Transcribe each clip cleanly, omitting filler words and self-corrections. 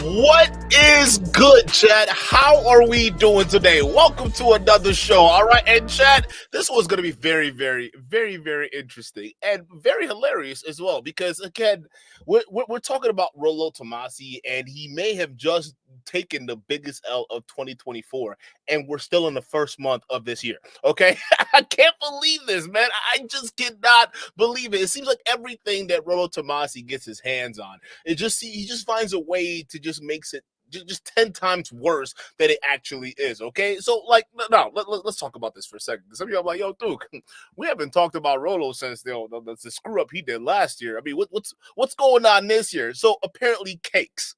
What is good, Chad? How are we doing today? Welcome to another show. All right, and Chad, this one's going to be very interesting and very hilarious as well. Because again, we're talking about Rollo Tomasi, and he may have just taken the biggest L of 2024, and we're still in the first month of this year. Okay, I can't believe this, man. I just cannot believe it. It seems like everything that Rollo Tomasi gets his hands on, he just finds a way to just makes it just 10 times worse than it actually is. Okay, so like, no, let's talk about this for a second. Some of you are like, yo, Duke, we haven't talked about Rollo since the screw up he did last year. I mean, what's going on this year? So apparently cakes.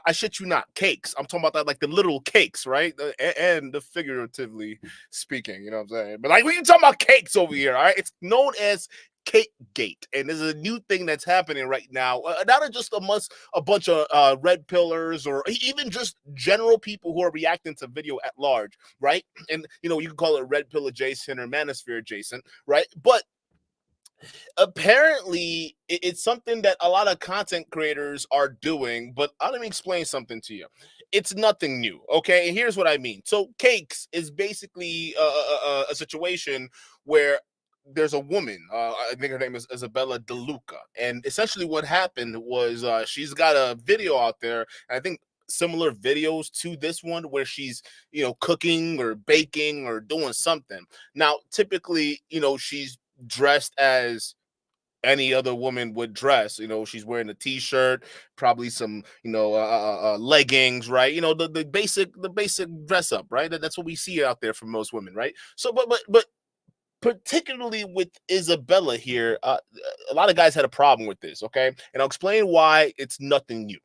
I shit you not, cakes. I'm talking about that, like the little cakes, right? And the figuratively speaking, you know what I'm saying? But like, we can talk about cakes over here, all right? It's known as Cake Gate, and there's a new thing that's happening right now. Not just amongst a bunch of red pillars or even just general people who are reacting to video at large, right? And you know, you can call it red pill adjacent or manosphere adjacent, right? But apparently it's something that a lot of content creators are doing. But let me explain something to you. It's nothing new, okay? And here's what I mean. So cakes is basically a situation where there's a woman, I think her name is Isabella DeLuca, and essentially what happened was she's got a video out there, and I think similar videos to this one where she's, you know, cooking or baking or doing something. Now typically, you know, she's dressed as any other woman would dress. You know, she's wearing a t-shirt, probably some, you know, leggings, right? You know, the basic dress up, right? That's what we see out there from most women, right? So but particularly with Isabella here, a lot of guys had a problem with this, okay? And I'll explain why it's nothing new.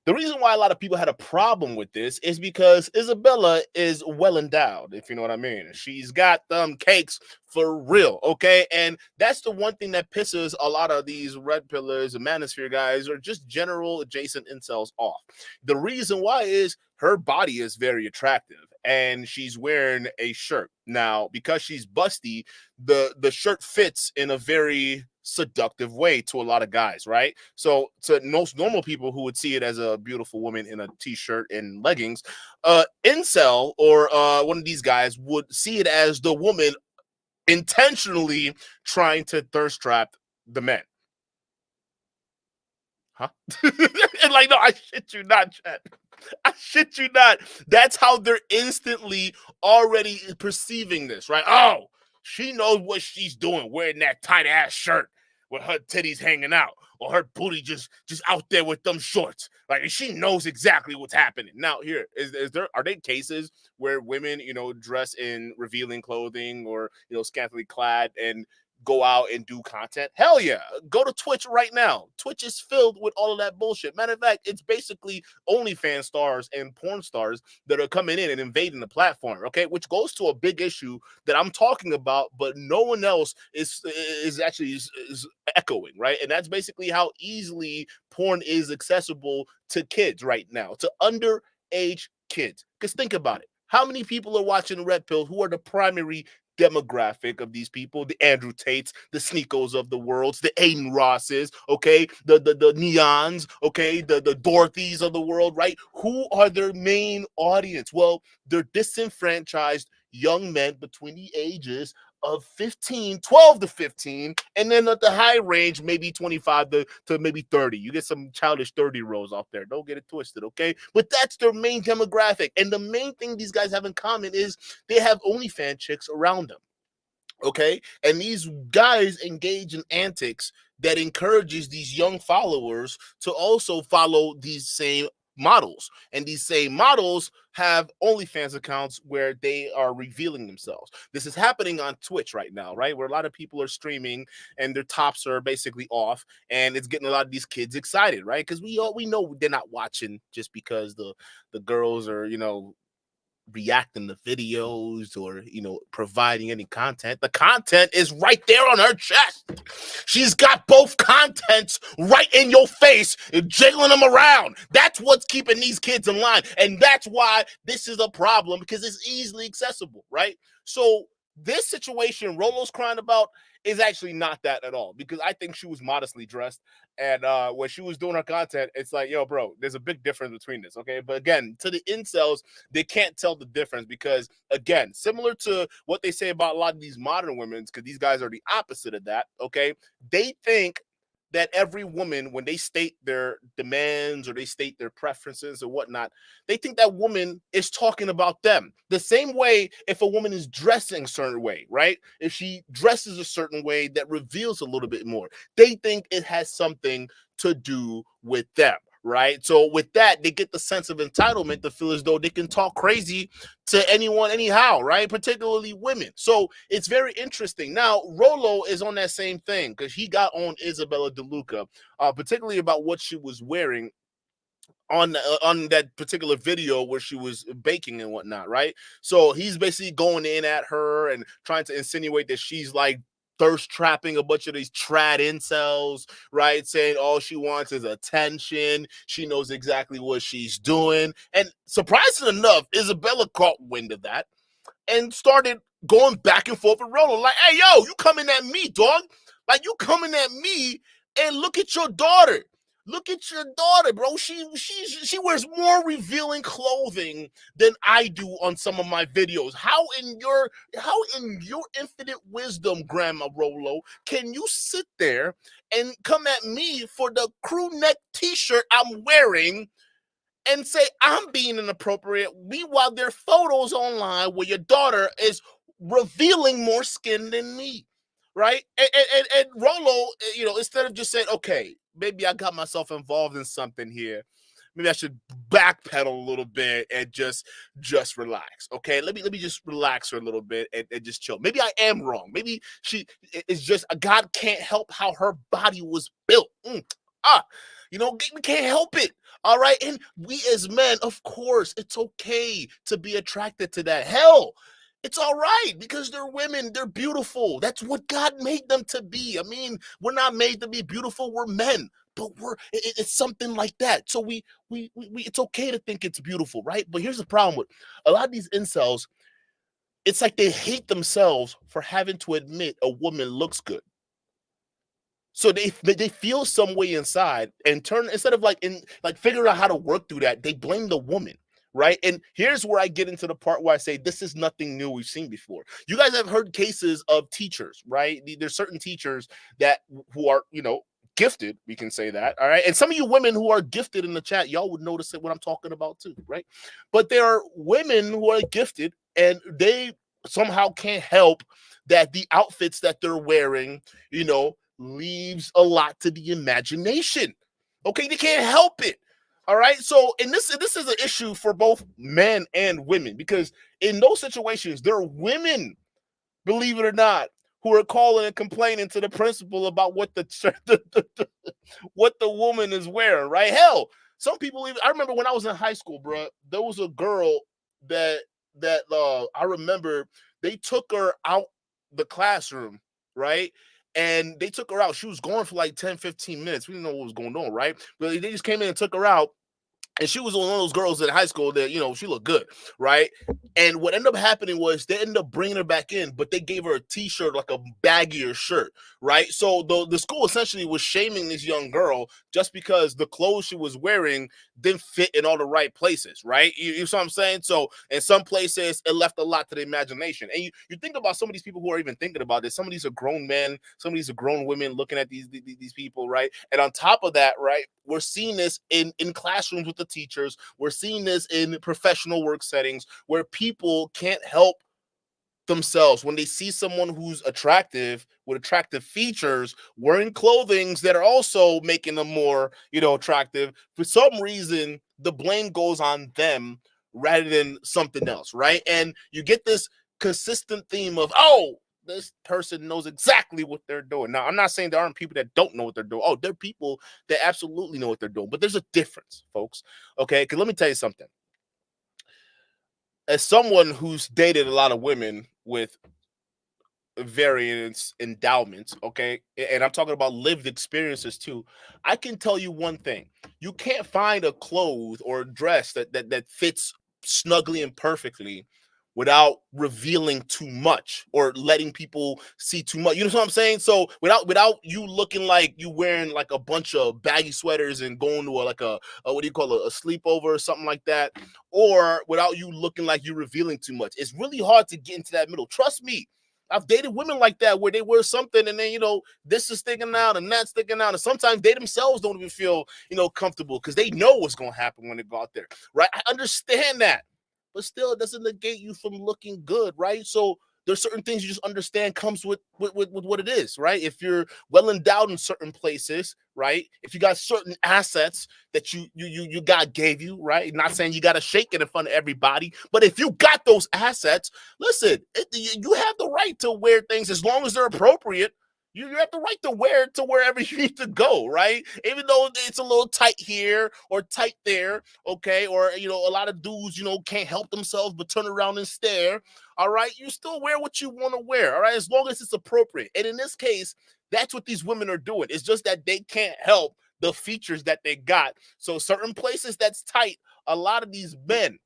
The reason why a lot of people had a problem with this is because Isabella is well endowed, if you know what I mean. She's got cakes for real, okay? And that's the one thing that pisses a lot of these red pillars and manosphere guys or just general adjacent incels off. The reason why is her body is very attractive and she's wearing a shirt. Now, because she's busty, the shirt fits in a very seductive way to a lot of guys, right? So to most normal people who would see it as a beautiful woman in a t-shirt and leggings, incel or one of these guys would see it as the woman intentionally trying to thirst trap the men. Huh? And like, no, I shit you not, Chad. I shit you not. That's how they're instantly already perceiving this, right? Oh, she knows what she's doing, wearing that tight ass shirt with her titties hanging out, or her booty just out there with them shorts. Like, she knows exactly what's happening. Now, here is there are there cases where women, you know, dress in revealing clothing or, you know, scantily clad and go out and do content? Hell yeah. Go to Twitch right now. Twitch is filled with all of that bullshit. Matter of fact, it's basically OnlyFans stars and porn stars that are coming in and invading the platform, okay? Which goes to a big issue that I'm talking about, but no one else is actually echoing, right? And that's basically how easily porn is accessible to kids right now, to underage kids. Because think about it. How many people are watching Red Pill who are the primary demographic of these people? The Andrew Tates, the Sneakos of the worlds, the Aiden Rosses, okay, the Neons, okay, the Dorothys of the world, right? Who are their main audience? Well, they're disenfranchised young men between the ages of 12 to 15, and then at the high range, maybe 25 to maybe 30. You get some childish 30-year-olds out there. Don't get it twisted, okay? But that's their main demographic. And the main thing these guys have in common is they have OnlyFans chicks around them, okay? And these guys engage in antics that encourages these young followers to also follow these same models. And these same models have OnlyFans accounts where they are revealing themselves. This is happening on Twitch right now, right? Where a lot of people are streaming and their tops are basically off, and it's getting a lot of these kids excited, right? Because we know they're not watching just because the girls are, you know, reacting to videos or, you know, providing any content. The content is right there on her chest. She's got both contents right in your face, jiggling them around. That's what's keeping these kids in line, and that's why this is a problem, because it's easily accessible, right? So this situation Rollo's crying about is actually not that at all, because I think she was modestly dressed. And when she was doing her content, it's like, yo, bro, there's a big difference between this. Okay. But again, to the incels, they can't tell the difference because, again, similar to what they say about a lot of these modern women, because these guys are the opposite of that. Okay. They think that every woman, when they state their demands or they state their preferences or whatnot, they think that woman is talking about them. The same way if a woman is dressing a certain way, right? If she dresses a certain way that reveals a little bit more, they think it has something to do with them. Right. So with that, they get the sense of entitlement to feel as though they can talk crazy to anyone, anyhow, right? Particularly women. So it's very interesting. Now, Rollo is on that same thing because he got on Isabella DeLuca, particularly about what she was wearing on that particular video where she was baking and whatnot, right? So he's basically going in at her and trying to insinuate that she's like thirst trapping a bunch of these trad incels, right? Saying all she wants is attention. She knows exactly what she's doing. And surprisingly enough, Isabella caught wind of that and started going back and forth with Rollo. Like, hey, yo, you coming at me, dog. Like, you coming at me, and look at your daughter. Look at your daughter, bro. She wears more revealing clothing than I do on some of my videos. How in your infinite wisdom, Grandma Rollo, can you sit there and come at me for the crew neck t-shirt I'm wearing and say I'm being inappropriate? Meanwhile, there are photos online where your daughter is revealing more skin than me, right? And Rollo, instead of just saying, okay, maybe I got myself involved in something here. Maybe I should backpedal a little bit and just relax. Okay, let me just relax for a little bit and just chill. Maybe I am wrong. Maybe she is just God can't help how her body was built. Ah, we can't help it. All right. And we as men, of course, it's okay to be attracted to that. Hell, it's all right because they're women. They're beautiful. That's what God made them to be. I mean, we're not made to be beautiful. We're men, but it's something like that. So we it's okay to think it's beautiful, right? But here's the problem with a lot of these incels. It's like they hate themselves for having to admit a woman looks good. So they feel some way inside and turn instead of like figuring out how to work through that, they blame the woman, right? And here's where I get into the part where I say this is nothing new we've seen before. You guys have heard cases of teachers, right? There's certain teachers that who are, gifted, we can say that, all right? And some of you women who are gifted in the chat, y'all would notice it what I'm talking about too, right? But there are women who are gifted and they somehow can't help that the outfits that they're wearing, leaves a lot to the imagination. Okay, they can't help it. All right. So, and this is an issue for both men and women because in those situations, there are women, believe it or not, who are calling and complaining to the principal about what what the woman is wearing. Right? Hell, some people even. I remember when I was in high school, bro. There was a girl that I remember they took her out the classroom, right? And they took her out. She was gone for like 10, 15 minutes. We didn't know what was going on, right? But they just came in and took her out. And she was one of those girls in high school that, she looked good, right? And what ended up happening was they ended up bringing her back in, but they gave her a t-shirt, like a baggier shirt, right? So the school essentially was shaming this young girl just because the clothes she was wearing didn't fit in all the right places, right? You know what I'm saying? So in some places, it left a lot to the imagination. And you think about some of these people who are even thinking about this. Some of these are grown men, some of these are grown women looking at these people, right? And on top of that, right, we're seeing this in classrooms with the teachers. We're seeing this in professional work settings where people can't help themselves when they see someone who's attractive with attractive features wearing clothing that are also making them more, attractive. For some reason, the blame goes on them rather than something else, right? And you get this consistent theme of, oh, this person knows exactly what they're doing. Now, I'm not saying there aren't people that don't know what they're doing. Oh, there are people that absolutely know what they're doing. But there's a difference, folks. Okay? Because let me tell you something. As someone who's dated a lot of women with various endowments, okay, and I'm talking about lived experiences too, I can tell you one thing. You can't find a clothes or a dress that fits snugly and perfectly without revealing too much or letting people see too much. You know what I'm saying? So without you looking like you wearing like a bunch of baggy sweaters and going to a what do you call it, a sleepover or something like that, or without you looking like you're revealing too much. It's really hard to get into that middle. Trust me. I've dated women like that where they wear something and then, this is sticking out and that's sticking out. And sometimes they themselves don't even feel, comfortable because they know what's going to happen when they go out there. Right. I understand that. But still, it doesn't negate you from looking good. Right. So there's certain things you just understand comes with what it is. Right. If you're well endowed in certain places. Right. If you got certain assets that you God gave you. Right. Not saying you got to shake it in front of everybody. But if you got those assets, listen, you have the right to wear things as long as they're appropriate. You have the right to wear it to wherever you need to go, right? Even though it's a little tight here or tight there, okay? Or, a lot of dudes, can't help themselves but turn around and stare, all right? You still wear what you want to wear, all right? As long as it's appropriate. And in this case, that's what these women are doing. It's just that they can't help the features that they got. So certain places that's tight, a lot of these men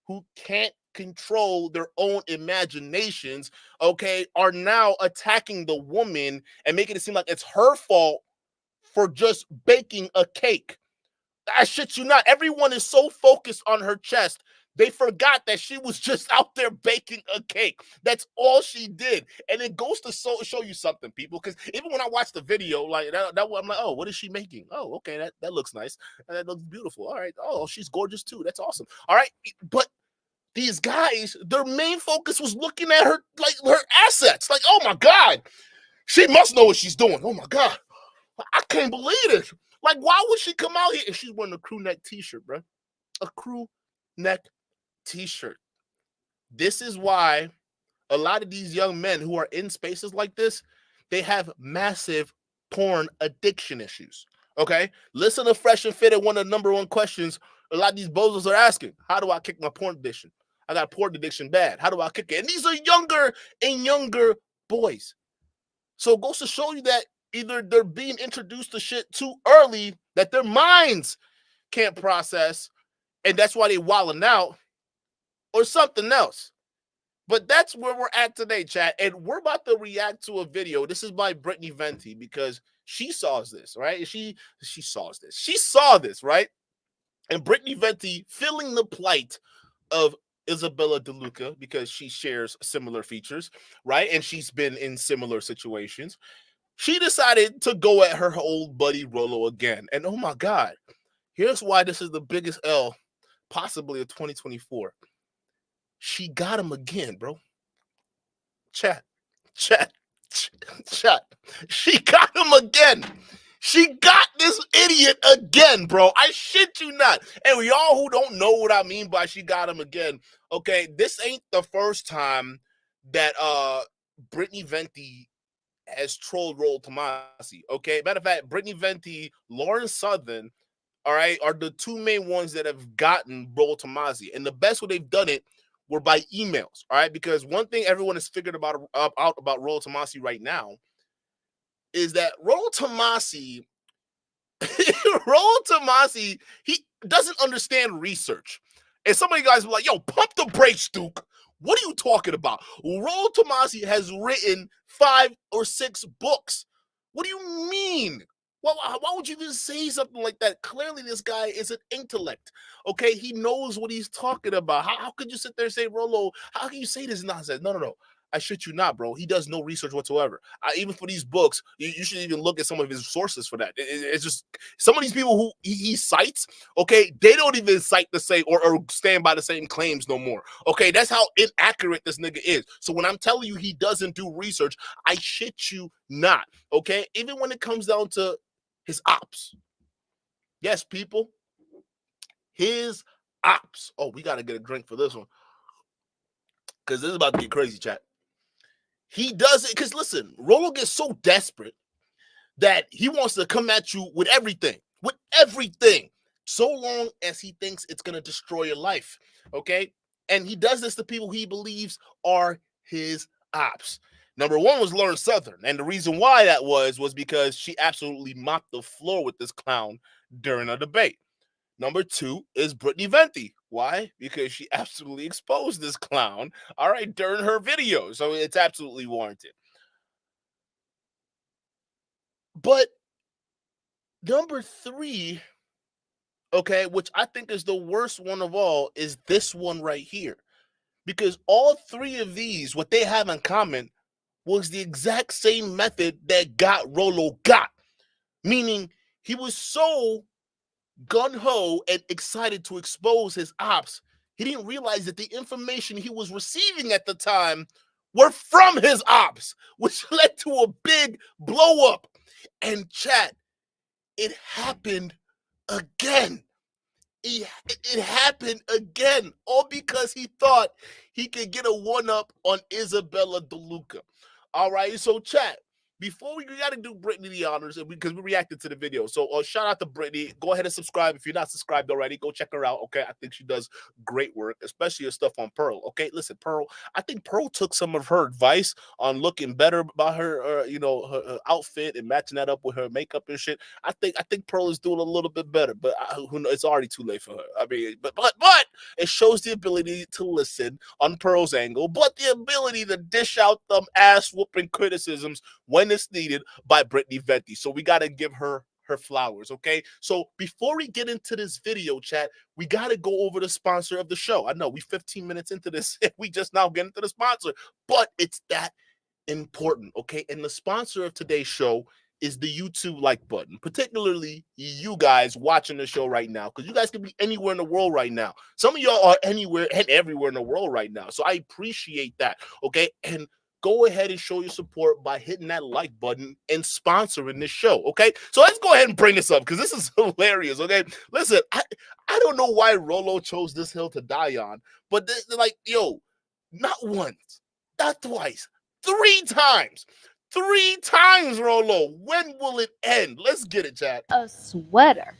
who can't control their own imaginations, okay, are now attacking the woman and making it seem like it's her fault for just baking a cake. I shit you not. Everyone is so focused on her chest. They forgot that she was just out there baking a cake. That's all she did. And it goes to show you something, people. Because even when I watched the video, like that, I'm like, oh, what is she making? Oh, okay, that looks nice. That looks beautiful. All right. Oh, she's gorgeous too. That's awesome. All right. But these guys, their main focus was looking at her, like her assets. Like, oh my God, she must know what she's doing. Oh my God, I can't believe it. Like, why would she come out here? And she's wearing a crew neck t-shirt, bro. A crew neck t-shirt. This is why a lot of these young men who are in spaces like this, they have massive porn addiction issues. Okay? Listen to Fresh and Fit at one of the number one questions a lot of these bozos are asking. How do I kick my porn addiction? I got porn addiction bad. How do I kick it? And these are younger and younger boys. So it goes to show you that either they're being introduced to shit too early that their minds can't process, and that's why they wilding out, or something else. But that's where we're at today, chat. And we're about to react to a video. This is by Brittany Venti because she saw this, right? She saw this. She saw this, right? And Brittany Venti feeling the plight of Isabella DeLuca because she shares similar features, right? And she's been in similar situations. She decided to go at her old buddy Rollo again. And oh my God, here's why this is the biggest L possibly of 2024. She got him again, bro. Chat. She got him again. She got this idiot again, bro. I shit you not. And y'all who don't know what I mean by she got him again, okay, this ain't the first time that Brittany Venti has trolled Rollo Tomasi. Okay, matter of fact, Brittany Venti, Lauren Southern, all right, are the two main ones that have gotten Rollo Tomasi. And the best way they've done it were by emails, all right? Because one thing everyone has figured out about Rollo Tomasi right now is that Rollo Tomasi, he doesn't understand research. And some of you guys were like, yo, pump the brakes, Duke. What are you talking about? Rollo Tomasi has written 5 or 6 books. What do you mean? Well, why would you just say something like that? Clearly, this guy is an intellect. Okay, he knows what he's talking about. How could you sit there and say, Rollo, how can you say this nonsense? No. I shit you not, bro. He does no research whatsoever. Even for these books, you should even look at some of his sources for that. It's just some of these people who he cites, okay, they don't even cite the same or stand by the same claims no more. Okay, that's how inaccurate this nigga is. So when I'm telling you he doesn't do research, I shit you not. Okay, even when it comes down to his ops. Yes, people, his ops. Oh, we got to get a drink for this one because this is about to get crazy, chat. He does it because, listen, Rollo gets so desperate that he wants to come at you with everything, so long as he thinks it's going to destroy your life, okay? And he does this to people he believes are his ops. Number one was Lauren Southern, and the reason why that was because she absolutely mopped the floor with this clown during a debate. Number two is Brittany Venti, Why? Because she absolutely exposed this clown, all right, during her video. So it's absolutely warranted. But number three, okay, which I think is the worst one of all, is this one right here. Because all three of these, what they have in common was the exact same method that got Rollo got. Meaning he was so gun-ho and excited to expose his ops, he didn't realize that the information he was receiving at the time were from his ops, which led to a big blow up. And chat, it happened again. It happened again, all because he thought he could get a one-up on Isabella DeLuca. All right, so chat, before we got to do Brittany the honors, because we reacted to the video. So shout out to Brittany. Go ahead and subscribe if you're not subscribed already. Go check her out. Okay, I think she does great work, especially her stuff on Pearl. Okay, listen, Pearl. I think Pearl took some of her advice on looking better about her, her outfit and matching that up with her makeup and shit. I think Pearl is doing a little bit better, but who knows? It's already too late for her. I mean, but it shows the ability to listen on Pearl's angle, but the ability to dish out them ass whooping criticisms when it's needed by Brittany Venti. So we got to give her flowers, okay? So before we get into this video, chat, we got to go over the sponsor of the show. I know we 15 minutes into this, we just now get into the sponsor, but it's that important, okay? And the sponsor of today's show is the YouTube like button, particularly you guys watching the show right now, because you guys can be anywhere in the world right now. Some of y'all are anywhere and everywhere in the world right now. So I appreciate that, okay? And go ahead and show your support by hitting that like button and sponsoring this show, okay? So let's go ahead and bring this up because this is hilarious, okay? Listen, I don't know why Rollo chose this hill to die on, but they're like, yo, not once, not twice, three times. Three times, Rollo. When will it end? Let's get it, chat. A sweater.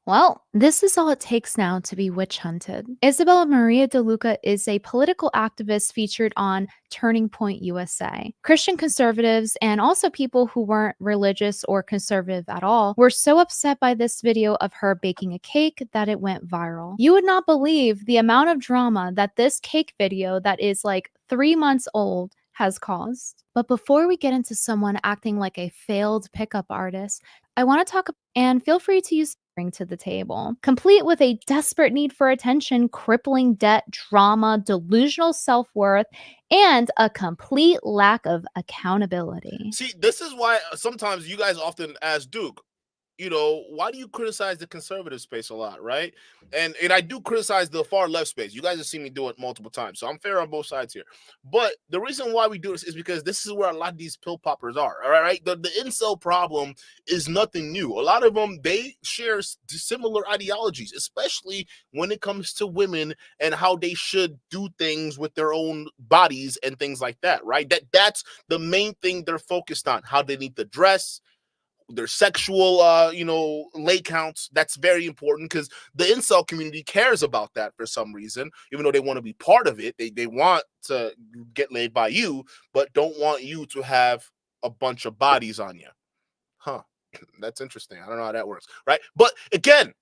Well, this is all it takes now to be witch hunted. Isabella Maria DeLuca is a political activist featured on Turning Point USA. Christian conservatives and also people who weren't religious or conservative at all were so upset by this video of her baking a cake that it went viral. You would not believe the amount of drama that this cake video that is like 3 months old has caused. But before we get into someone acting like a failed pickup artist, I want to talk, and feel free to use bring to the table, complete with a desperate need for attention, crippling debt, drama, delusional self-worth, and a complete lack of accountability. See, this is why sometimes you guys often ask Duke, why do you criticize the conservative space a lot, right? And I do criticize the far left space. You guys have seen me do it multiple times, so I'm fair on both sides here. But the reason why we do this is because this is where a lot of these pill poppers are, all right? The incel problem is nothing new. A lot of them, they share similar ideologies, especially when it comes to women and how they should do things with their own bodies and things like that, right? That's the main thing they're focused on, how they need to dress, their sexual lay counts. That's very important because the incel community cares about that for some reason. Even though they want to be part of it, they want to get laid by you, but don't want you to have a bunch of bodies on you. Huh. That's interesting. I don't know how that works, right? But again,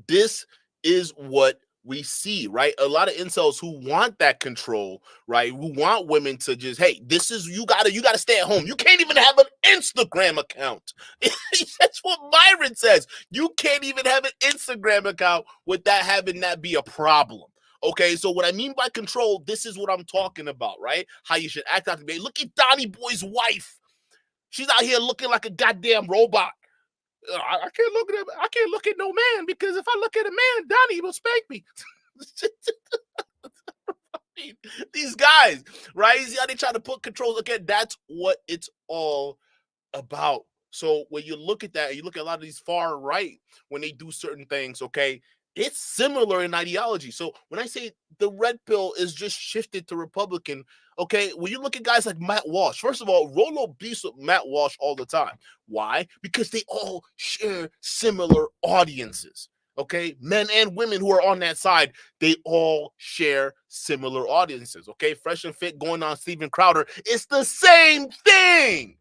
this is what we see, right? A lot of incels who want that control, right? Who want women to just, hey, this is, you gotta stay at home. You can't even have an Instagram account. That's what Myron says. You can't even have an Instagram account without having that be a problem. Okay, so what I mean by control, this is what I'm talking about, right? How you should act out to be. Look at Donnie Boy's wife. She's out here looking like a goddamn robot. I can't look at him. I can't look at no man because if I look at a man, Donnie will spank me. These guys, right? See how they try to put controls. Again, that's what it's all about. So when you look at that, you look at a lot of these far right when they do certain things, okay, it's similar in ideology. So when I say the red pill is just shifted to Republican, okay, when you look at guys like Matt Walsh, first of all, Rollo beats with Matt Walsh all the time. Why? Because they all share similar audiences. Okay, men and women who are on that side, they all share similar audiences. Okay, Fresh and Fit going on Steven Crowder, it's the same thing.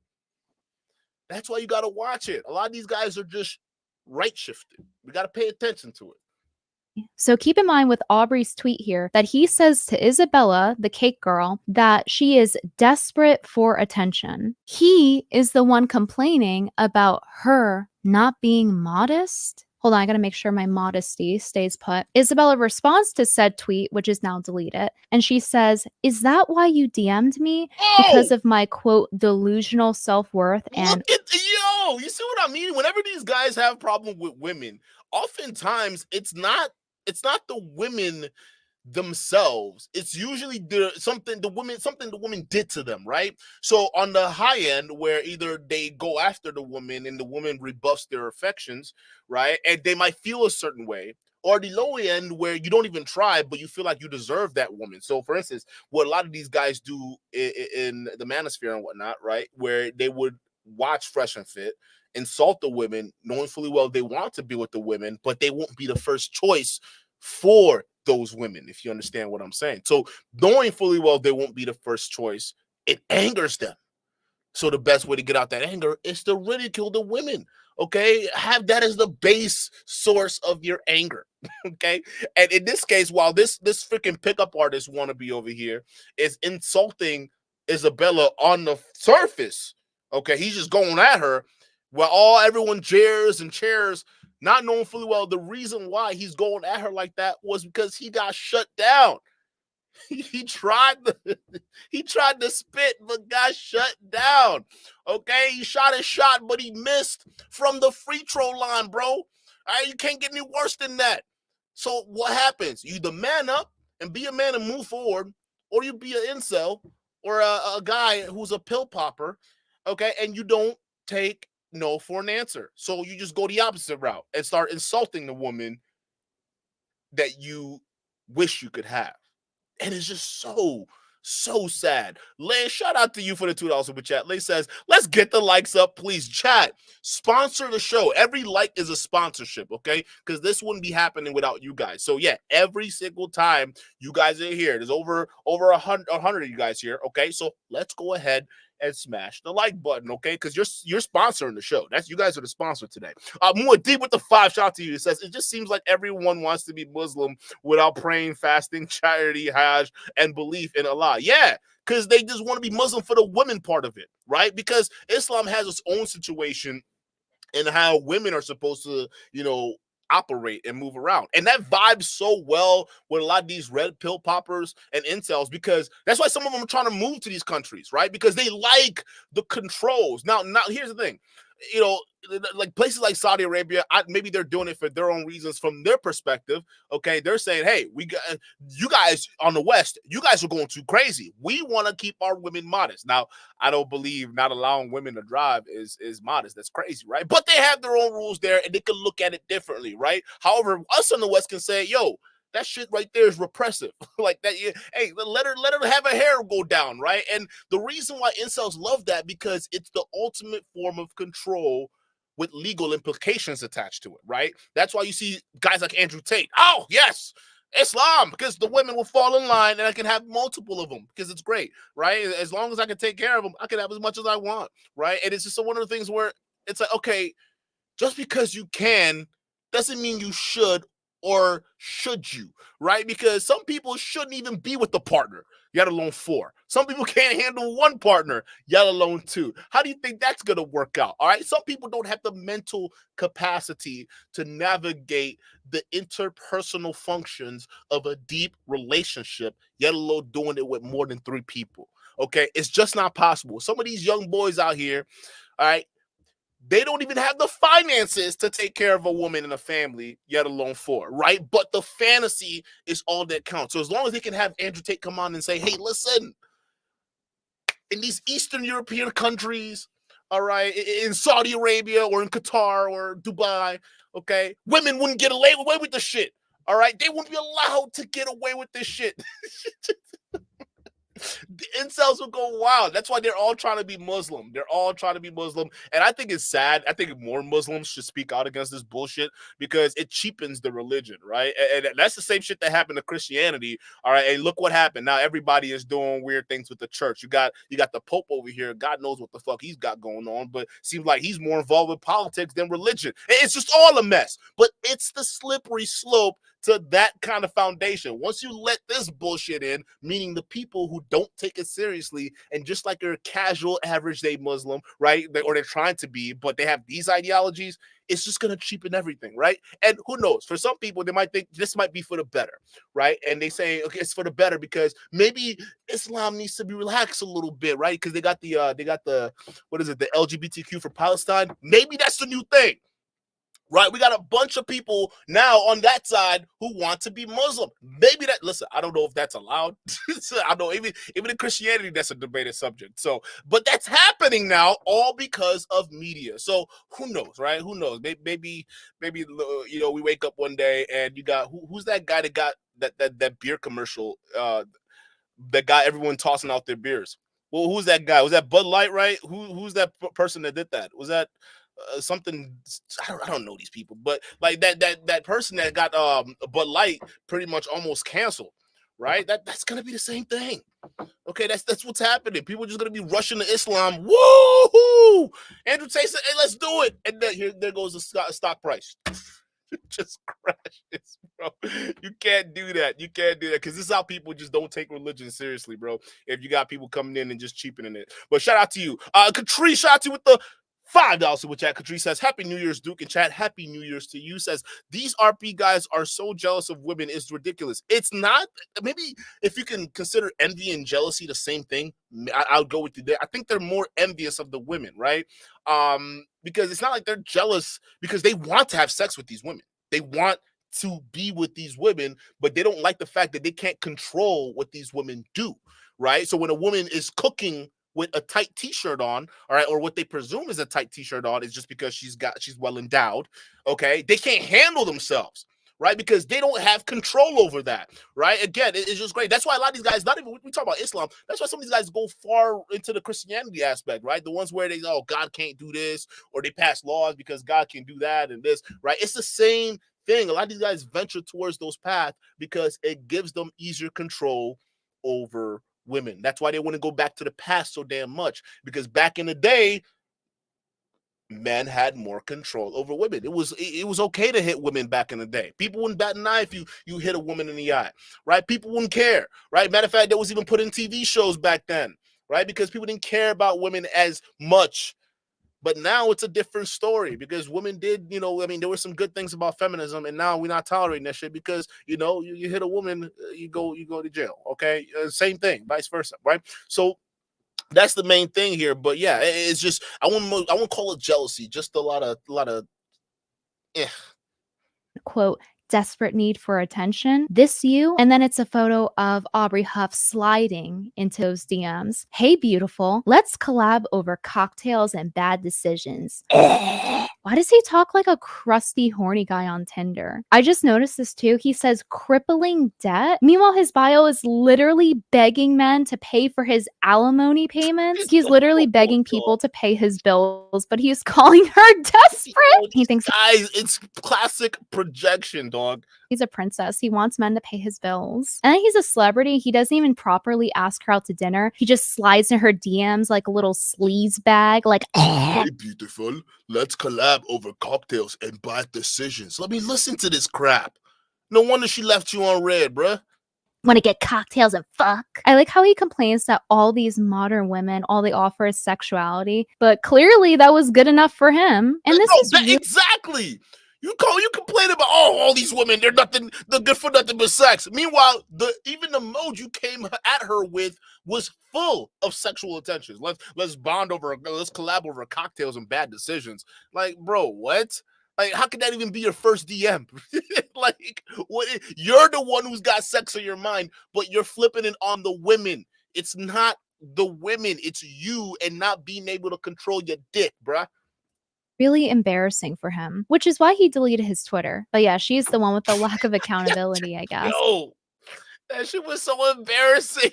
That's why you got to watch it. A lot of these guys are just right shifted. We got to pay attention to it. So keep in mind with Aubrey's tweet here that he says to Isabella, the cake girl, that she is desperate for attention. He is the one complaining about her not being modest. Hold on, I gotta make sure my modesty stays put. Isabella responds to said tweet, which is now deleted, and she says, "Is that why you DM'd me? Because of my quote delusional self-worth and Look at you see what I mean? Whenever these guys have problem with women, oftentimes it's not the women themselves. It's usually something the woman did to them, right? So on the high end, where either they go after the woman and the woman rebuffs their affections, right, and they might feel a certain way, or the low end where you don't even try but you feel like you deserve that woman. So for instance, what a lot of these guys do in the manosphere and whatnot, right, where they would watch Fresh and Fit, insult the women, knowing fully well they want to be with the women, but they won't be the first choice for those women, if you understand what I'm saying. So knowing fully well they won't be the first choice, it angers them. So the best way to get out that anger is to ridicule the women. Okay, have that as the base source of your anger. Okay, and in this case, while this freaking pickup artist wannabe over here is insulting Isabella on the surface, okay, he's just going at her while everyone jeers and cheers, not knowing fully well the reason why he's going at her like that was because he got shut down. He tried to spit but got shut down. Okay, he shot his shot but he missed from the free throw line, bro. All right, you can't get any worse than that. So what happens? You either man up and be a man and move forward, or you be an incel or a guy who's a pill popper, okay, and you don't take no for an answer. So you just go the opposite route and start insulting the woman that you wish you could have. And it's just so sad. Lay, shout out to you for the $2 super chat. Lay says, let's get the likes up, please. Chat, sponsor the show. Every like is a sponsorship, okay? Because this wouldn't be happening without you guys. So yeah, every single time you guys are here, there's over 100 of you guys here, okay? So let's go ahead and smash the like button, okay? Because you're sponsoring the show. That's you guys are the sponsor today. More deep with the 5. Shout out to you. It says it just seems like everyone wants to be Muslim without praying, fasting, charity, Hajj, and belief in Allah. Yeah, because they just want to be Muslim for the women part of it, right? Because Islam has its own situation and how women are supposed to, operate and move around. And that vibes so well with a lot of these red pill poppers and incels, because that's why some of them are trying to move to these countries, right? Because they like the controls. Now here's the thing. Like places like Saudi Arabia, maybe they're doing it for their own reasons from their perspective. Okay, they're saying, hey, we got you guys on the West, you guys are going too crazy. We want to keep our women modest. Now, I don't believe not allowing women to drive is modest. That's crazy, right? But they have their own rules there, and they can look at it differently, right? However, us in the West can say, yo, that shit right there is repressive. Like that. Hey, let her have her hair go down, right? And the reason why incels love that, because it's the ultimate form of control with legal implications attached to it, right? That's why you see guys like Andrew Tate. Oh, yes, Islam, because the women will fall in line and I can have multiple of them because it's great, right? As long as I can take care of them, I can have as much as I want, right? And it's just one of the things where it's like, okay, just because you can doesn't mean you should, or should you, right? Because some people shouldn't even be with the partner, yet alone 4. Some people can't handle one partner, yet alone 2. How do you think that's going to work out? All right. Some people don't have the mental capacity to navigate the interpersonal functions of a deep relationship, yet alone doing it with more than 3 people. Okay. It's just not possible. Some of these young boys out here, all right, they don't even have the finances to take care of a woman and a family, yet alone 4, right? But the fantasy is all that counts. So as long as they can have Andrew Tate come on and say, hey, listen, in these Eastern European countries, all right, in Saudi Arabia or in Qatar or Dubai, okay, women wouldn't get away with the shit, all right? They wouldn't be allowed to get away with this shit. The incels will go wild. That's why they're all trying to be Muslim. They're all trying to be Muslim. And I think it's sad. I think more Muslims should speak out against this bullshit because it cheapens the religion, right? And that's the same shit that happened to Christianity. All right. And look what happened. Now everybody is doing weird things with the church. You got the Pope over here. God knows what the fuck he's got going on, but seems like he's more involved with politics than religion. It's just all a mess. But it's the slippery slope to that kind of foundation. Once you let this bullshit in, meaning the people who don't take it seriously, and just like you're a casual average day Muslim, right? Or they're trying to be, but they have these ideologies, it's just going to cheapen everything, right? And who knows? For some people, they might think this might be for the better, right? And they say, okay, it's for the better because maybe Islam needs to be relaxed a little bit, right? Because they got the what is it, the LGBTQ for Palestine? Maybe that's the new thing. Right, we got a bunch of people now on that side who want to be Muslim. Maybe that. Listen, I don't know if that's allowed. I know even in Christianity that's a debated subject. So, but that's happening now, all because of media. So who knows, right? Who knows? Maybe you know, we wake up one day and you got who's that guy that got that beer commercial that got everyone tossing out their beers. Well, who's that guy? Was that Bud Light, right? Who's that person that did that? Was that something? I don't know these people, but like that person that got Bud Light pretty much almost canceled, right? That's gonna be the same thing. Okay, that's what's happening. People are just gonna be rushing to Islam. Woo! Andrew Tate said, "Hey, let's do it," and then there goes the stock price. Just crashes, bro. You can't do that. You can't do that because this is how people just don't take religion seriously, bro. If you got people coming in and just cheapening it. But shout out to you, Catrice. Shout out to you with the $5 super chat. Catrice says, "Happy New Year's, Duke and chat. Happy New Year's to you." Says, "These RP guys are so jealous of women. It's ridiculous." It's not. Maybe if you can consider envy and jealousy the same thing, I'll go with you there. I think they're more envious of the women, right? Because it's not like they're jealous because they want to have sex with these women. They want to be with these women, but they don't like the fact that they can't control what these women do, right? So when a woman is cooking with a tight t-shirt on, all right, or what they presume is a tight t-shirt on, is just because she's well endowed, okay? They can't handle themselves, right? Because they don't have control over that, right? Again, it's just great. That's why a lot of these guys, not even we talk about Islam, that's why some of these guys go far into the Christianity aspect, right? The ones where they, oh, God can't do this, or they pass laws because God can do that and this, right? It's the same thing. A lot of these guys venture towards those paths because it gives them easier control over women. That's why they want to go back to the past so damn much, because back in the day, men had more control over women. It was okay to hit women back in the day. People wouldn't bat an eye if you hit a woman in the eye, right? People wouldn't care, right? Matter of fact, that was even put in TV shows back then, right? Because people didn't care about women as much. But now it's a different story because women did, you know, I mean, there were some good things about feminism, and now we're not tolerating that shit because, you know, you hit a woman, you go to jail. Okay, same thing, vice versa, right? So that's the main thing here. But yeah, it's just I won't call it jealousy, just a lot of quote, desperate need for attention. This you, and then it's a photo of Aubrey Huff sliding into those DMs. Hey, beautiful, let's collab over cocktails and bad decisions. Why does he talk like a crusty, horny guy on Tinder? I just noticed this too. He says crippling debt. Meanwhile, his bio is literally begging men to pay for his alimony payments. He's literally begging people to pay his bills, but he's calling her desperate. He thinks, guys, it's classic projection, dog. He's a princess. He wants men to pay his bills. And then he's a celebrity. He doesn't even properly ask her out to dinner. He just slides in her DMs like a little sleaze bag, like, hey, beautiful, let's collab over cocktails and bad decisions. Let me listen to this crap. No wonder she left you on red, bruh. Want to get cocktails and fuck. I like how he complains that all these modern women, all they offer is sexuality, but clearly that was good enough for him. And this is really- exactly. You complain about all these women, they're good for nothing but sex. Meanwhile, even the mode you came at her with was full of sexual attentions. Let's bond over, let's collab over cocktails and bad decisions. Like, bro, what? Like, how could that even be your first DM? Like, what? You're the one who's got sex on your mind, but you're flipping it on the women. It's not the women, it's you and not being able to control your dick, bruh. Really embarrassing for him, which is why he deleted his Twitter. But yeah, she's the one with the lack of accountability, I guess. Yo, that shit was so embarrassing.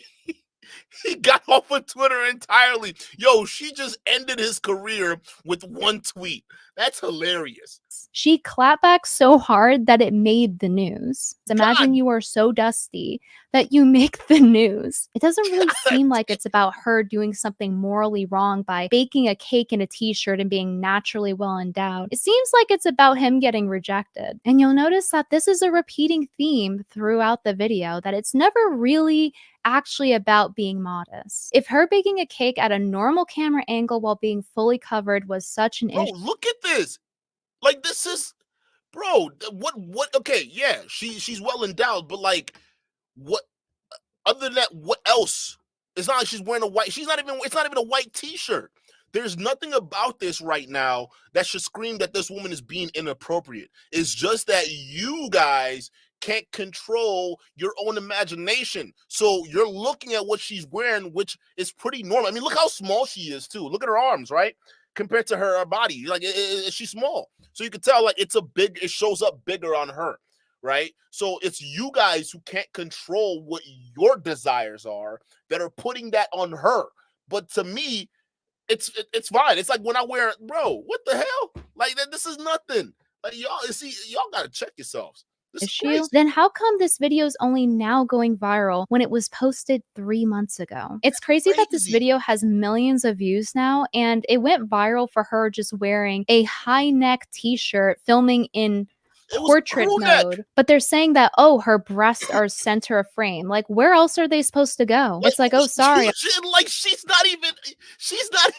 He got off of Twitter entirely. Yo, she just ended his career with one tweet. That's hilarious. She clapped back so hard that it made the news. Imagine God, you are so dusty that you make the news. It doesn't really God. seem like it's about her doing something morally wrong by baking a cake in a t-shirt and being naturally well endowed. It seems like it's about him getting rejected. And you'll notice that this is a repeating theme throughout the video, that it's never really actually about being modest. If her baking a cake at a normal camera angle while being fully covered was such an Bro, issue, look at this. Like, this is, bro, what okay, yeah, she's well endowed, but like, what other than that, what else? It's not like she's wearing a white, it's not even a white t-shirt. There's nothing about this right now that should scream that this woman is being inappropriate. It's just that you guys can't control your own imagination. So you're looking at what she's wearing, which is pretty normal. I mean, look how small she is too. Look at her arms, right? Compared to her body, like she's small. So you can tell like it shows up bigger on her, right? So it's you guys who can't control what your desires are that are putting that on her. But to me, it's fine. It's like when I wear, bro, what the hell? Like this is nothing. Like y'all gotta check yourselves. This is crazy. then how come this video is only now going viral when it was posted 3 months ago? It's crazy that this Crazy. video has millions of views now, and it went viral for her just wearing a high neck t-shirt filming in It was portrait crew neck. mode. But they're saying that, oh, her breasts are center of frame. Like, where else are they supposed to go? It's like, oh, sorry. Like she's not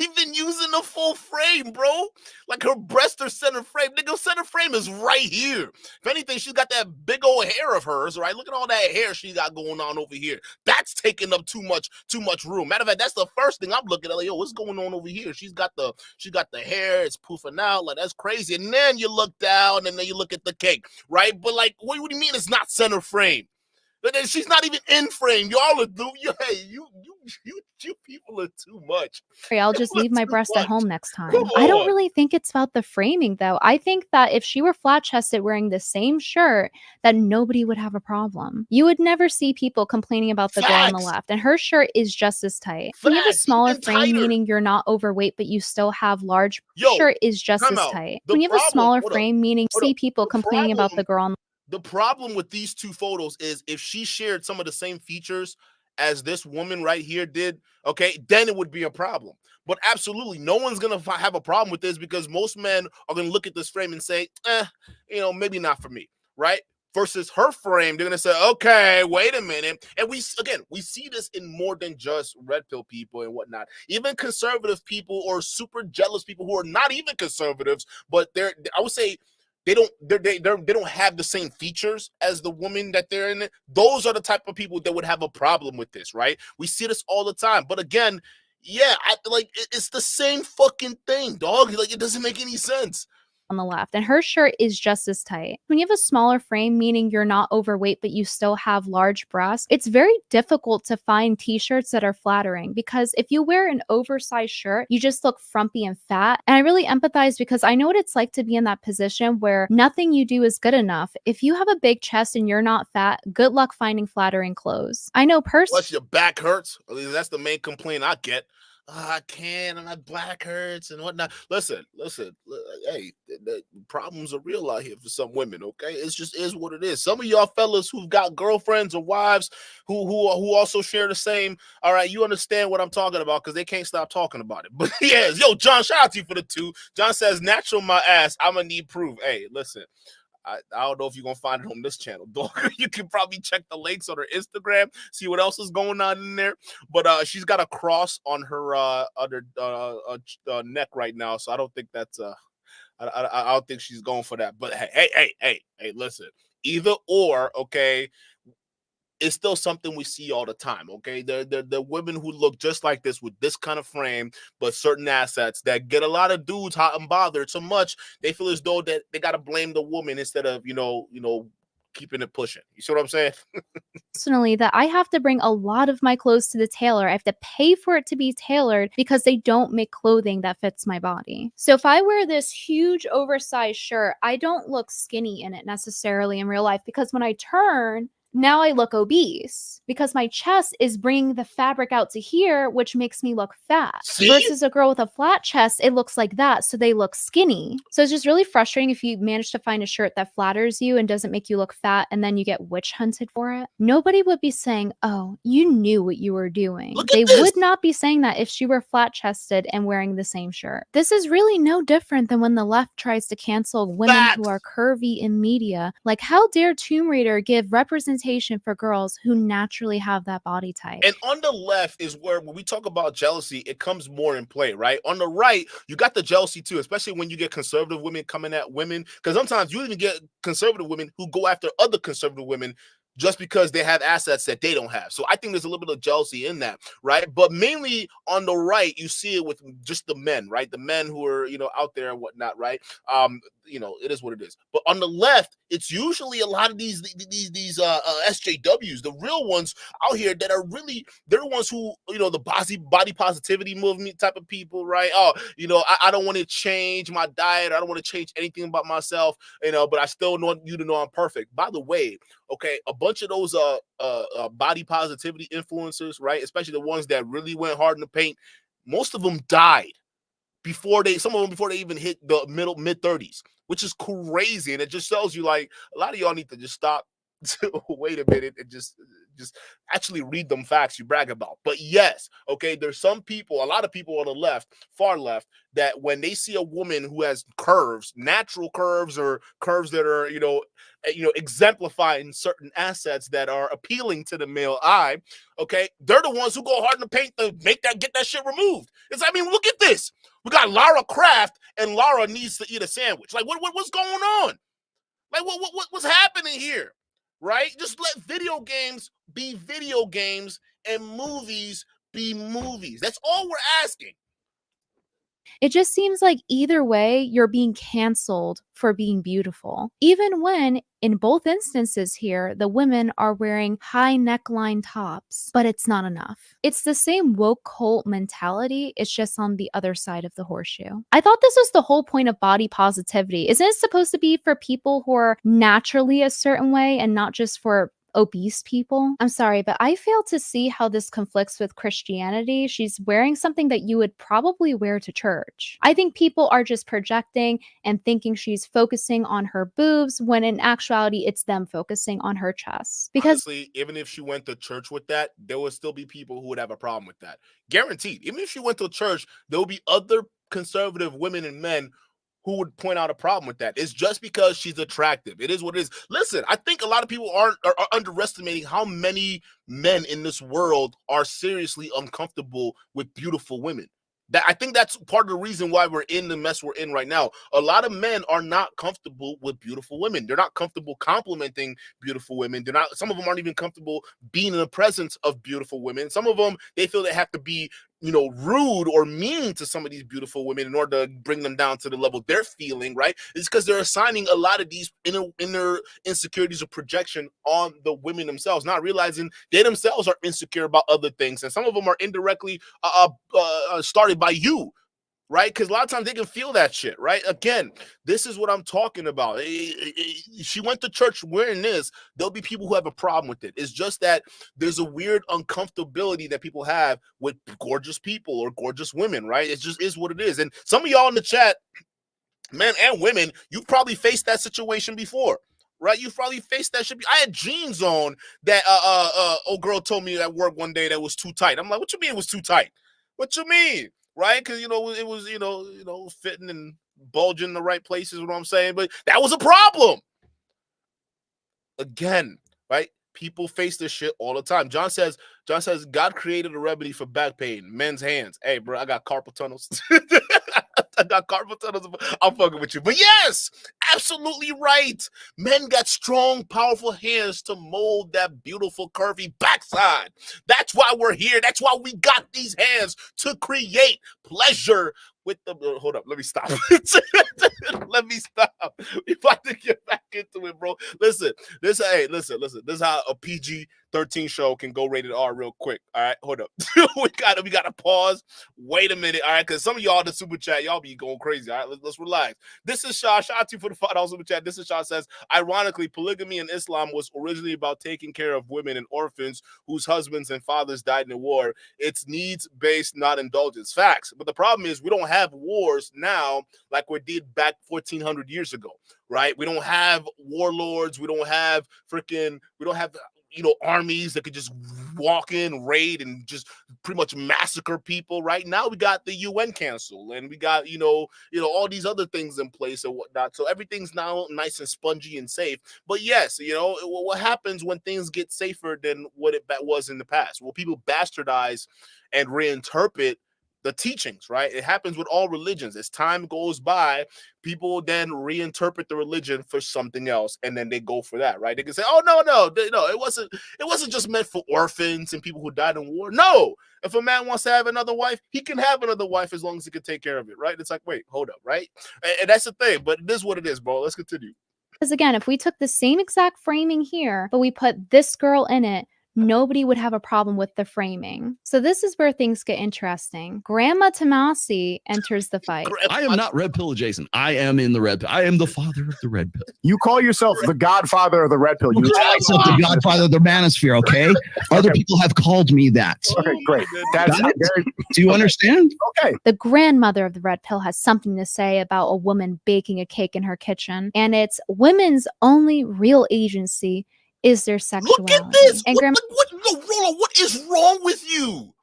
even using a full frame, bro. Like her breasts are center frame. Nigga, center frame is right here. If anything, she's got that big old hair of hers, right? Look at all that hair she got going on over here. That's taking up too much room. Matter of fact, that's the first thing I'm looking at. Like, yo, what's going on over here? She's got the hair, it's poofing out. Like, that's crazy. And then you look down and then you look at the cake, right? But like, what do you mean it's not center frame? She's not even in frame. Y'all are you people are too much. I'll just leave my breast at home next time. I don't really think it's about the framing, though. I think that if she were flat chested wearing the same shirt, that nobody would have a problem. You would never see people complaining about the girl on the left, and her shirt is just as tight. When you have a smaller frame, meaning you're not overweight, but you still have large, shirt is just as tight. When you have a smaller frame, meaning see people complaining about the girl on the problem with these two photos is if she shared some of the same features as this woman right here did, okay, then it would be a problem. But absolutely, no one's gonna have a problem with this because most men are gonna look at this frame and say, maybe not for me, right? Versus her frame, they're gonna say, okay, wait a minute. And we see this in more than just red pill people and whatnot. Even conservative people or super jealous people who are not even conservatives, but I would say they don't have the same features as the woman that they're in. Those are the type of people that would have a problem with this, right? We see this all the time. But again, yeah, it's the same fucking thing, dog. Like, it doesn't make any sense. On the left, and her shirt is just as tight. When you have a smaller frame, meaning you're not overweight but you still have large breasts, it's very difficult to find t-shirts that are flattering because if you wear an oversized shirt, you just look frumpy and fat. And I really empathize because I know what it's like to be in that position where nothing you do is good enough. If you have a big chest and you're not fat, good luck finding flattering clothes. I know personally. Plus, your back hurts. That's the main complaint I get. I can't, and my back hurts and whatnot. Listen. Hey, the problems are real out here for some women. Okay, it's just is what it is. Some of y'all fellas who've got girlfriends or wives who also share the same. All right, you understand what I'm talking about because they can't stop talking about it. But yes, yo, John, shout out to you for the 2. John says, "Natural my ass. I'ma need proof." Hey, listen. I don't know if you're gonna find it on this channel, dog. You can probably check the links on her Instagram, see what else is going on in there. But she's got a cross on her other neck right now, so I don't think that's I don't think she's going for that. But hey, listen, either or, okay. It's still something we see all the time, okay? The women who look just like this with this kind of frame, but certain assets that get a lot of dudes hot and bothered so much, they feel as though that they got to blame the woman instead of, keeping it pushing. You see what I'm saying? Personally, that I have to bring a lot of my clothes to the tailor. I have to pay for it to be tailored because they don't make clothing that fits my body. So if I wear this huge oversized shirt, I don't look skinny in it necessarily in real life because when I turn, now I look obese because my chest is bringing the fabric out to here, which makes me look fat. See? Versus a girl with a flat chest, it looks like that, so they look skinny. So it's just really frustrating if you manage to find a shirt that flatters you and doesn't make you look fat and then you get witch hunted for it. Nobody would be saying, oh, you knew what you were doing. Look at They this. would not be saying that if she were flat chested and wearing the same shirt. This is really no different than when the left tries to cancel women who are curvy in media. Like, how dare Tomb Raider give representation for girls who naturally have that body type? And on the left is where, when we talk about jealousy, it comes more in play, right? On the right, you got the jealousy too, especially when you get conservative women coming at women, because sometimes you even get conservative women who go after other conservative women just because they have assets that they don't have. So I think there's a little bit of jealousy in that, right? But mainly on the right, you see it with just the men, right? The men who are, out there and whatnot, right? It is what it is. But on the left, it's usually a lot of these SJWs, the real ones out here that are really, they're the ones who, the body positivity movement type of people, right? Oh, I don't want to change my diet. I don't want to change anything about myself, but I still want you to know I'm perfect. By the way, okay, a bunch of those body positivity influencers, right? Especially the ones that really went hard in the paint, most of them died some of them before they even hit the mid 30s, which is crazy. And it just tells you, like, a lot of y'all need to just stop, wait a minute, and just actually read them facts you brag about. But yes, okay, there's a lot of people on the left, far left, that when they see a woman who has curves, natural curves, or curves that are, exemplifying certain assets that are appealing to the male eye, okay, they're the ones who go hard in the paint to get that shit removed. Look at this. We got Lara Croft, and Lara needs to eat a sandwich. Like, what's going on? Like, what's happening here? Right? Just let video games be video games and movies be movies. That's all we're asking. It just seems like either way, you're being canceled for being beautiful. Even when, in both instances here, the women are wearing high neckline tops, but it's not enough. It's the same woke cult mentality, it's just on the other side of the horseshoe. I thought this was the whole point of body positivity. Isn't it supposed to be for people who are naturally a certain way and not just for obese people? I'm sorry, but I fail to see how this conflicts with Christianity. She's wearing something that you would probably wear to church. I think people are just projecting and thinking she's focusing on her boobs when in actuality it's them focusing on her chest. Because honestly, even if she went to church with that, there would still be people who would have a problem with that. Guaranteed. Even if she went to church, there will be other conservative women and men who would point out a problem with that. It's just because she's attractive. It is what it is. Listen, I think a lot of people are underestimating how many men in this world are seriously uncomfortable with beautiful women. I think that's part of the reason why we're in the mess we're in right now. A lot of men are not comfortable with beautiful women. They're not comfortable complimenting beautiful women. Some of them aren't even comfortable being in the presence of beautiful women. Some of them, they feel they have to be, rude or mean to some of these beautiful women in order to bring them down to the level they're feeling, right? It's because they're assigning a lot of these inner insecurities of projection on the women themselves, not realizing they themselves are insecure about other things. And some of them are indirectly started by you, right? Because a lot of times they can feel that shit, right? Again, this is what I'm talking about. She went to church wearing this. There'll be people who have a problem with it. It's just that there's a weird uncomfortability that people have with gorgeous people or gorgeous women, right? It just is what it is. And some of y'all in the chat, men and women, you've probably faced that situation before. Right, you probably faced that shit. I had jeans on that old girl told me at work one day that was too tight. I'm like, what you mean it was too tight? What you mean? Right? Because it was fitting and bulging in the right places, what I'm saying. But that was a problem. Again, right? People face this shit all the time. John says, God created a remedy for back pain, men's hands. Hey, bro, I got carpal tunnels. I got carpal tunnels. I'm fucking with you. But yes, absolutely right. Men got strong, powerful hands to mold that beautiful, curvy backside. That's why we're here. That's why we got these hands, to create pleasure with the hold up, let me stop. Let me stop. We about to get back into it, bro. Listen, listen. This is how a PG-13 show can go rated R real quick. All right, hold up. we gotta pause. Wait a minute, all right, because some of y'all in the super chat, y'all be going crazy. All right, let's relax. This is Shaw. Shout out to you for the $5 super chat. This is Shaw says, ironically, polygamy in Islam was originally about taking care of women and orphans whose husbands and fathers died in the war. It's needs-based, not indulgence. Facts. But the problem is we don't have wars now like we did back 1,400 years ago, right? We don't have warlords. We don't have armies that could just walk in, raid, and just pretty much massacre people. Right now, we got the UN Council, and we got all these other things in place and whatnot. So everything's now nice and spongy and safe. But yes, what happens when things get safer than what it was in the past? Well, people bastardize and reinterpret the teachings, right? It happens with all religions. As time goes by, people then reinterpret the religion for something else, and then they go for that, right? They can say, "Oh no, it wasn't just meant for orphans and people who died in war." No, if a man wants to have another wife, he can have another wife as long as he can take care of it, right? It's like, wait, hold up, right? And that's the thing. But it is what it is, bro. Let's continue. Because again, if we took the same exact framing here, but we put this girl in it, nobody would have a problem with the framing. So this is where things get interesting. Grandma Tomasi enters the fight. I am not red pill adjacent. I am in the red pill. I am the father of the red pill. You call yourself the godfather of the red pill. You call yourself the godfather of the manosphere, okay? Other people have called me that. Okay, great. That's very... Do you understand? Okay. The grandmother of the red pill has something to say about a woman baking a cake in her kitchen, and it's women's only real agency is their sexuality. Look at this. And Rollo, what is wrong with you?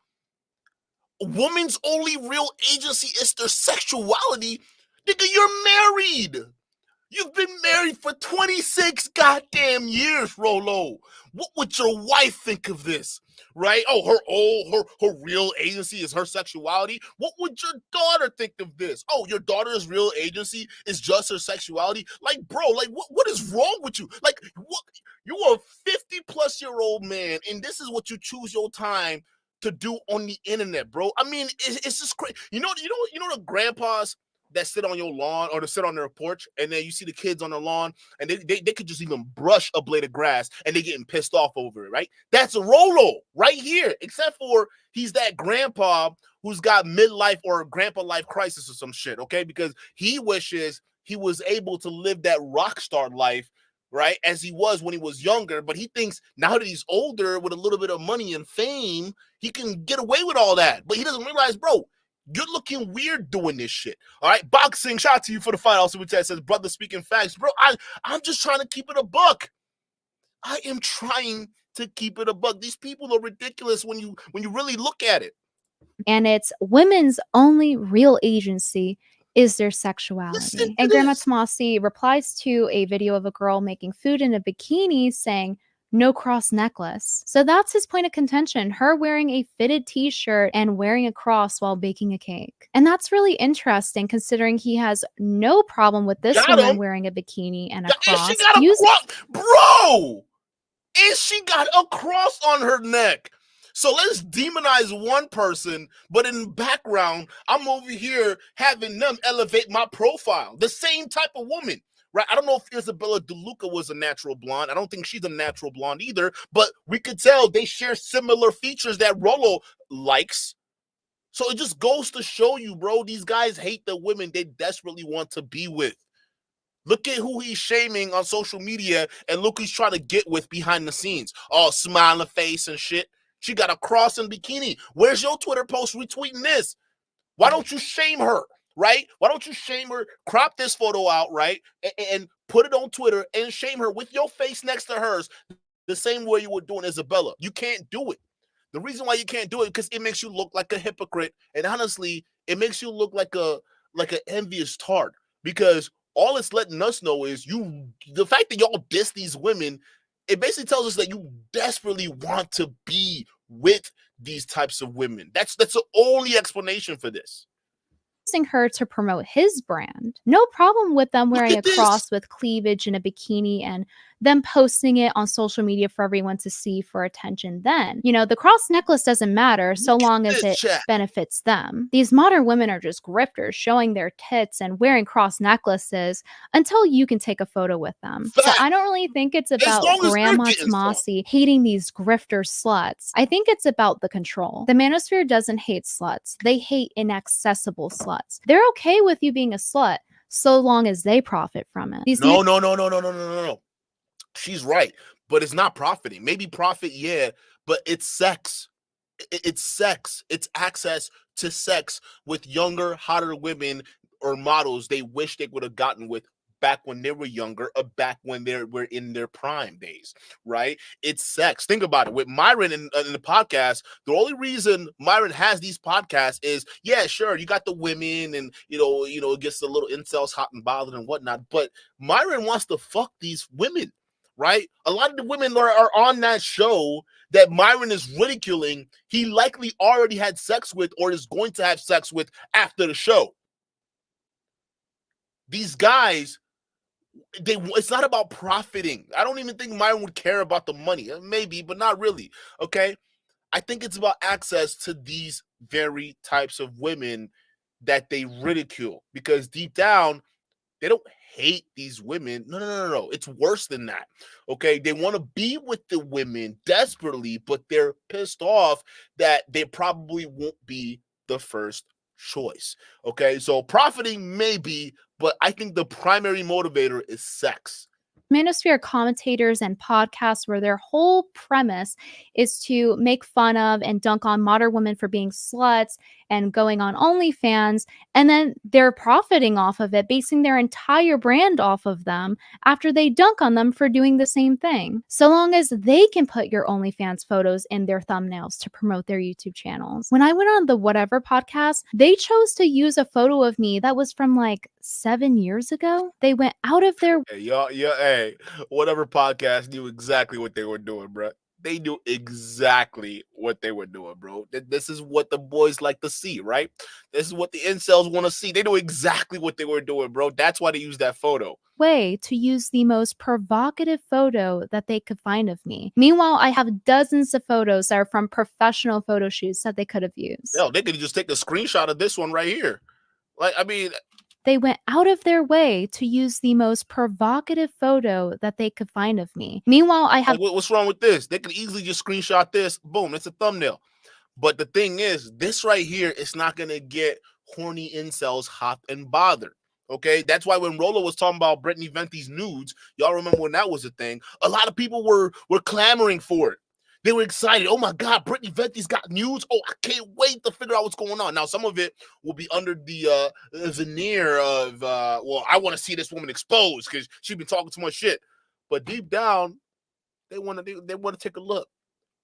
A woman's only real agency is their sexuality. Nigga, you're married. You've been married for 26 goddamn years, Rollo. What would your wife think of this? Right? Oh, her real agency is her sexuality. What would your daughter think of this? Oh, your daughter's real agency is just her sexuality. Like, bro, like what is wrong with you? Like, what? You are a 50-plus-year-old man, and this is what you choose your time to do on the internet, bro. I mean, it's just crazy. You know the grandpas that sit on your lawn or to sit on their porch, and then you see the kids on the lawn, and they could just even brush a blade of grass, and they getting pissed off over it, right? That's a Rollo right here, except for he's that grandpa who's got midlife or grandpa life crisis or some shit, okay? Because he wishes he was able to live that rock star life, right, as he was when he was younger, but he thinks now that he's older with a little bit of money and fame, he can get away with all that. But he doesn't realize, bro, you're looking weird doing this shit. All right, Boxing, shout out to you for the fight. Also, which says, brother, speaking facts, bro. I'm just trying to keep it a buck. I am trying to keep it a buck. These people are ridiculous when you really look at it. And it's women's only real agency is their sexuality. And Grandma Tomasi replies to a video of a girl making food in a bikini saying, "No cross necklace." So that's his point of contention, her wearing a fitted t-shirt and wearing a cross while baking a cake. And that's really interesting considering he has no problem with this woman wearing a bikini and a cross. Bro! And she got a cross on her neck. So let's demonize one person, but in the background, I'm over here having them elevate my profile. The same type of woman. Right, I don't know if Isabella DeLuca was a natural blonde. I don't think she's a natural blonde either, but we could tell they share similar features that Rollo likes. So it just goes to show you, bro, these guys hate the women they desperately want to be with. Look at who he's shaming on social media, and look who's trying to get with behind the scenes. All smiling face and shit. She got a cross and bikini. Where's your Twitter post retweeting this? Why don't you shame her? Right? Why don't you shame her, crop this photo out, right, and put it on Twitter and shame her with your face next to hers the same way you were doing Isabella. You can't do it. The reason why you can't do it is because it makes you look like a hypocrite, and honestly, it makes you look like an envious tart, because all it's letting us know is the fact that y'all diss these women, it basically tells us that you desperately want to be with these types of women. That's the only explanation for this. Her to promote his brand. No problem with them wearing a cross with cleavage and a bikini and them posting it on social media for everyone to see for attention then. The cross necklace doesn't matter so long as it benefits them. These modern women are just grifters showing their tits and wearing cross necklaces until you can take a photo with them. So I don't really think it's about Grandma Tomasi hating these grifter sluts. I think it's about the control. The manosphere doesn't hate sluts. They hate inaccessible sluts. They're okay with you being a slut so long as they profit from it. No. She's right, but it's not profiting. Maybe profit, yeah, but it's sex. It's sex. It's access to sex with younger, hotter women or models they wish they would have gotten with back when they were younger or back when they were in their prime days, right? It's sex. Think about it. With Myron in the podcast, the only reason Myron has these podcasts is, yeah, sure, you got the women and, it gets the little incels hot and bothered and whatnot, but Myron wants to fuck these women, right? A lot of the women are on that show that Myron is ridiculing. He likely already had sex with or is going to have sex with after the show. These guys, it's not about profiting. I don't even think Myron would care about the money. Maybe, but not really. Okay. I think it's about access to these very types of women that they ridicule because deep down, they don't hate these women. No. It's worse than that. Okay. They want to be with the women desperately, but they're pissed off that they probably won't be the first choice. Okay. So profiting maybe, but I think the primary motivator is sex. Manosphere commentators and podcasts where their whole premise is to make fun of and dunk on modern women for being sluts and going on OnlyFans, and then they're profiting off of it, basing their entire brand off of them after they dunk on them for doing the same thing. So long as they can put your OnlyFans photos in their thumbnails to promote their YouTube channels. When I went on the Whatever podcast, they chose to use a photo of me that was from like 7 years ago. They went out of their Hey, Whatever podcast knew exactly what they were doing, bro. They knew exactly what they were doing, bro. This is what the boys like to see, right? This is what the incels want to see. They knew exactly what they were doing, bro. That's why they used that photo. Way to use the most provocative photo that they could find of me. Meanwhile, I have dozens of photos that are from professional photo shoots that they could have used. Hell, they could just take a screenshot of this one right here. They went out of their way to use the most provocative photo that they could find of me. Meanwhile, I have... What's wrong with this? They could easily just screenshot this. Boom, it's a thumbnail. But the thing is, this right here is not going to get horny incels hot and bothered. Okay, that's why when Rollo was talking about Brittany Venti's nudes, y'all remember when that was a thing, a lot of people were clamoring for it. They were excited. Oh my God, Brittany Venti's got nudes. Oh, I can't wait to figure out what's going on. Now, some of it will be under the veneer of, I want to see this woman exposed because she's been talking too much shit. But deep down, they want to take a look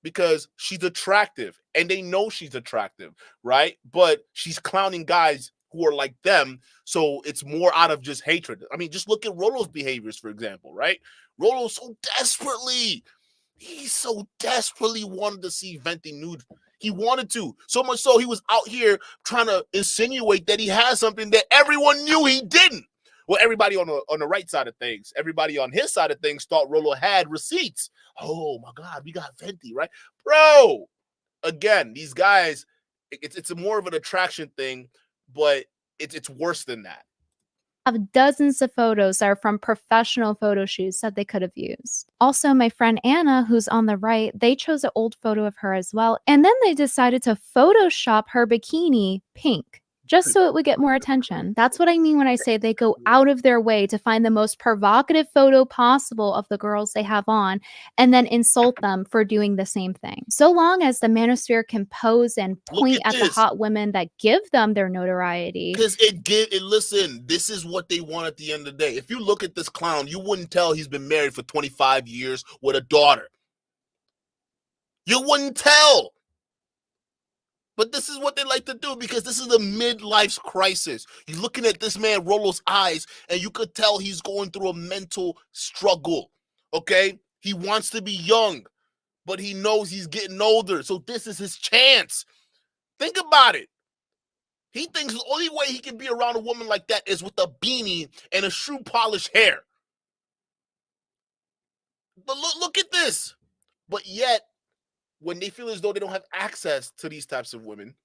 because she's attractive and they know she's attractive, right? But she's clowning guys who are like them. So it's more out of just hatred. I mean, just look at Rollo's behaviors, for example, right? Rollo he so desperately wanted to see Venti nude. He wanted to. So much so he was out here trying to insinuate that he had something that everyone knew he didn't. Well, everybody on the right side of things, everybody on his side of things thought Rollo had receipts. Oh my God, we got Venti, right? Bro, again, these guys, it's a more of an attraction thing, but it's worse than that. Have dozens of photos that are from professional photo shoots that they could have used. Also, my friend Anna, who's on the right, they chose an old photo of her as well. And then they decided to Photoshop her bikini pink, just so it would get more attention. That's what I mean when I say they go out of their way to find the most provocative photo possible of the girls they have on and then insult them for doing the same thing. So long as the manosphere can pose and point at the hot women that give them their notoriety. Because listen, this is what they want at the end of the day. If you look at this clown, you wouldn't tell he's been married for 25 years with a daughter. You wouldn't tell. But this is what they like to do because this is a midlife crisis. You're looking at this man Rollo's eyes, and you could tell he's going through a mental struggle, okay? He wants to be young, but he knows he's getting older, so this is his chance. Think about it. He thinks the only way he can be around a woman like that is with a beanie and a shoe polish hair. But look at this. But yet, when they feel as though they don't have access to these types of women,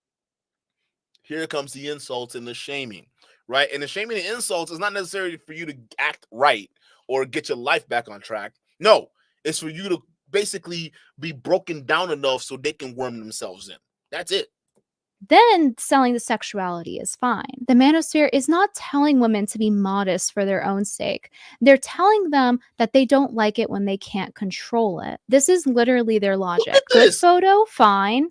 here comes the insults and the shaming, right? And the shaming and insults is not necessarily for you to act right or get your life back on track. No, it's for you to basically be broken down enough so they can worm themselves in. That's it. Then selling the sexuality is fine. The manosphere is not telling women to be modest for their own sake. They're telling them that they don't like it when they can't control it. This is literally their logic. Good this. photo, fine.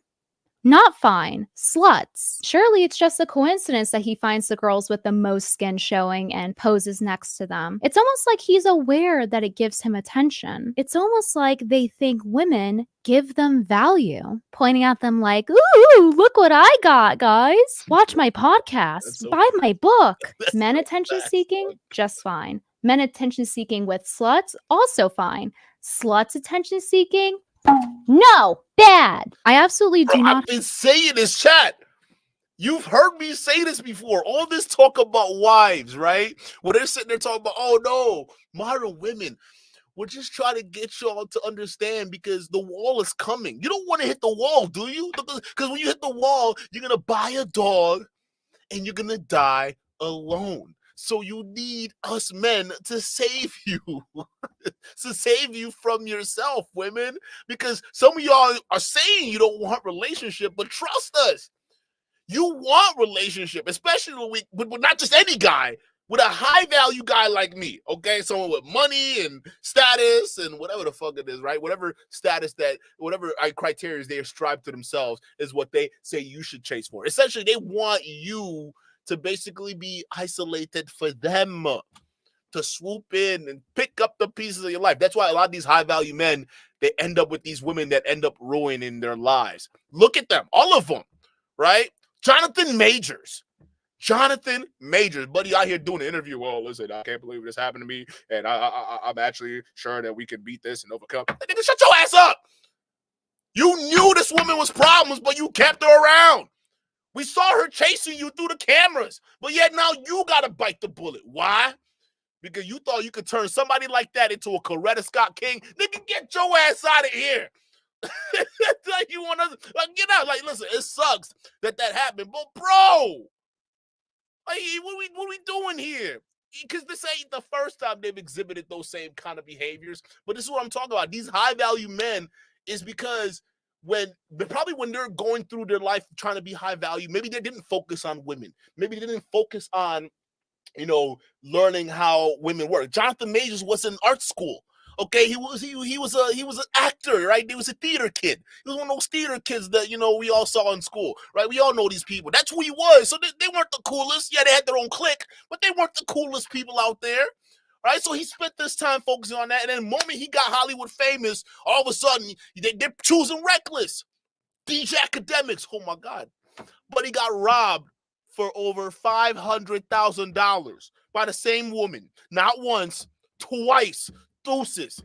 Not fine. Sluts. Surely it's just a coincidence that he finds the girls with the most skin showing and poses next to them. It's almost like he's aware that it gives him attention. It's almost like they think women give them value, pointing at them like, ooh, look what I got, guys. Watch my podcast. So buy my book. That's Men so attention fast, seeking, son. just fine. Men attention seeking with sluts, also fine. Sluts attention seeking, no, bad. I absolutely do Bro, not. I've been saying this, chat. You've heard me say this before. All this talk about wives, right? When they're sitting there talking about, oh no, modern women. We're just trying to get y'all to understand because the wall is coming. You don't want to hit the wall, do you? Because when you hit the wall, you're going to buy a dog and you're going to die alone. So you need us men to save you, to save you from yourself, women, because some of y'all are saying you don't want relationship, but trust us, you want relationship, especially with not just any guy, with a high value guy like me, okay? Someone with money and status and whatever the fuck it is, right? Whatever status whatever criteria they ascribe to themselves is what they say you should chase for. Essentially, they want you to basically be isolated for them, to swoop in and pick up the pieces of your life. That's why a lot of these high value men, they end up with these women that end up ruining their lives. Look at them, all of them, right? Jonathan Majors, buddy, out here doing an interview. Well, listen, I can't believe this happened to me, and I'm actually sure that we can beat this and overcome. Nigga, shut your ass up. You knew this woman was problems, but you kept her around. We saw her chasing you through the cameras, but yet now you got to bite the bullet. Why? Because you thought you could turn somebody like that into a Coretta Scott King. Nigga, get your ass out of here. Like you want to get out. Like, listen, it sucks that happened, but bro, like, what we doing here? Because this ain't the first time they've exhibited those same kind of behaviors. But this is what I'm talking about. These high value men is because when they're going through their life trying to be high value, maybe they didn't focus on women. Maybe they didn't focus on, learning how women work. Jonathan Majors was in art school. Okay, he was an actor, right? He was a theater kid. He was one of those theater kids that we all saw in school, right? We all know these people. That's who he was. So they weren't the coolest. Yeah, they had their own clique, but they weren't the coolest people out there. Right, so he spent this time focusing on that, and then the moment he got Hollywood famous, all of a sudden they're choosing reckless. DJ Academics, oh my God, but he got robbed for over $500,000 by the same woman, not once, twice, deuces,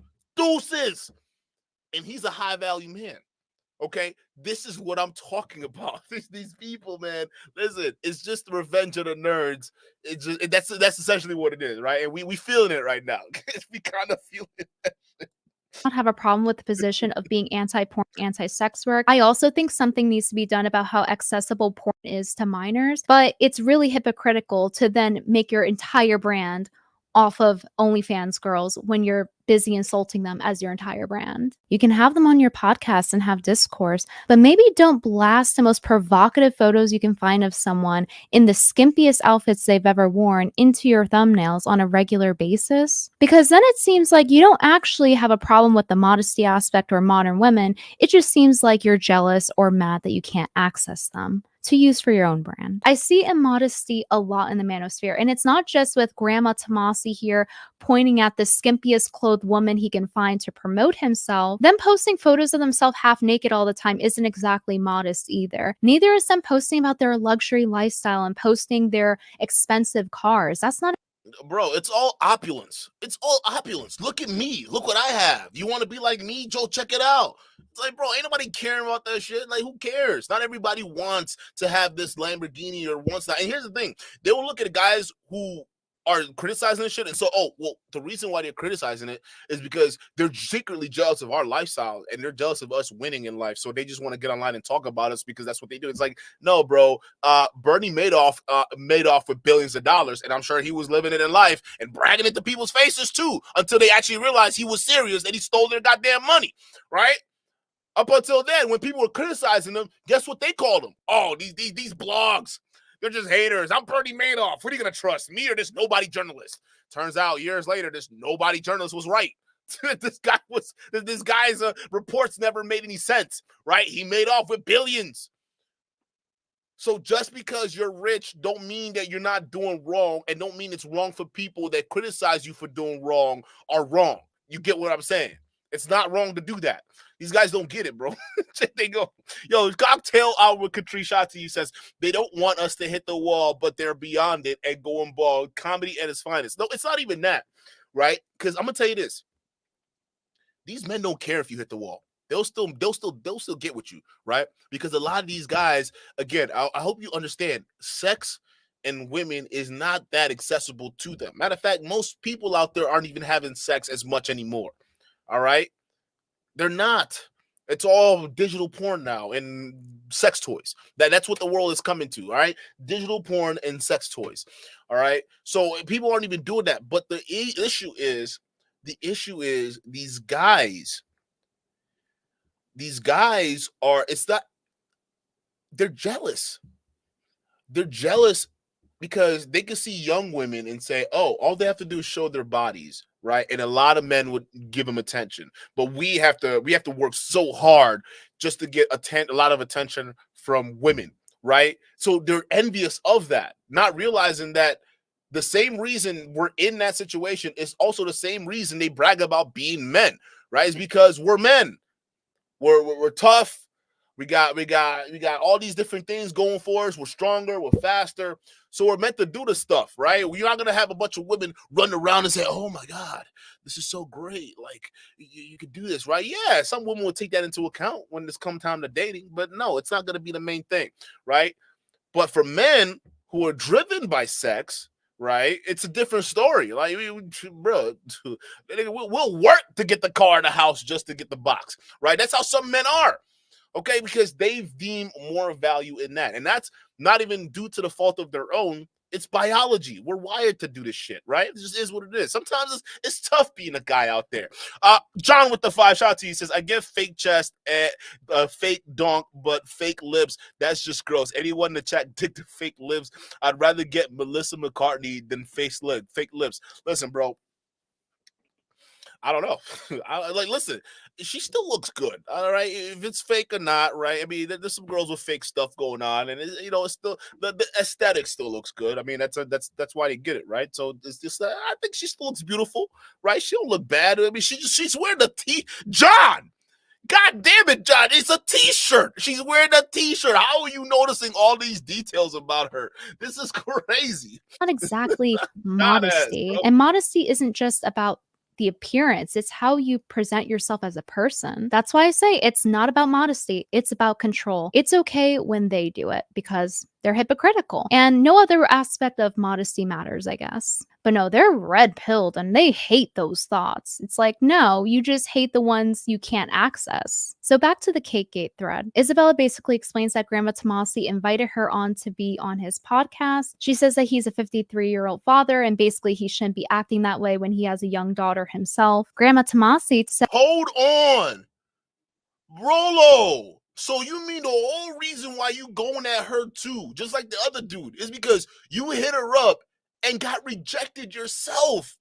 and he's a high value man. Okay, this is what I'm talking about. These people, man. Listen, it's just the revenge of the nerds. That's essentially what it is, right? And we feeling it right now. We kind of feeling it. Not have a problem with the position of being anti-porn, anti-sex work. I also think something needs to be done about how accessible porn is to minors, but it's really hypocritical to then make your entire brand off of OnlyFans girls when you're busy insulting them as your entire brand. You can have them on your podcast and have discourse, but maybe don't blast the most provocative photos you can find of someone in the skimpiest outfits they've ever worn into your thumbnails on a regular basis. Because then it seems like you don't actually have a problem with the modesty aspect or modern women. It just seems like you're jealous or mad that you can't access them to use for your own brand. I see immodesty a lot in the manosphere, and it's not just with Grandma Tomasi here pointing at the skimpiest clothed woman he can find to promote himself. Them posting photos of themselves half naked all the time isn't exactly modest either. Neither is them posting about their luxury lifestyle and posting their expensive cars. That's not. Bro, it's all opulence. It's all opulence. Look at me. Look what I have. You want to be like me, Joe? Check it out. It's like, bro, ain't nobody caring about that shit. Like, who cares? Not everybody wants to have this Lamborghini or wants that. And here's the thing. They will look at guys who are criticizing this shit. And so, the reason why they're criticizing it is because they're secretly jealous of our lifestyle and they're jealous of us winning in life. So they just want to get online and talk about us because that's what they do. It's like, no, bro, Bernie Madoff made off with billions of dollars, and I'm sure he was living it in life and bragging it to people's faces too, until they actually realized he was serious and he stole their goddamn money, right? Up until then, when people were criticizing them, guess what they called them? Oh, these blogs. They're just haters. I'm Bernie Madoff. What are you going to trust, me or this nobody journalist? Turns out years later, this nobody journalist was right. This guy's reports never made any sense, right? He made off with billions. So just because you're rich don't mean that you're not doing wrong, and don't mean it's wrong for people that criticize you for doing wrong are wrong. You get what I'm saying? It's not wrong to do that. These guys don't get it, bro. They go, yo, Cocktail Hour with Catrice Shotzi says they don't want us to hit the wall, but they're beyond it and going ball. Comedy at its finest. No, it's not even that, right? Because I'm gonna tell you this: these men don't care if you hit the wall. They'll still get with you, right? Because a lot of these guys, again, I hope you understand, sex and women is not that accessible to them. Matter of fact, most people out there aren't even having sex as much anymore. All right. They're not. It's all digital porn now and sex toys. That's what the world is coming to. All right. Digital porn and sex toys. All right. So people aren't even doing that. But the issue is these guys are, it's not, they're jealous. They're jealous because they can see young women and say, oh, all they have to do is show their bodies, right? And a lot of men would give them attention, but we have to work so hard just to get a lot of attention from women, right? So they're envious of that, not realizing that the same reason we're in that situation is also the same reason they brag about being men, right? It's because we're men. We're tough. We got all these different things going for us. We're stronger, we're faster. So we're meant to do this stuff, right? We're not gonna have a bunch of women run around and say, oh my God, this is so great. Like you could do this, right? Yeah, some women will take that into account when it's come time to dating, but no, it's not gonna be the main thing, right? But for men who are driven by sex, right, it's a different story. Like, bro, we'll work to get the car in the house just to get the box, right? That's how some men are. Okay, because they've deemed more value in that. And that's not even due to the fault of their own. It's biology. We're wired to do this shit, right? It just is what it is. Sometimes it's tough being a guy out there. John with the 5 shots, he says, I get fake chest, fake donk, but fake lips. That's just gross. Anyone in the chat dig the fake lips? I'd rather get Melissa McCartney than fake lips. Listen, bro. I don't know. Listen, she still looks good. All right. If it's fake or not, right? I mean, there's some girls with fake stuff going on, and it's still the aesthetic still looks good. I mean, that's why they get it, right? So it's just I think she still looks beautiful, right? She don't look bad. I mean, she's wearing the John. God damn it, John. It's a t-shirt. She's wearing a t-shirt. How are you noticing all these details about her? This is crazy. Not exactly modesty. And modesty isn't just about the appearance. It's how you present yourself as a person. That's why I say it's not about modesty. It's about control. It's okay when they do it because they're hypocritical. And no other aspect of modesty matters, I guess. But no, they're red-pilled and they hate those thoughts. It's like, no, you just hate the ones you can't access. So back to the Cakegate thread. Isabella basically explains that Grandma Tomasi invited her on to be on his podcast. She says that he's a 53-year-old father and basically he shouldn't be acting that way when he has a young daughter himself. Grandma Tomasi said, hold on, Rollo. So you mean the whole reason why you going at her too, just like the other dude, is because you hit her up and got rejected yourself?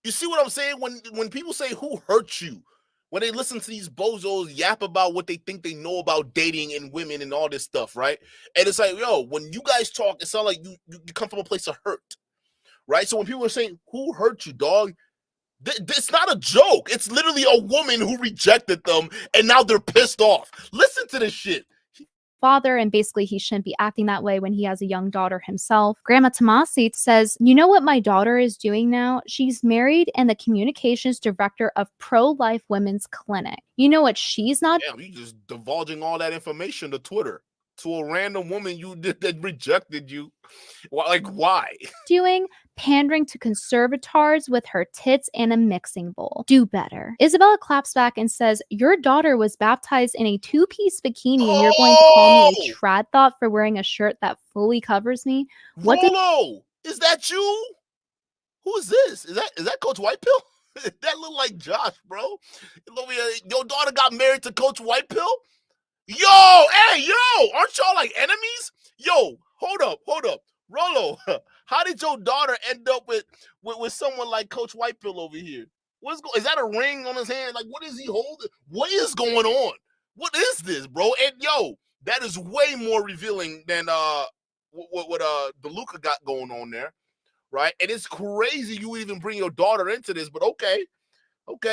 You see what I'm saying? When people say who hurt you, when they listen to these bozos yap about what they think they know about dating and women and all this stuff, right? And it's like, yo, when you guys talk, it sounds like you come from a place of hurt, right? So when people are saying who hurt you, dog, it's not a joke. It's literally a woman who rejected them and now they're pissed off. Listen to this shit. Father, and basically he shouldn't be acting that way when he has a young daughter himself. Grandma Tomasi says, you know what my daughter is doing now? She's married and the communications director of Pro-Life Women's Clinic. You know what she's not? Damn, you just divulging all that information to Twitter. to a random woman you did that rejected you. Like, why? Doing pandering to conservators with her tits and a mixing bowl. Do better. Isabella claps back and says, your daughter was baptized in a two-piece bikini and you're going to call me a trad thought for wearing a shirt that fully covers me? What Rollo, is that you? Who is this? Is that Coach Whitepill? That look like Josh, bro. Your daughter got married to Coach Whitepill? Yo, hey, yo, aren't y'all like enemies? Yo, hold up. Rollo, how did your daughter end up with someone like Coach Whitepill over here? Is that a ring on his hand? Like, what is he holding? What is going on? What is this, bro? And yo, that is way more revealing than what DeLuca got going on there, right? And it's crazy you would even bring your daughter into this, but okay,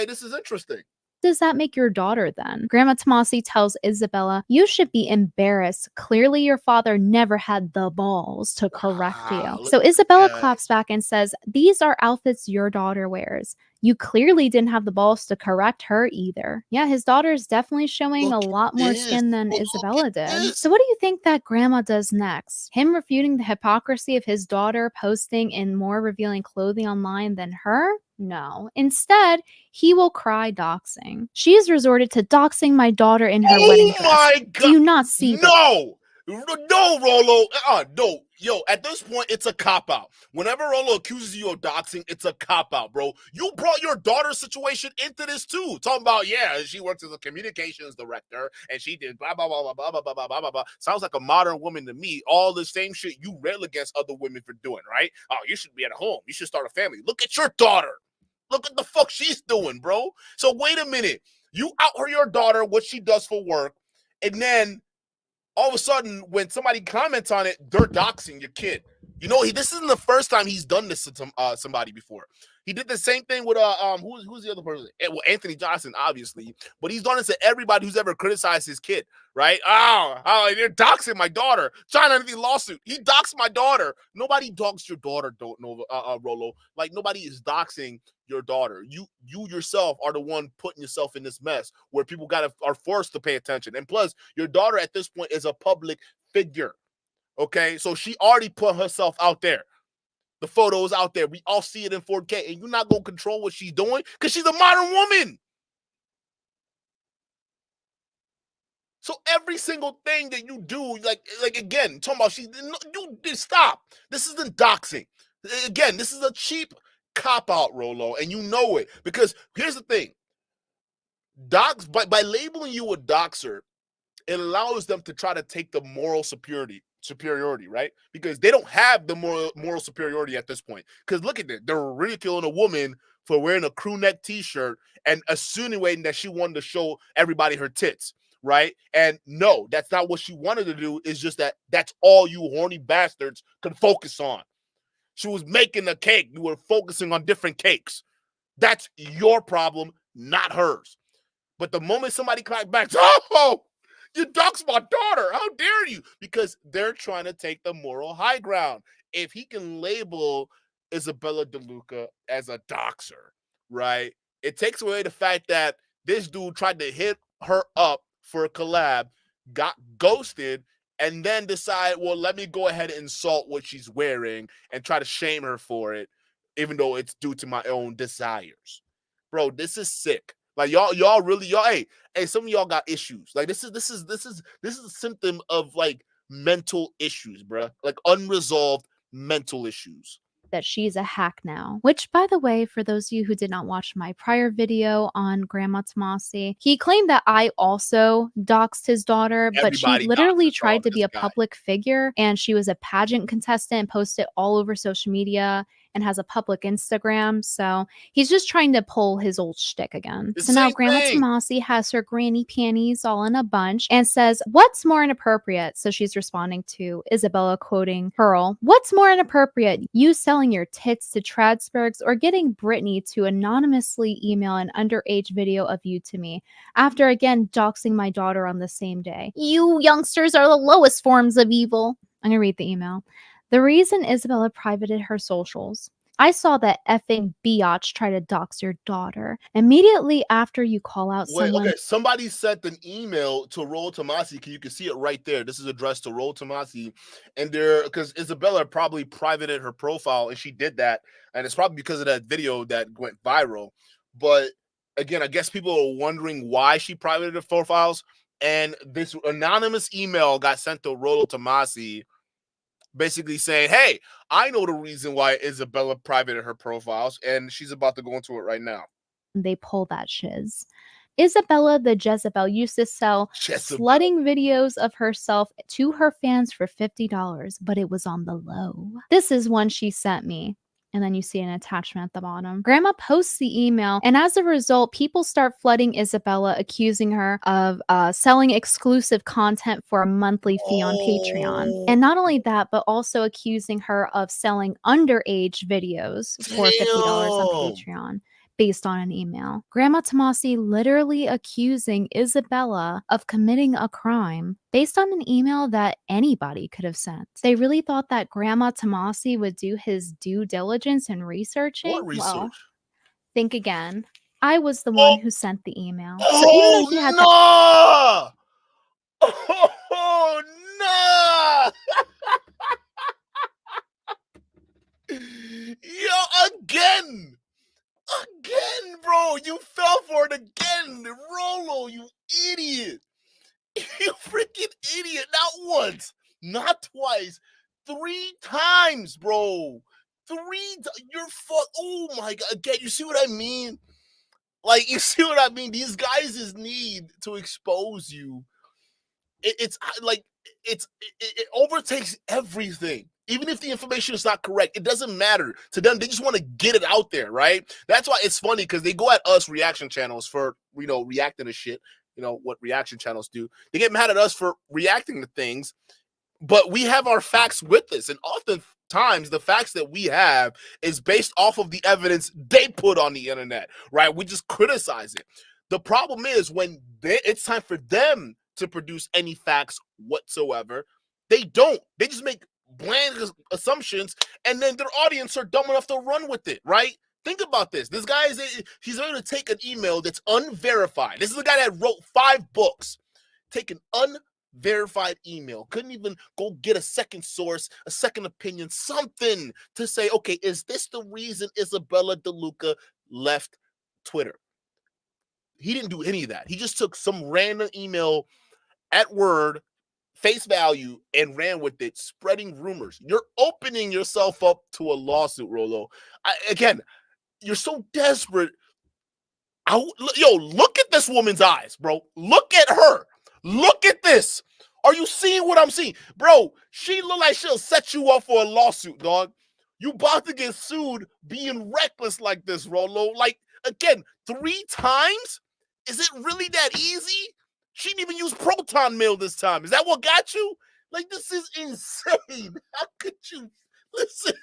this is interesting. does that make your daughter then? Grandma Tomasi tells Isabella, you should be embarrassed. Clearly your father never had the balls to correct you. So Isabella claps back and says, these are outfits your daughter wears. You clearly didn't have the balls to correct her either. Yeah, his daughter is definitely showing a lot more skin than Isabella did. So what do you think that grandma does next? Him refuting the hypocrisy of his daughter posting in more revealing clothing online than her? No. Instead, he will cry doxing. She has resorted to doxing my daughter in her wedding dress. Oh my God. Do you not see No, Rollo. No. Yo, at this point, it's a cop-out. Whenever Rollo accuses you of doxing, it's a cop-out, bro. You brought your daughter's situation into this too. Talking about, yeah, she works as a communications director, and she did blah, blah, blah, blah, blah, blah, blah, blah, blah, blah. Sounds like a modern woman to me. All the same shit you rail against other women for doing, right? Oh, you should be at home. You should start a family. Look at your daughter. Look at the fuck she's doing, bro. So wait a minute. You out her your daughter, what she does for work, and then all of a sudden, when somebody comments on it, they're doxing your kid. You know, this isn't the first time he's done this to somebody before. He did the same thing with who's the other person? Well, Anthony Johnson, obviously, but he's done it to everybody who's ever criticized his kid, right? Oh, you're doxing my daughter. John Kennedy lawsuit. He doxed my daughter. Nobody doxed your daughter, don't know, Rollo. Like, nobody is doxing your daughter. You yourself are the one putting yourself in this mess where people are forced to pay attention. And plus, your daughter at this point is a public figure. Okay, so she already put herself out there. The photos out there. We all see it in 4K, and you're not gonna control what she's doing because she's a modern woman. So every single thing that you do, like again, talking about you stop. This isn't doxing. Again, this is a cheap cop-out, Rollo, and you know it. Because here's the thing. By labeling you a doxer, it allows them to try to take the moral superiority, right? Because they don't have the moral superiority at this point. Because look at it. They're ridiculing a woman for wearing a crew neck t-shirt and insinuating that she wanted to show everybody her tits, right? And no, that's not what she wanted to do. It's just that's all you horny bastards can focus on. She was making a cake. You were focusing on different cakes. That's your problem, not hers. But the moment somebody claps back, oh, you doxed my daughter. How dare you? Because they're trying to take the moral high ground. If he can label Isabella DeLuca as a doxer, right, it takes away the fact that this dude tried to hit her up for a collab, got ghosted, and then decide, well, let me go ahead and insult what she's wearing and try to shame her for it, even though it's due to my own desires. Bro, this is sick. Like y'all really, hey, some of y'all got issues. Like this is a symptom of like mental issues, bro. Like unresolved mental issues. That she's a hack now. Which, by the way, for those of you who did not watch my prior video on Grandma Tomasi, he claimed that I also doxed his daughter, but she literally tried to be a public figure, and she was a pageant contestant and posted all over social media and has a public Instagram. So he's just trying to pull his old shtick again. So now Grandma Tomasi has her granny panties all in a bunch and says, what's more inappropriate? So she's responding to Isabella quoting Pearl. What's more inappropriate? You selling your tits to Tradsbergs or getting Brittany to anonymously email an underage video of you to me after again doxing my daughter on the same day? You youngsters are the lowest forms of evil. I'm going to read the email. The reason Isabella privated her socials I saw that effing biatch try to dox your daughter. Immediately after you call out Wait, someone. okay. Somebody sent an email to Rollo Tomasi. You can see it right there. This is addressed to Rollo Tomasi, and because Isabella probably privated her profile, and she did that, and it's probably because of that video that went viral. But again, I guess people are wondering why she privated her profiles, and this anonymous email got sent to Rollo Tomasi, basically saying, "Hey, I know the reason why Isabella privated her profiles, and she's about to go into it right now." They pull that shiz. Isabella the Jezebel used to sell Jezebel. slutting videos of herself to her fans for $50, but it was on the low. This is one she sent me. And then you see an attachment at the bottom. Grandma posts the email, and as a result, people start flooding Isabella, accusing her of selling exclusive content for a monthly fee on Patreon. And not only that, but also accusing her of selling underage videos for $50 on Patreon, based on an email. Grandma Tomasi literally accusing Isabella of committing a crime based on an email that anybody could have sent. They really thought that Grandma Tomasi would do his due diligence in researching? What research? Well, think again. I was the one who sent the email. So even Oh, though he had no! Oh, no! Yo, again! Again, bro! You fell for it again! Rollo, you idiot! You freaking idiot! Not once, not twice, 3 times, bro! You're oh my god! Again, you see what I mean? Like, you see what I mean? These guys' need to expose you. It's like it overtakes everything. Even if the information is not correct, it doesn't matter to them. They just want to get it out there, right? That's why it's funny, because they go at us reaction channels for reacting to shit. You know what reaction channels do? They get mad at us for reacting to things, but we have our facts with us, and oftentimes the facts that we have is based off of the evidence they put on the internet, right? We just criticize it. The problem is when it's time for them to produce any facts whatsoever, they don't. They just make bland assumptions, and then their audience are dumb enough to run with it, right? Think about this. This guy he's going to take an email that's unverified. This is the guy that wrote 5 books. Take an unverified email. Couldn't even go get a second source, a second opinion, something to say, okay, is this the reason Isabella DeLuca left Twitter? He didn't do any of that. He just took some random email at word, face value, and ran with it, spreading rumors. You're opening yourself up to a lawsuit, Rollo. Again, you're so desperate. Look at this woman's eyes, bro. Look at her. Look at this. Are you seeing what I'm seeing? Bro, she look like she'll set you up for a lawsuit, dog. You about to get sued being reckless like this, Rollo. Like, again, 3 times? Is it really that easy? She didn't even use Proton Mail this time. Is that what got you? Like, this is insane. How could you? Listen,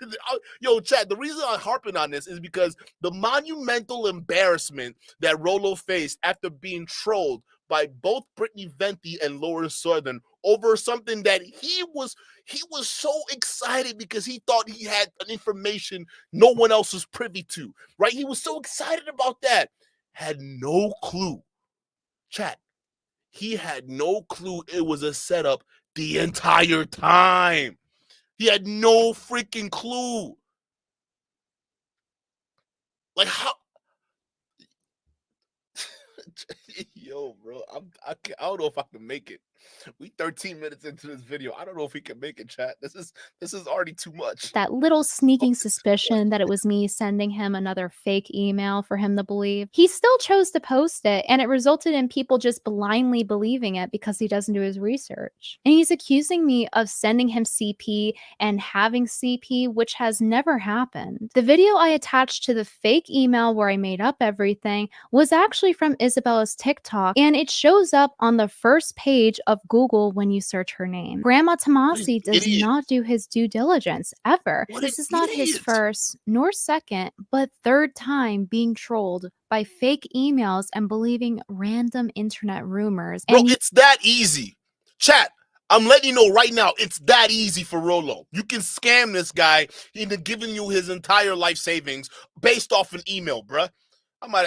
yo, chat, the reason I'm harping on this is because the monumental embarrassment that Rollo faced after being trolled by both Brittany Venti and Laura Southern over something that he was so excited because he thought he had an information no one else was privy to, right? He was so excited about that. Had no clue. Chat, he had no clue it was a setup the entire time. He had no freaking clue. Like, how? Yo, bro, I don't know if I can make it. We 13 minutes into this video. I don't know if we can make it, chat. This is already too much. that little sneaking suspicion that it was me sending him another fake email for him to believe. He still chose to post it, and it resulted in people just blindly believing it because he doesn't do his research. And he's accusing me of sending him CP and having CP, which has never happened. The video I attached to the fake email where I made up everything was actually from Isabella's TikTok, and it shows up on the first page of Google when you search her name. Grandma Tomasi does not do his due diligence ever. This is not his first nor second, but third time being trolled by fake emails and believing random internet rumors. Bro, it's that easy. Chat, I'm letting you know right now, it's that easy for Rollo. You can scam this guy into giving you his entire life savings based off an email, bruh. I might,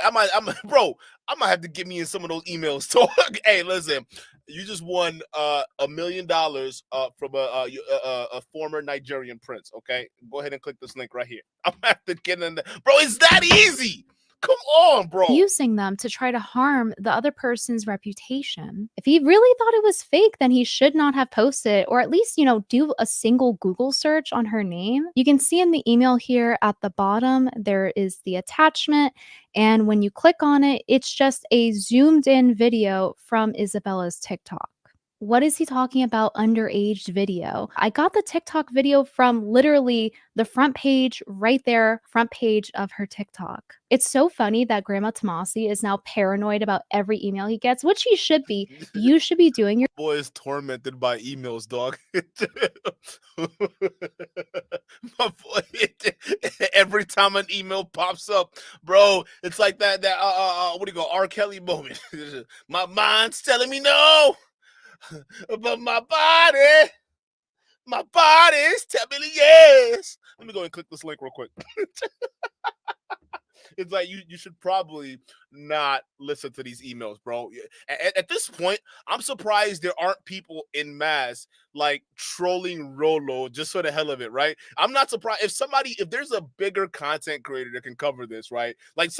bro, I might have to get me in some of those emails. So, hey, listen, you just won $1 million from a former Nigerian prince. Okay, go ahead and click this link right here. I'm gonna have to get in there, bro. It's that easy. Come on, bro. Using them to try to harm the other person's reputation. If he really thought it was fake, then he should not have posted it, or at least, do a single Google search on her name. You can see in the email here at the bottom, there is the attachment. And when you click on it, it's just a zoomed in video from Isabella's TikTok. What is he talking about underage video? I got the TikTok video from literally the front page right there, front page of her TikTok. It's so funny that Grandma Tomasi is now paranoid about every email he gets, which he should be. You should be doing your boy is tormented by emails, dog. My boy, every time an email pops up, bro, it's like that what do you call R. Kelly moment. My mind's telling me no. But my body's telling me yes. Let me go and click this link real quick. It's like you should probably not listen to these emails, bro. At this point, I'm surprised there aren't people in mass like trolling Rollo just for the hell of it, right? I'm not surprised if there's a bigger content creator that can cover this, right? Like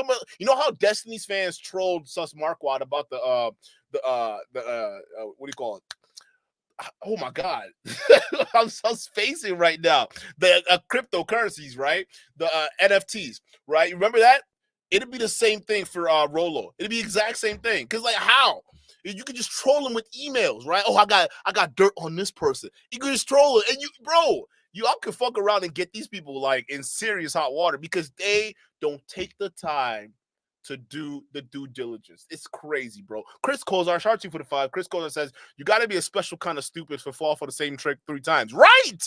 how Destiny's fans trolled Sus Marquardt about the what do you call it? Oh my God, I'm spacing right now. The cryptocurrencies, right? The NFTs, right? You remember that? It'd be the same thing for Rollo. It'd be the exact same thing. Cause like how? You could just troll them with emails, right? Oh, I got dirt on this person. You could just troll it, and y'all can fuck around and get these people like in serious hot water because they don't take the time to do the due diligence. It's crazy, bro. Chris Kozar, shout out to you for the 5. Chris Kozar says, you got to be a special kind of stupid to fall for the same trick 3 times. Right.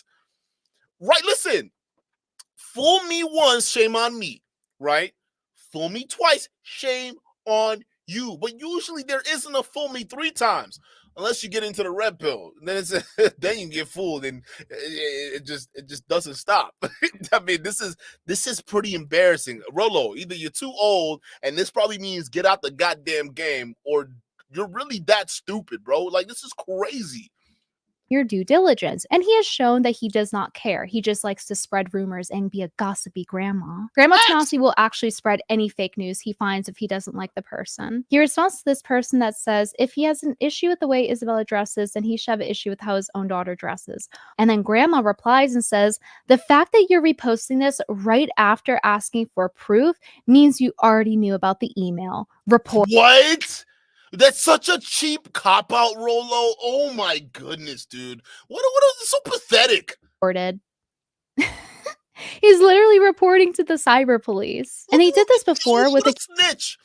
Listen, fool me once, shame on me. Right? Fool me twice, shame on you. But usually there isn't a fool me 3 times. Unless you get into the red pill, then then you get fooled, and it just doesn't stop. I mean, this is pretty embarrassing. Rollo, either you're too old, and this probably means get out the goddamn game, or you're really that stupid, bro. Like, this is crazy. your due diligence. And he has shown that he does not care. He just likes to spread rumors and be a gossipy grandma. Grandma Tomasi will actually spread any fake news he finds if he doesn't like the person. He responds to this person that says if he has an issue with the way Isabella dresses, then he should have an issue with how his own daughter dresses. And then grandma replies and says, the fact that you're reposting this right after asking for proof means you already knew about the email. Report. What? That's such a cheap cop-out, Rollo. Oh my goodness, dude. What is so pathetic? Reported. He's literally reporting to the cyber police. And he did this before with a snitch.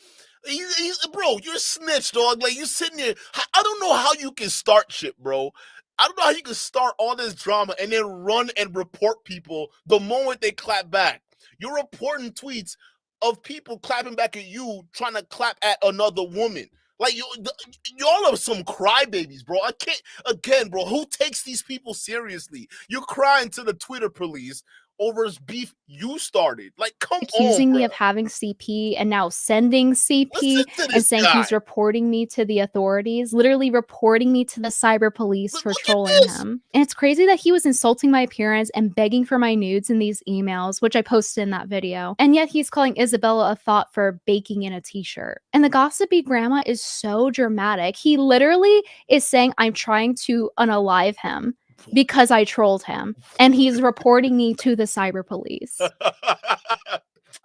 Bro, you're a snitch, dog. Like, you're sitting there. I don't know how you can start shit, bro. I don't know how you can start all this drama and then run and report people the moment they clap back. You're reporting tweets of people clapping back at you trying to clap at another woman. Like, y'all are some crybabies, bro. I can't, again, bro, who takes these people seriously? You're crying to the Twitter police over his beef you started. Like, come on, accusing me of having CP and now sending CP and saying he's reporting me to the authorities, literally reporting me to the cyber police for trolling him. And it's crazy that he was insulting my appearance and begging for my nudes in these emails, which I posted in that video. And yet he's calling Isabella a thought for baking in a t-shirt. And the gossipy grandma is so dramatic. He literally is saying, I'm trying to unalive him because I trolled him, and he's reporting me to the cyber police.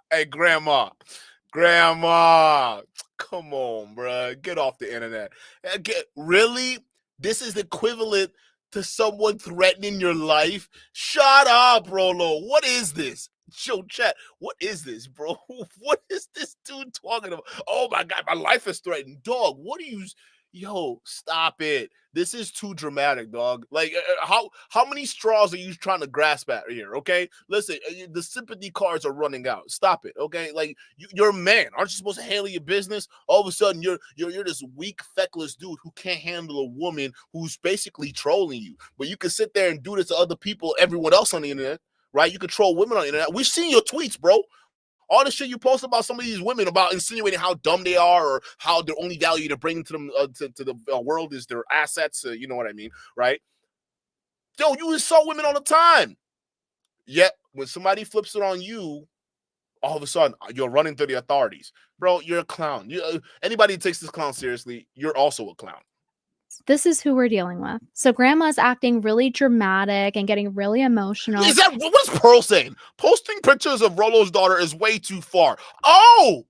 Hey, grandma, come on, bro, get off the internet. Really? This is equivalent to someone threatening your life? Shut up, Rollo. What is this? Show chat. What is this, bro? What is this dude talking about? Oh my God, my life is threatened. Dog, what are you? Yo, stop it. This is too dramatic, dog. Like, how many straws are you trying to grasp at here? Okay, listen, the sympathy cards are running out. Stop it, okay? Like, you're a man. Aren't you supposed to handle your business? All of a sudden, you're this weak, feckless dude who can't handle a woman who's basically trolling you. But you can sit there and do this to other people, everyone else on the internet, right? You control women on the internet. We've seen your tweets, bro. All the shit you post about some of these women, about insinuating how dumb they are or how their only value to bring to them to the world is their assets. You know what I mean, right? Yo, you insult women all the time. Yet when somebody flips it on you, all of a sudden you're running to the authorities, bro. You're a clown. Anybody who takes this clown seriously, you're also a clown. This is who we're dealing with. So grandma's acting really dramatic and getting really emotional. Is that what is Pearl saying? Posting pictures of Rollo's daughter is way too far. Oh,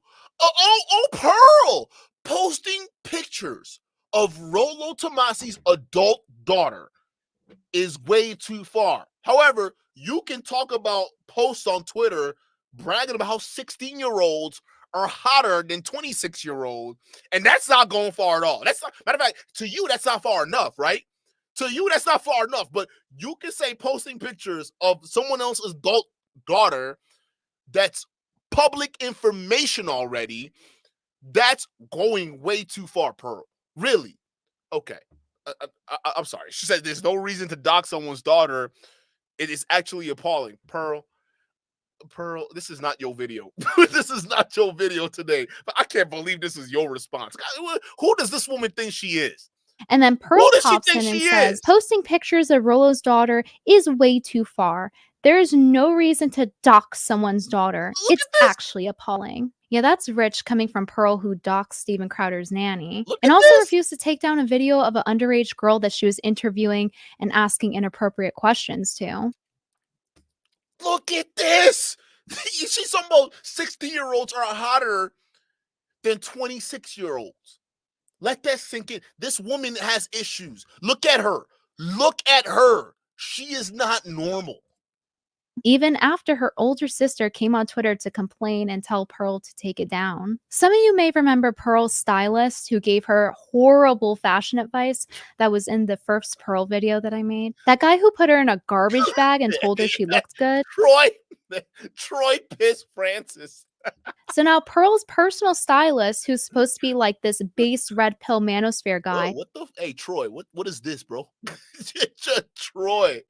Pearl posting pictures of Rollo Tomasi's adult daughter is way too far. However, you can talk about posts on Twitter bragging about how 16-year-olds are hotter than 26-year-olds, and that's not going far at all. That's not, matter of fact, to you, that's not far enough, right? To you, that's not far enough. But you can say posting pictures of someone else's adult daughter that's public information already, that's going way too far, Pearl. Really? Okay. I'm sorry. She said there's no reason to dox someone's daughter. It is actually appalling. Pearl, this is not your video. This is not your video today. But I can't believe this is your response. Who does this woman think she is? And then Pearl pops in and says, posting pictures of Rollo's daughter is way too far. There is no reason to dox someone's daughter. It's actually appalling. Yeah, that's rich coming from Pearl, who doxed Steven Crowder's nanny. And also refused to take down a video of an underage girl that she was interviewing and asking inappropriate questions to. Look at this. She's almost 16-year-olds are hotter than 26-year-olds. Let that sink in. This woman has issues. Look at her. Look at her. She is not normal. Even after her older sister came on Twitter to complain and tell Pearl to take it down. Some of you may remember Pearl's stylist who gave her horrible fashion advice that was in the first Pearl video that I made. That guy who put her in a garbage bag and told her she looked good. Troy Piss Francis. So now Pearl's personal stylist, who's supposed to be like this base red pill manosphere guy. Hey, Troy, what is this, bro? Troy.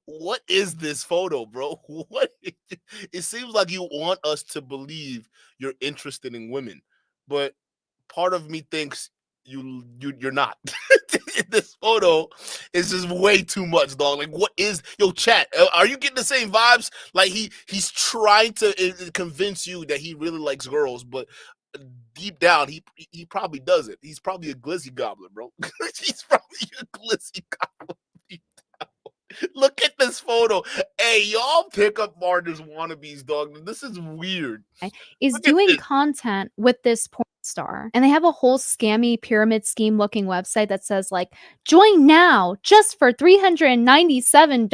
What is this photo, bro? What? It seems like you want us to believe you're interested in women, but part of me thinks you're not. This photo is just way too much, dog. Like, what is chat? Are you getting the same vibes? Like he's trying to convince you that he really likes girls, but deep down he probably doesn't. He's probably a glizzy gobbler, bro. He's probably a glizzy gobbler. Look at this photo. Hey, y'all pickup artists wannabes, dog. This is weird. Is doing content with this porn star. And they have a whole scammy pyramid scheme looking website that says like, join now just for $397.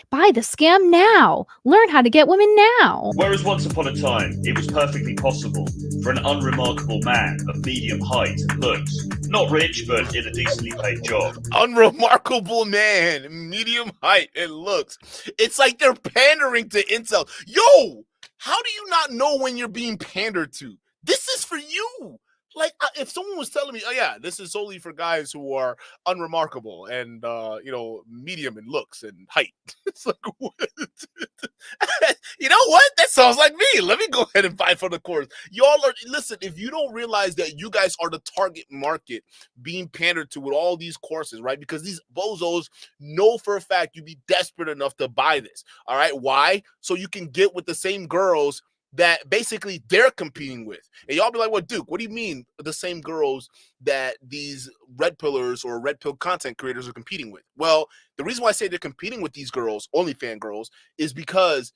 Buy the scam now. Learn how to get women now. Whereas once upon a time, it was perfectly possible for an unremarkable man of medium height and looks, not rich, but in a decently paid job. Unremarkable man, medium height and looks. It's like they're pandering to incels. Yo, how do you not know when you're being pandered to? This is for you. Like, if someone was telling me, oh yeah, this is solely for guys who are unremarkable and medium in looks and height. It's like, what? You know what? That sounds like me. Let me go ahead and fight for the course. Y'all are, listen, if you don't realize that you guys are the target market being pandered to with all these courses, right? Because these bozos know for a fact you'd be desperate enough to buy this. All right. Why? So you can get with the same girls that basically they're competing with. And y'all be like, what, Duke, what do you mean the same girls that these red pillars or red pill content creators are competing with? Well, the reason why I say they're competing with these girls, OnlyFans girls, is because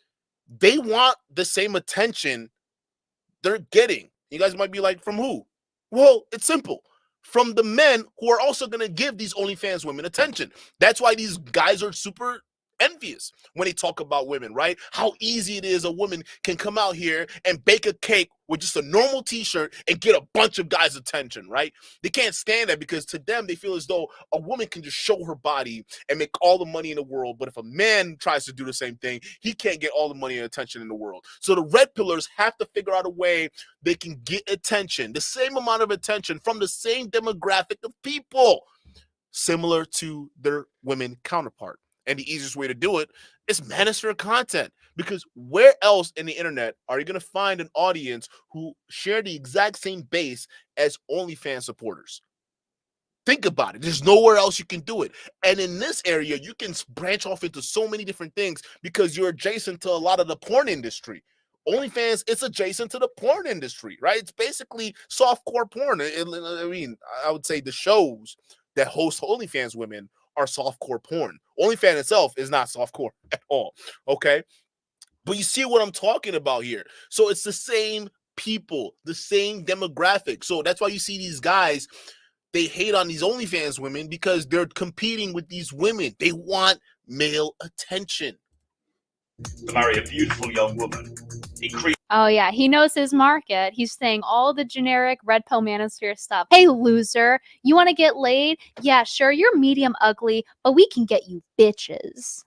they want the same attention they're getting. You guys might be like, from who? Well, it's simple. From the men who are also going to give these OnlyFans women attention. That's why these guys are super envious when they talk about women, right? How easy it is a woman can come out here and bake a cake with just a normal t-shirt and get a bunch of guys' attention, right? They can't stand that because to them, they feel as though a woman can just show her body and make all the money in the world. But if a man tries to do the same thing, he can't get all the money and attention in the world. So the red pillars have to figure out a way they can get attention, the same amount of attention from the same demographic of people, similar to their women counterpart. And the easiest way to do it is manosphere content. Because where else in the internet are you going to find an audience who share the exact same base as OnlyFans supporters? Think about it. There's nowhere else you can do it. And in this area, you can branch off into so many different things because you're adjacent to a lot of the porn industry. OnlyFans, it's adjacent to the porn industry, right? It's basically softcore porn. I mean, I would say the shows that host OnlyFans women are softcore porn. OnlyFans itself is not softcore at all, okay? But you see what I'm talking about here. So it's the same people, the same demographic. So that's why you see these guys, they hate on these OnlyFans women because they're competing with these women. They want male attention. To marry a beautiful young woman, Oh yeah, he knows his market. He's saying all the generic red pill manosphere stuff. Hey loser, you want to get laid? Yeah, sure, you're medium ugly, but we can get you bitches.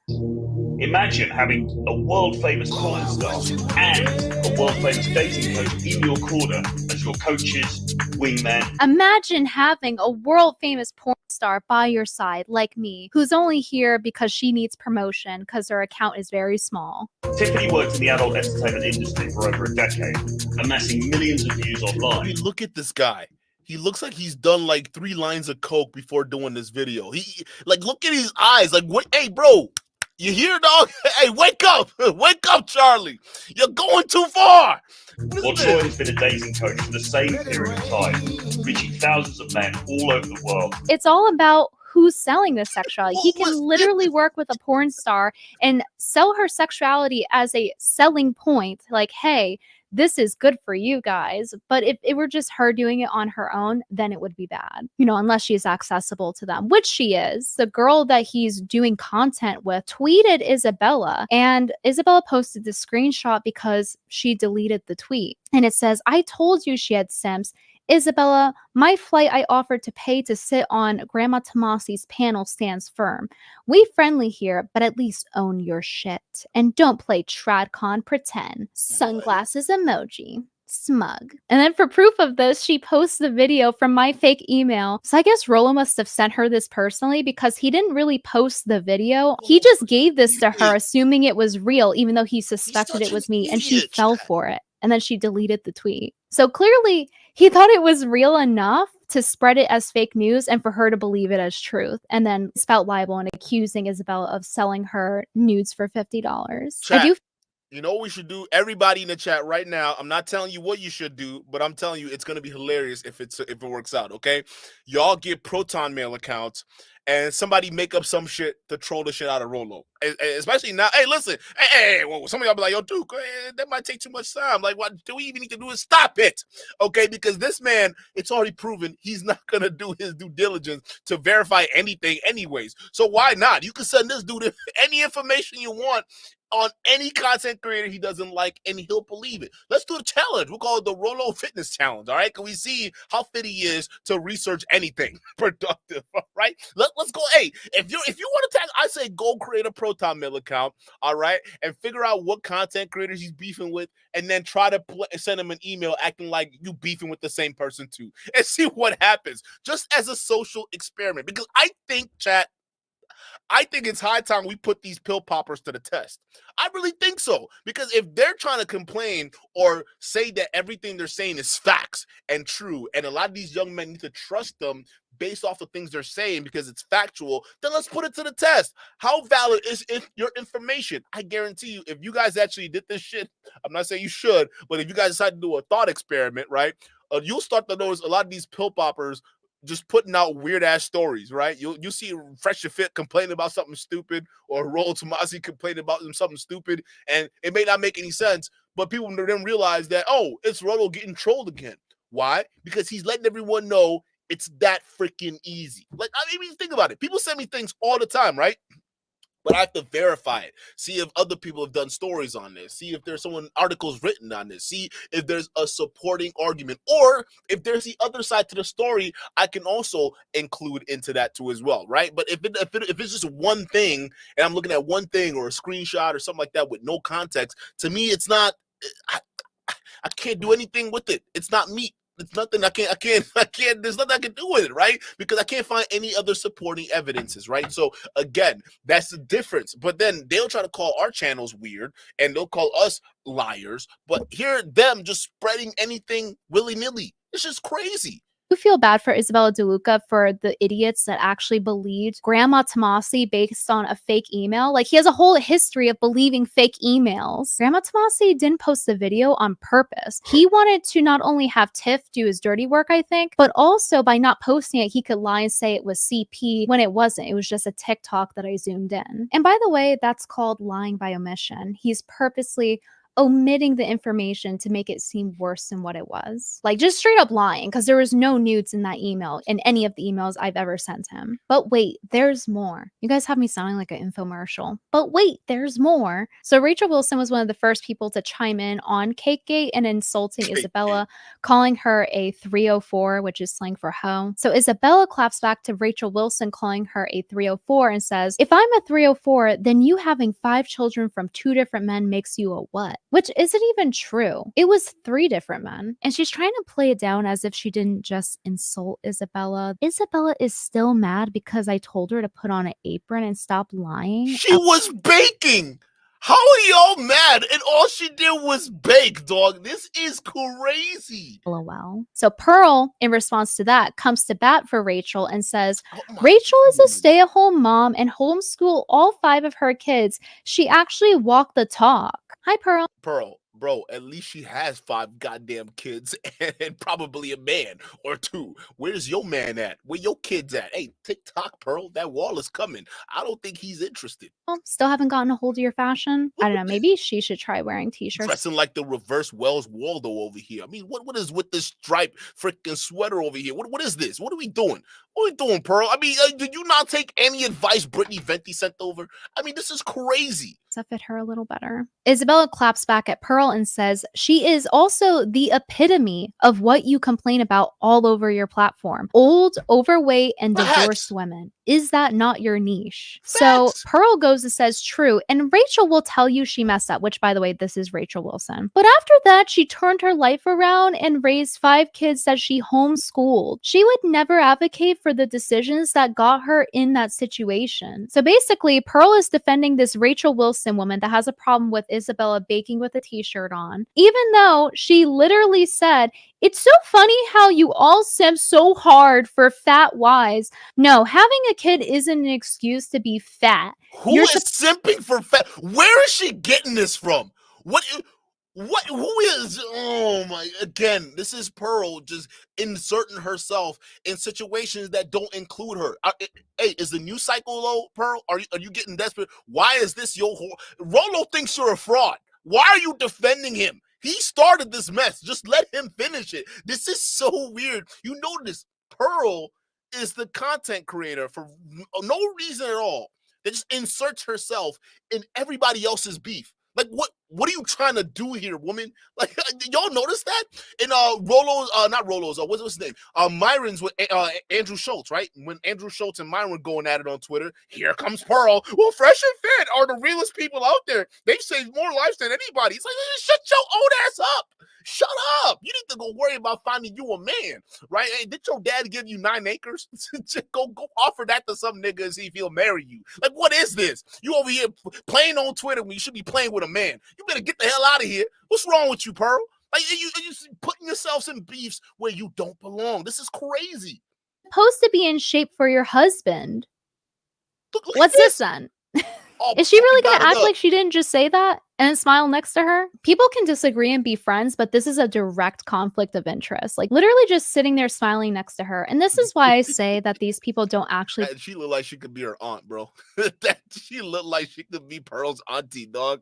Imagine having a world-famous porn star and a world-famous dating coach in your corner as your coaches, wingmen. Imagine having a world-famous porn star by your side, like me, who's only here because she needs promotion because her account is very small. Tiffany worked in the adult entertainment industry for over a decade, amassing millions of views online. I mean, look at this guy. He looks like he's done like 3 lines of coke before doing this video. He like, look at his eyes. Like, what? Hey, bro. You hear, dog? Hey, wake up! Wake up, Charlie! You're going too far! Well, Troy has been a dating coach for the same period of time, reaching thousands of men all over the world. It's all about who's selling this sexuality. He can literally work with a porn star and sell her sexuality as a selling point. Like, hey, this is good for you guys. But if it were just her doing it on her own, then it would be bad. You know, unless she's accessible to them, which she is. The girl that he's doing content with tweeted Isabella, and Isabella posted the screenshot because she deleted the tweet. And it says, I told you she had simps. Isabella, my flight I offered to pay to sit on Grandma Tomasi's panel stands firm. We friendly here, but at least own your shit. And don't play tradcon pretend. Sunglasses emoji. Smug. And then for proof of this, she posts the video from my fake email. So I guess Rollo must have sent her this personally because he didn't really post the video. He just gave this to her, assuming it was real, even though he suspected it was me, and she fell for it. And then she deleted the tweet. So clearly, he thought it was real enough to spread it as fake news and for her to believe it as truth, and then spout libel and accusing Isabella of selling her nudes for $50. Chat. You know what we should do? Everybody in the chat right now, I'm not telling you what you should do, but I'm telling you it's going to be hilarious if it works out, okay? Y'all get Proton Mail accounts and somebody make up some shit to troll the shit out of Rollo. Especially now. Hey, listen. Hey, well, some of y'all be like, yo, Duke, that might take too much time. Like, what do we even need to do is stop it, okay? Because this man, it's already proven he's not going to do his due diligence to verify anything anyways. So why not? You can send this dude any information you want on any content creator he doesn't like, and he'll believe it. Let's do a challenge. We'll call it the Rollo Fitness Challenge, all right? Can we see how fit he is to research anything productive, all right? Let's go. Hey, if you want to tag, I say go create a Proton Mail account, all right? And figure out what content creators he's beefing with, and then try to send him an email acting like you beefing with the same person too, and see what happens, just as a social experiment. Because I think, chat, I think it's high time we put these pill poppers to the test. I really think so. Because if they're trying to complain or say that everything they're saying is facts and true, and a lot of these young men need to trust them based off the things they're saying because it's factual, then let's put it to the test. How valid is your information? I guarantee you, if you guys actually did this shit, I'm not saying you should, but if you guys decide to do a thought experiment, right, you'll start to notice a lot of these pill poppers just putting out weird ass stories, right? You'll see Fresh and Fit complaining about something stupid, or Rollo Tomasi complaining about something stupid, and it may not make any sense, but people then realize that, oh, it's Rollo getting trolled again. Why? Because he's letting everyone know it's that freaking easy. Like, I mean, think about it. People send me things all the time, right? But I have to verify it. See if other people have done stories on this. See if there's articles written on this. See if there's a supporting argument, or if there's the other side to the story, I can also include into that too as well, right? But if it's just one thing, and I'm looking at one thing or a screenshot or something like that with no context, to me, it's not. I can't do anything with it. It's not meat. It's nothing. I can't. There's nothing I can do with it, right? Because I can't find any other supporting evidences, right? So again, that's the difference. But then they'll try to call our channels weird, and they'll call us liars. But hear them just spreading anything willy nilly. It's just crazy. I feel bad for Isabella DeLuca for the idiots that actually believed Grandma Tomasi based on a fake email. Like, he has a whole history of believing fake emails. Grandma Tomasi didn't post the video on purpose. He wanted to not only have Tiff do his dirty work, I think, but also by not posting it, he could lie and say it was CP when it wasn't. It was just a TikTok that I zoomed in. And by the way, that's called lying by omission. He's purposely omitting the information to make it seem worse than what it was. Like, just straight up lying, because there was no nudes in that email, in any of the emails I've ever sent him. But wait, there's more. You guys have me sounding like an infomercial. But wait, there's more. So Rachel Wilson was one of the first people to chime in on Cakegate and insulting Isabella, calling her a 304, which is slang for hoe. So Isabella claps back to Rachel Wilson, calling her a 304, and says, if I'm a 304, then you having 5 children from 2 different men makes you a what? Which isn't even true. It was 3 different men. And she's trying to play it down as if she didn't just insult Isabella. Isabella is still mad because I told her to put on an apron and stop lying. She was baking. How are y'all mad? And all she did was bake, dog. This is crazy. LOL. So Pearl, in response to that, comes to bat for Rachel and says, Oh Rachel is a stay-at-home mom and homeschool all 5 of her kids. She actually walked the talk. Hi, Pearl. Pearl, bro, at least she has 5 goddamn kids and probably a man or 2. Where's your man at? Where your kids at? Hey, TikTok, Pearl, that wall is coming. I don't think he's interested. Still haven't gotten a hold of your fashion? I don't know. Maybe she should try wearing t-shirts. Dressing like the reverse Wells Waldo over here. I mean, what is with this striped freaking sweater over here? What is this? What are we doing? What are we doing, Pearl? I mean, did you not take any advice Brittany Venti sent over? I mean, this is crazy. To fit her a little better. Isabella claps back at Pearl and says, she is also the epitome of what you complain about all over your platform. Old, overweight, and divorced women. Is that not your niche? So Pearl goes and says true, and Rachel will tell you she messed up, which, by the way, this is Rachel Wilson. But after that, she turned her life around and raised 5 kids that she homeschooled. She would never advocate for the decisions that got her in that situation. So basically, Pearl is defending this Rachel Wilson woman that has a problem with Isabella baking with a t-shirt on, even though she literally said, it's so funny how you all simp so hard for fat wives. No, having a kid isn't an excuse to be fat. Who is simping for fat? Where is she getting this from? Who is, oh my, again, this is Pearl just inserting herself in situations that don't include her. Hey, is the news cycle low, Pearl? Are you getting desperate? Why is this your whole, Rollo thinks you're a fraud. Why are you defending him? He started this mess. Just let him finish it. This is so weird. You notice Pearl is the content creator for no reason at all that just inserts herself in everybody else's beef. Like, what are you trying to do here, woman? Like, y'all notice that? In Rollo's, not Rollo's, what's his name? Myron's with Andrew Schultz, right? When Andrew Schultz and Myron were going at it on Twitter, here comes Pearl. Well, Fresh and Fit are the realest people out there. They've saved more lives than anybody. It's like, shut your old ass up. Shut up. You need to go worry about finding you a man, right? Hey, did your dad give you 9 acres? go offer that to some nigga and see if he'll marry you. Like, what is this? You over here playing on Twitter when you should be playing with a man. You better get the hell out of here. What's wrong with you, Pearl? Like, you putting yourselves in beefs where you don't belong. This is crazy. Supposed to be in shape for your husband. Look What's this then? Oh, is she really going to act like she didn't just say that and smile next to her? People can disagree and be friends, but this is a direct conflict of interest. Like, literally just sitting there smiling next to her. And this is why I say that these people don't actually... She looked like she could be her aunt, bro. She looked like she could be Pearl's auntie, dog.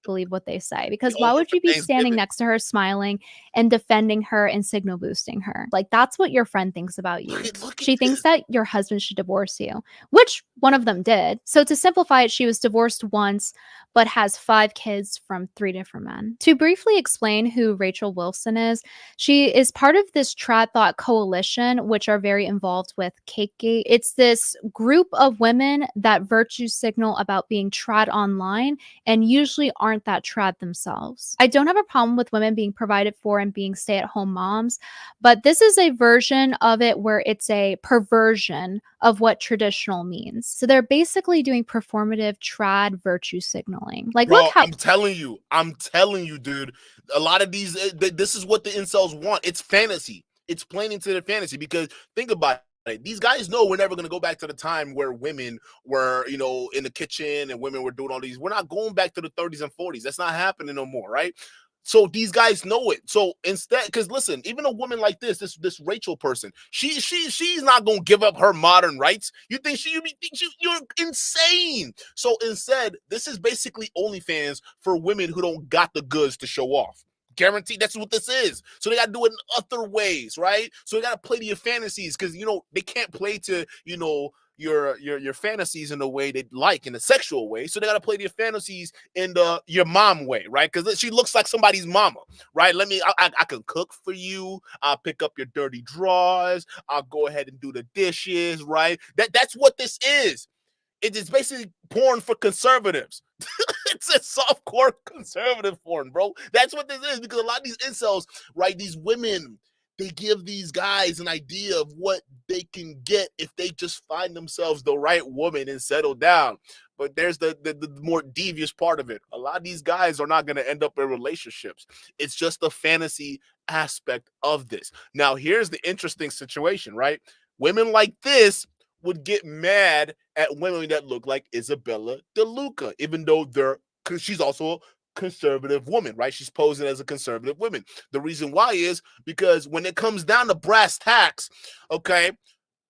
believe what they say, because why Over would for you be standing Thanksgiving. next to her smiling and defending her and signal boosting her? Like, that's what your friend thinks about you. Look She at thinks this. that your husband should divorce you, which one of them did. So to simplify it, she was divorced once but has 5 kids from 3 different men. To briefly explain who Rachel Wilson is, she is part of this trad thought coalition, which are very involved with Cakegate. It's this group of women that virtue signal about being trad online and usually aren't that trad themselves. I don't have a problem with women being provided for and being stay-at-home moms, but this is a version of it where it's a perversion of what traditional means. So they're basically doing performative trad virtue signaling. Like, Bro, look how I'm telling you, dude. A lot of these, this is what the incels want. It's fantasy. It's playing into their fantasy because think about it. These guys know we're never going to go back to the time where women were, in the kitchen and women were doing all these. We're not going back to the 30s and 40s. That's not happening no more, right? So these guys know it. So instead, because listen, even a woman like this Rachel person, she's not gonna give up her modern rights. You think you're insane. So instead, this is basically OnlyFans for women who don't got the goods to show off. Guaranteed, that's what this is. So they gotta do it in other ways, right? So they gotta play to your fantasies because they can't play to your fantasies in a way they like, in a sexual way. So they gotta play your fantasies in the your mom way, right? Because she looks like somebody's mama, right? I can cook for you. I'll pick up your dirty drawers. I'll go ahead and do the dishes, right? That's what this is. It is basically porn for conservatives. It's a softcore conservative porn, bro. That's what this is, because a lot of these incels, right? These women, they give these guys an idea of what they can get if they just find themselves the right woman and settle down. But there's the more devious part of it. A lot of these guys are not going to end up in relationships. It's just the fantasy aspect of this. Now, here's the interesting situation, right? Women like this would get mad at women that look like Isabella DeLuca, even though because she's also a conservative woman, right? She's posing as a conservative woman. The reason why is because when it comes down to brass tacks, okay,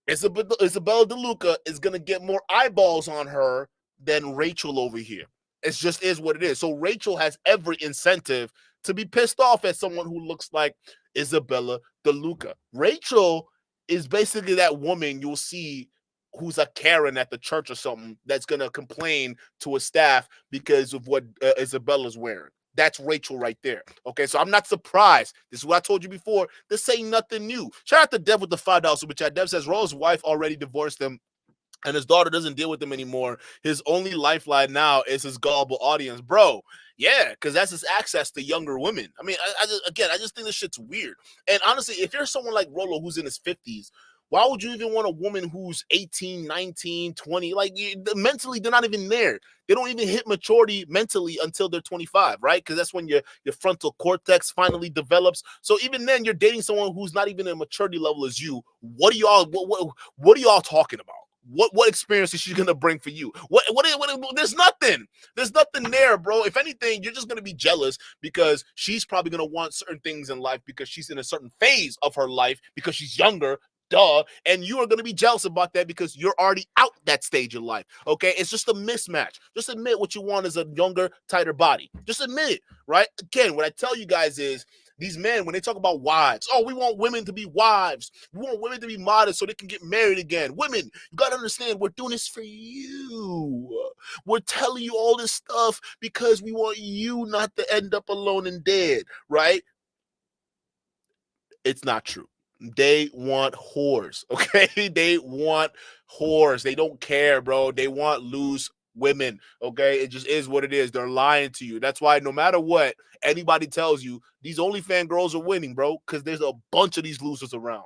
Isabella DeLuca is going to get more eyeballs on her than Rachel over here. It just is what it is. So Rachel has every incentive to be pissed off at someone who looks like Isabella DeLuca. Rachel is basically that woman you'll see who's a Karen at the church or something that's going to complain to a staff because of what Isabella's wearing. That's Rachel right there. Okay, so I'm not surprised. This is what I told you before. This ain't nothing new. Shout out to Dev with the $5 super chat. Dev says Rollo's wife already divorced him and his daughter doesn't deal with him anymore. His only lifeline now is his gullible audience. Bro, yeah, because that's his access to younger women. I mean, I just think this shit's weird. And honestly, if you're someone like Rollo who's in his 50s, why would you even want a woman who's 18, 19, 20? Like, mentally, they're not even there. They don't even hit maturity mentally until they're 25, right? Because that's when your frontal cortex finally develops. So even then, you're dating someone who's not even in a maturity level as you. What are y'all talking about? What experience is she gonna bring for you? What there's nothing. There's nothing there, bro. If anything, you're just gonna be jealous because she's probably gonna want certain things in life because she's in a certain phase of her life because she's younger. Duh. And you are going to be jealous about that because you're already out that stage of life. Okay. It's just a mismatch. Just admit what you want is a younger, tighter body. Just admit it. Right. Again, what I tell you guys is these men, when they talk about wives, we want women to be wives. We want women to be modest so they can get married again. Women, you got to understand, we're doing this for you. We're telling you all this stuff because we want you not to end up alone and dead. Right. It's not true. They want whores, okay? They want whores. They don't care, bro. They want loose women, okay? It just is what it is. They're lying to you. That's why no matter what anybody tells you, these OnlyFans girls are winning, bro, because there's a bunch of these losers around.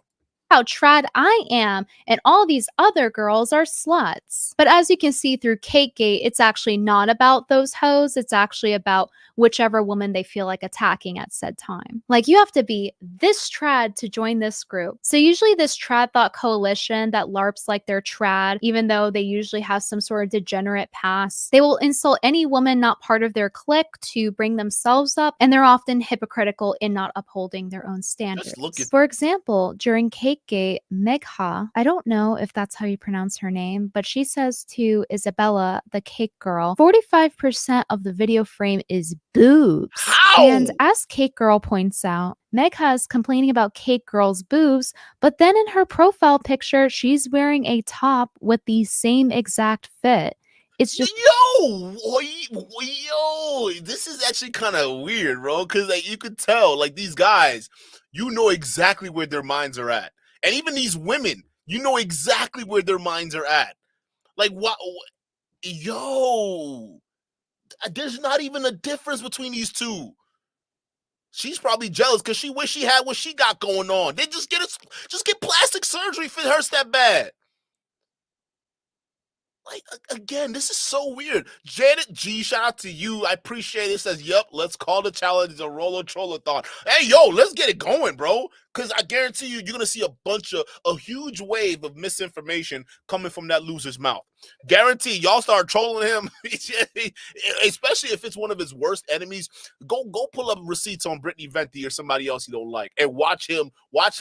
How trad I am, and all these other girls are sluts. But as you can see through Cakegate, it's actually not about those hoes. It's actually about whichever woman they feel like attacking at said time. Like, you have to be this trad to join this group. So usually this trad thought coalition that LARPs like they're trad, even though they usually have some sort of degenerate past, they will insult any woman not part of their clique to bring themselves up, and they're often hypocritical in not upholding their own standards. Look at For example, during Cakegate, Gate, Megha, I don't know if that's how you pronounce her name, but she says to Isabella, the cake girl, 45% of the video frame is boobs. How? And as Cake Girl points out, Megha is complaining about Cake Girl's boobs, but then in her profile picture, she's wearing a top with the same exact fit. It's just yo, this is actually kind of weird, bro. Because like you could tell, like these guys, you know exactly where their minds are at, and even these women, you know exactly where their minds are at. Like what? Yo, there's not even a difference between these two. She's probably jealous because she wish she had what she got going on. They just get plastic surgery if it hurts that bad. Like, again, this is so weird. Janet G, shout out to you. I appreciate it. Says, yup, let's call the challenge a Rollo Trollathon. Hey, yo, let's get it going, bro. Because I guarantee you, you're going to see a huge wave of misinformation coming from that loser's mouth. Guarantee y'all start trolling him, especially if it's one of his worst enemies. Go pull up receipts on Brittany Venti or somebody else you don't like and watch him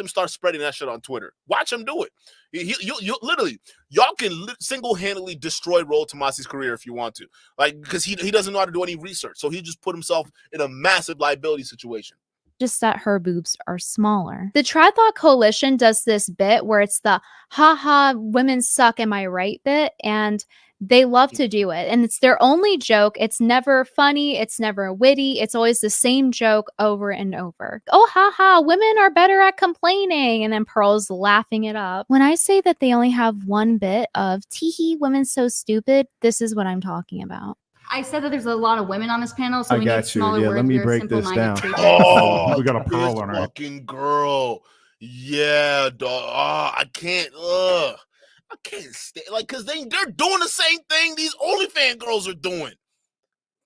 start spreading that shit on Twitter. Watch him do it. You literally, y'all can single-handedly destroy Rollo Tomasi's career if you want to, like, because he doesn't know how to do any research, so he just put himself in a massive liability situation. Just that her boobs are smaller. The Triathlon Coalition does this bit where it's the haha women suck, am I right bit, and they love to do it. And it's their only joke. It's never funny. It's never witty. It's always the same joke over and over. Oh, haha, women are better at complaining. And then Pearl's laughing it up. When I say that they only have one bit of teehee, women so stupid, this is what I'm talking about. I said that there's a lot of women on this panel, so I we got need you. smaller Yeah, words. let me We're break this simple-minded down. creatures. Oh, We got a Pearl this on her. fucking girl. Yeah, dog. Oh, I can't. I can't stay. Like, because they're doing the same thing these OnlyFans girls are doing.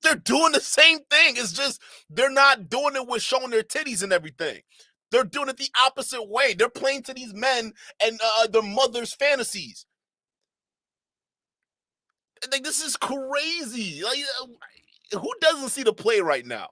They're doing the same thing. It's just they're not doing it with showing their titties and everything. They're doing it the opposite way. They're playing to these men and their mother's fantasies. Like, this is crazy. Like, who doesn't see the play right now?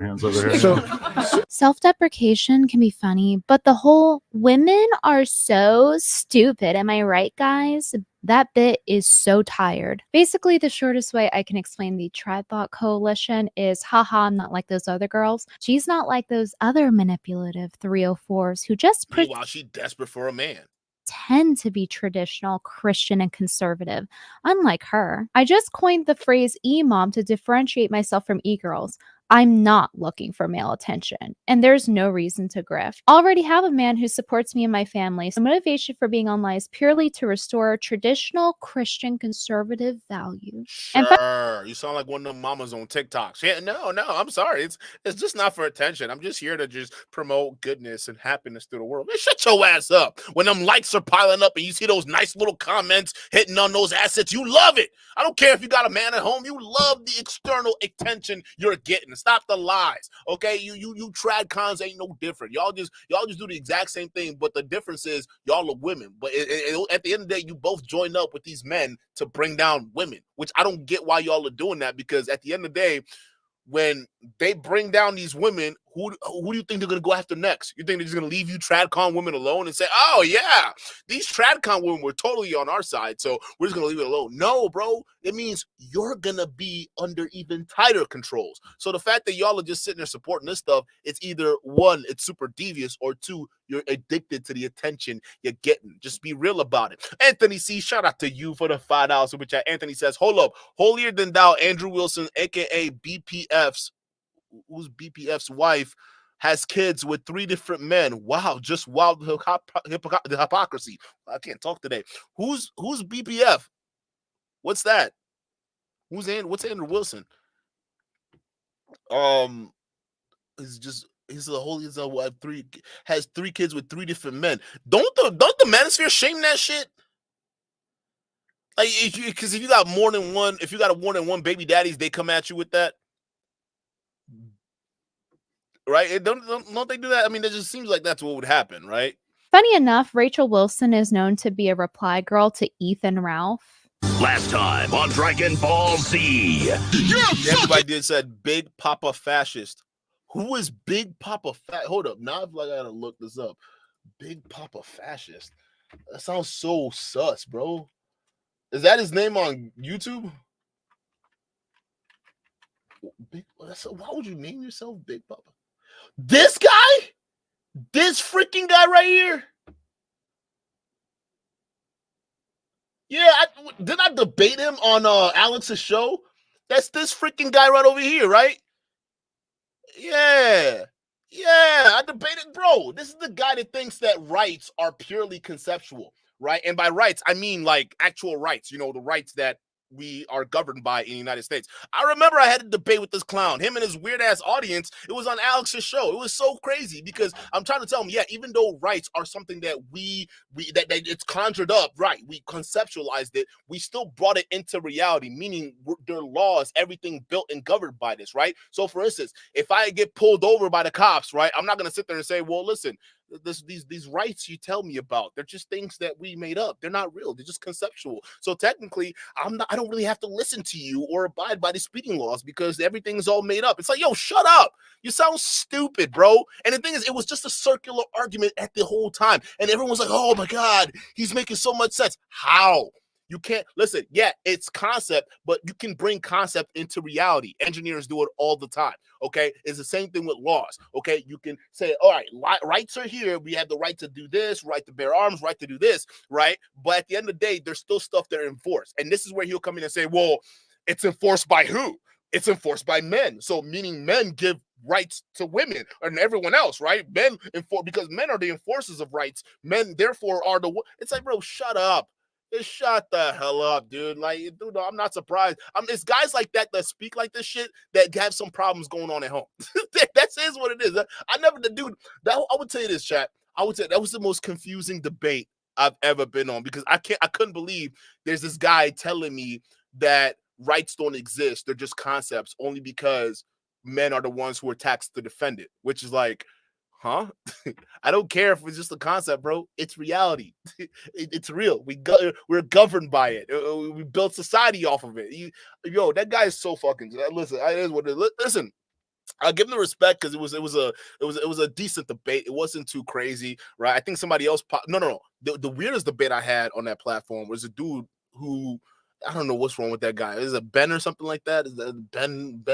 Hands over here. Self-deprecation can be funny, but the whole women are so stupid, am I right, guys? That bit is so tired. Basically, the shortest way I can explain the Triathlon Coalition is, haha, I'm not like those other girls. She's not like those other manipulative 304s who just Meanwhile, she's desperate for a man. Tend to be traditional, Christian, and conservative. Unlike her, I just coined the phrase e-mom to differentiate myself from e-girls. I'm not looking for male attention, and there's no reason to grift. I already have a man who supports me and my family, so motivation for being online is purely to restore traditional Christian conservative values. Sure, you sound like one of them mamas on TikTok. Yeah, no, I'm sorry. It's just not for attention. I'm just here to just promote goodness and happiness through the world. Man, shut your ass up. When them likes are piling up and you see those nice little comments hitting on those assets, you love it. I don't care if you got a man at home. You love the external attention you're getting. Stop the lies, okay? You trad cons ain't no different. Y'all just do the exact same thing, but the difference is y'all are women. But at the end of the day, you both join up with these men to bring down women, which I don't get why y'all are doing that, because at the end of the day, when they bring down these women, who do you think they're going to go after next? You think they're just going to leave you tradcon women alone and say, oh, yeah, these tradcon women were totally on our side, so we're just going to leave it alone? No, bro. It means you're going to be under even tighter controls. So the fact that y'all are just sitting there supporting this stuff, it's either one, it's super devious, or two, you're addicted to the attention you're getting. Just be real about it. Anthony C., shout out to you for the $5 super chat. Anthony says, hold up, holier than thou, Andrew Wilson, a.k.a. BPF's wife has kids with 3 different men. Wow, just wild the hypocrisy. I can't talk today. Who's BPF? What's that? What's Andrew Wilson? Has 3 kids with 3 different men. Don't the manosphere shame that shit? Like, because if you got more than one baby daddies, they come at you with that. Right? Don't they do that? I mean, it just seems like that's what would happen, right? Funny enough, Rachel Wilson is known to be a reply girl to Ethan Ralph. Last time on Dragon Ball Z. Everybody did said Big Papa Fascist. Who is Big Papa Hold up. Now I gotta look this up. Big Papa fascist. That sounds so sus, bro. Is that his name on YouTube? Why would you name yourself Big Papa? This guy? This freaking guy right here? Yeah, didn't I debate him on Alex's show? That's this freaking guy right over here, right? Yeah. Yeah, I debated, bro. This is the guy that thinks that rights are purely conceptual, right? And by rights, I mean like actual rights, you know, the rights that we are governed by in the United States. I remember I had a debate with this clown, him and his weird ass audience. It was on Alex's show. It was so crazy because I'm trying to tell him, yeah, even though rights are something that that it's conjured up, right? We conceptualized it. We still brought it into reality, meaning their laws, everything built and governed by this, right? So for instance, if I get pulled over by the cops, right, I'm not going to sit there and say, well, listen, these rights you tell me about, they're just things that we made up. They're not real. They're just conceptual. So technically, I don't really have to listen to you or abide by the speeding laws because everything's all made up. It's like, yo, shut up. You sound stupid, bro. And the thing is, it was just a circular argument at the whole time. And everyone was like, oh my God, he's making so much sense. How? You can't listen. Yeah, it's concept, but you can bring concept into reality. Engineers do it all the time. Okay, it's the same thing with laws. Okay, you can say, all right, rights are here. We have the right to do this, right to bear arms, right to do this, right? But at the end of the day, there's still stuff that are enforced. And this is where he'll come in and say, well, it's enforced by who? It's enforced by men. So meaning men give rights to women and everyone else, right? Men enforce because men are the enforcers of rights. Men therefore are the. It's like, bro, shut up. Just shut the hell up, dude. Like, dude, I'm not surprised. It's guys like that speak like this shit that have some problems going on at home. That's what it is. I never, the dude. I would tell you this, chat. I would say that was the most confusing debate I've ever been on because I couldn't believe there's this guy telling me that rights don't exist. They're just concepts only because men are the ones who are taxed to defend it, which is like, huh? I don't care if it's just a concept, bro. It's reality. It's real. We're governed by it. We built society off of it. Yo, that guy is so fucking. Listen, it is what it is. Listen, I'll give him the respect because it was a decent debate. It wasn't too crazy, right? I think somebody else. No. The weirdest debate I had on that platform was a dude who. I don't know what's wrong with that guy. Is it Ben or something like that? Is that Ben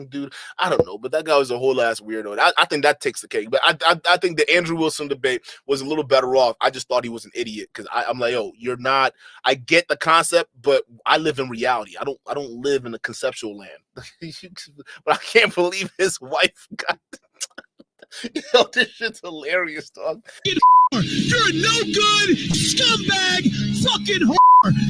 dude? I don't know, but that guy was a whole ass weirdo. I think that takes the cake. But I think the Andrew Wilson debate was a little better off. I just thought he was an idiot because I'm like, yo, you're not. I get the concept, but I live in reality. I don't live in a conceptual land. But I can't believe his wife got. Yo, this shit's hilarious, dog. You're a no good scumbag fucking whore.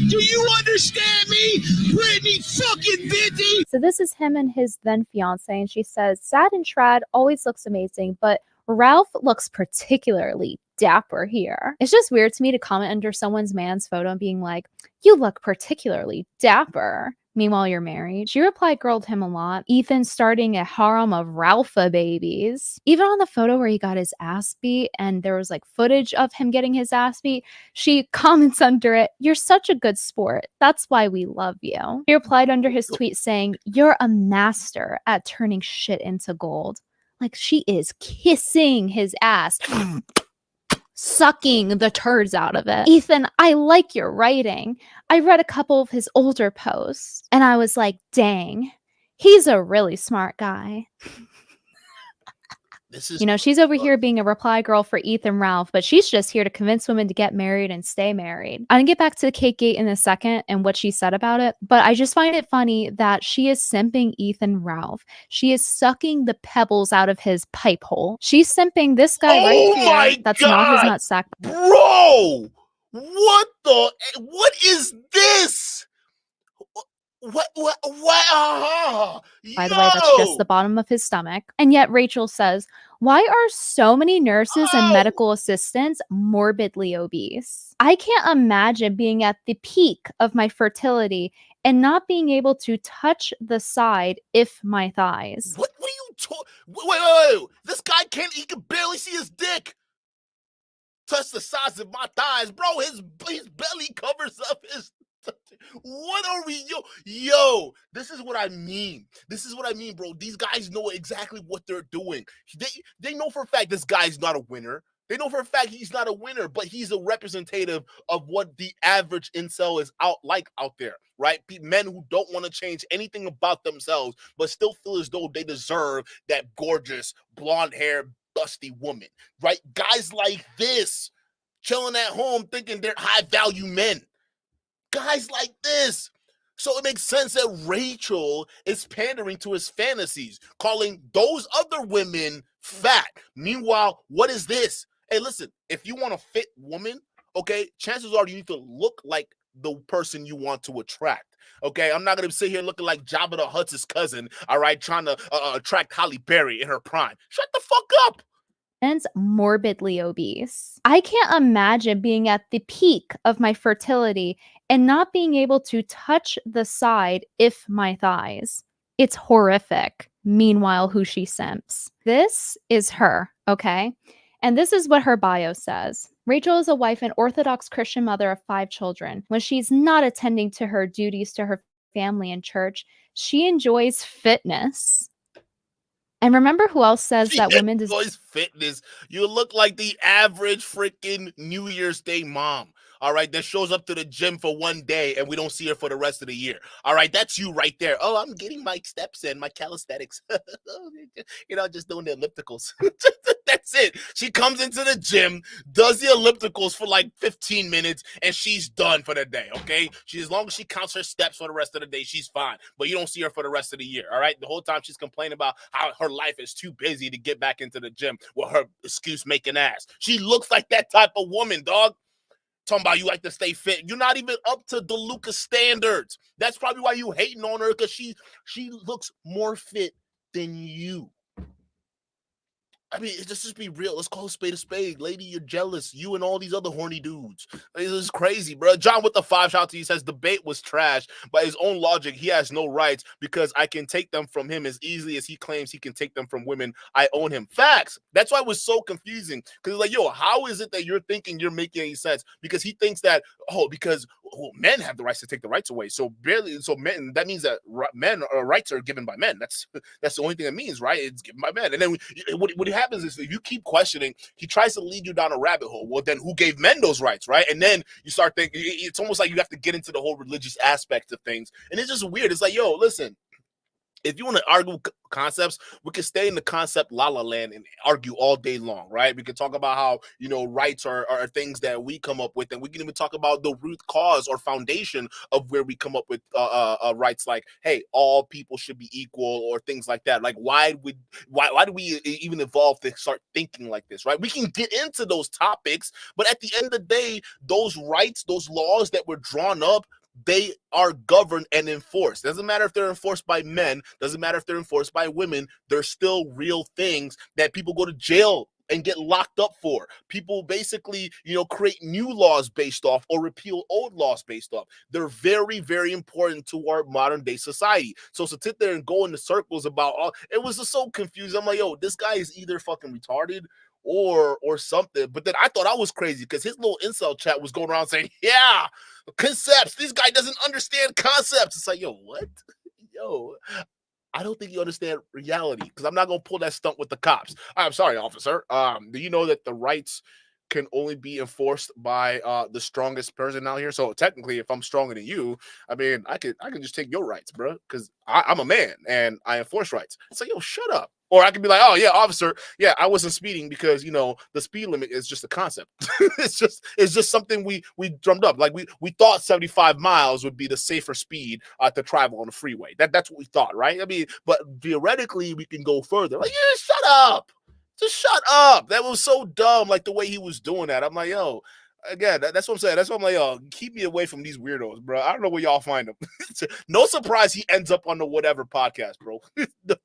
Do you understand me, Brittany fucking Venti? So this is him and his then fiance, and she says, Sad and Trad always looks amazing, but Ralph looks particularly dapper here. It's just weird to me to comment under someone's man's photo and being like, you look particularly dapper. Meanwhile, you're married. She reply girled him a lot. Ethan starting a harem of Ralpha babies. Even on the photo where he got his ass beat and there was like footage of him getting his ass beat, she comments under it, you're such a good sport. That's why we love you. He replied under his tweet saying, you're a master at turning shit into gold. Like she is kissing his ass. Sucking the turds out of it. Ethan, I like your writing. I read a couple of his older posts and I was like, dang, he's a really smart guy. You know, she's over here being a reply girl for Ethan Ralph, but she's just here to convince women to get married and stay married. I'm gonna get back to the cake gate in a second and what she said about it, but I just find it funny that she is simping Ethan Ralph. She is sucking the pebbles out of his pipe hole. She's simping this guy right here. That's not his nutsack. Bro! What is this? What? By the way, that's just the bottom of his stomach. And yet Rachel says, why are so many nurses and medical assistants morbidly obese? I can't imagine being at the peak of my fertility and not being able to touch the side if my thighs. What are you talking? Wait. This guy he can barely see his dick. Touch the size of my thighs, bro. His belly covers up his. What are we, yo? This is what I mean. Bro. These guys know exactly what they're doing. They know for a fact this guy's not a winner. They know for a fact he's not a winner, but he's a representative of what the average incel is out there, right? Men who don't want to change anything about themselves, but still feel as though they deserve that gorgeous, blonde-haired, busty woman, right? Guys like this, chilling at home thinking they're high-value men. Guys like this. So it makes sense that Rachel is pandering to his fantasies, calling those other women fat. Meanwhile, what is this? Hey, listen, if you want a fit woman, okay, chances are you need to look like the person you want to attract. Okay, I'm not going to sit here looking like Jabba the Hutt's cousin, all right, trying to attract Halle Berry in her prime. Shut the fuck up. And morbidly obese. I can't imagine being at the peak of my fertility and not being able to touch the side if my thighs. It's horrific. Meanwhile, who she simps. This is her, okay? And this is what her bio says. Rachel is a wife and Orthodox Christian mother of 5 children. When she's not attending to her duties to her family and church, she enjoys fitness. And remember who else says that women enjoys fitness? You look like the average freaking New Year's Day mom. All right, that shows up to the gym for one day and we don't see her for the rest of the year. All right, that's you right there. Oh, I'm getting my steps in, my calisthenics. Just doing the ellipticals. That's it. She comes into the gym, does the ellipticals for like 15 minutes, and she's done for the day, okay? As long as she counts her steps for the rest of the day, she's fine. But you don't see her for the rest of the year, all right? The whole time she's complaining about how her life is too busy to get back into the gym with her excuse-making ass. She looks like that type of woman, dog. Talking about you like to stay fit. You're not even up to DeLuca standards. That's probably why you hating on her, because she looks more fit than you. I mean, let's just be real. Let's call a spade. Lady, you're jealous. You and all these other horny dudes. This is crazy, bro. John with the 5 shout to you says debate was trash. By his own logic, he has no rights because I can take them from him as easily as he claims he can take them from women. I own him. Facts. That's why it was so confusing. Because like, yo, how is it that you're thinking you're making any sense? Because he thinks that, because men have the rights to take the rights away. So men, that means that men rights are given by men. That's the only thing it means, right? It's given by men. And then what happens is if you keep questioning, he tries to lead you down a rabbit hole. Well, then who gave men those rights, right? And then you start thinking, it's almost like you have to get into the whole religious aspect of things. And it's just weird. It's like, yo, listen, if you want to argue concepts, we can stay in the concept la la land and argue all day long, right? We can talk about how, rights are things that we come up with, and we can even talk about the root cause or foundation of where we come up with rights, like, hey, all people should be equal, or things like that. Like, why do we even evolve to start thinking like this, right? We can get into those topics, but at the end of the day, those rights, those laws that were drawn up, they are governed and enforced. Doesn't matter if they're enforced by men, doesn't matter if they're enforced by women, they're still real things that people go to jail and get locked up for. People basically, create new laws based off or repeal old laws based off. They're very, very important to our modern day society. So to sit there and go into circles about it was just so confusing. I'm like, yo, this guy is either fucking retarded or something. But then I thought I was crazy because his little incel chat was going around saying, yeah, concepts. This guy doesn't understand concepts. It's like, yo, what? Yo, I don't think you understand reality, because I'm not going to pull that stunt with the cops. I'm sorry, officer. Do you know that the rights can only be enforced by the strongest person out here? So technically, if I'm stronger than you, I mean, I can just take your rights, bro, because I'm a man and I enforce rights. It's like, yo, shut up. Or I could be like, oh yeah, officer, yeah, I wasn't speeding because the speed limit is just a concept. it's just something we drummed up. Like we thought 75 miles would be the safer speed to travel on the freeway. That's what we thought, right? I mean, but theoretically we can go further. Like, yeah, shut up. Just shut up. That was so dumb, like the way he was doing that. I'm like, yo, again, that's what I'm saying. That's why I'm like, yo, keep me away from these weirdos, bro. I don't know where y'all find them. No surprise he ends up on the whatever podcast, bro.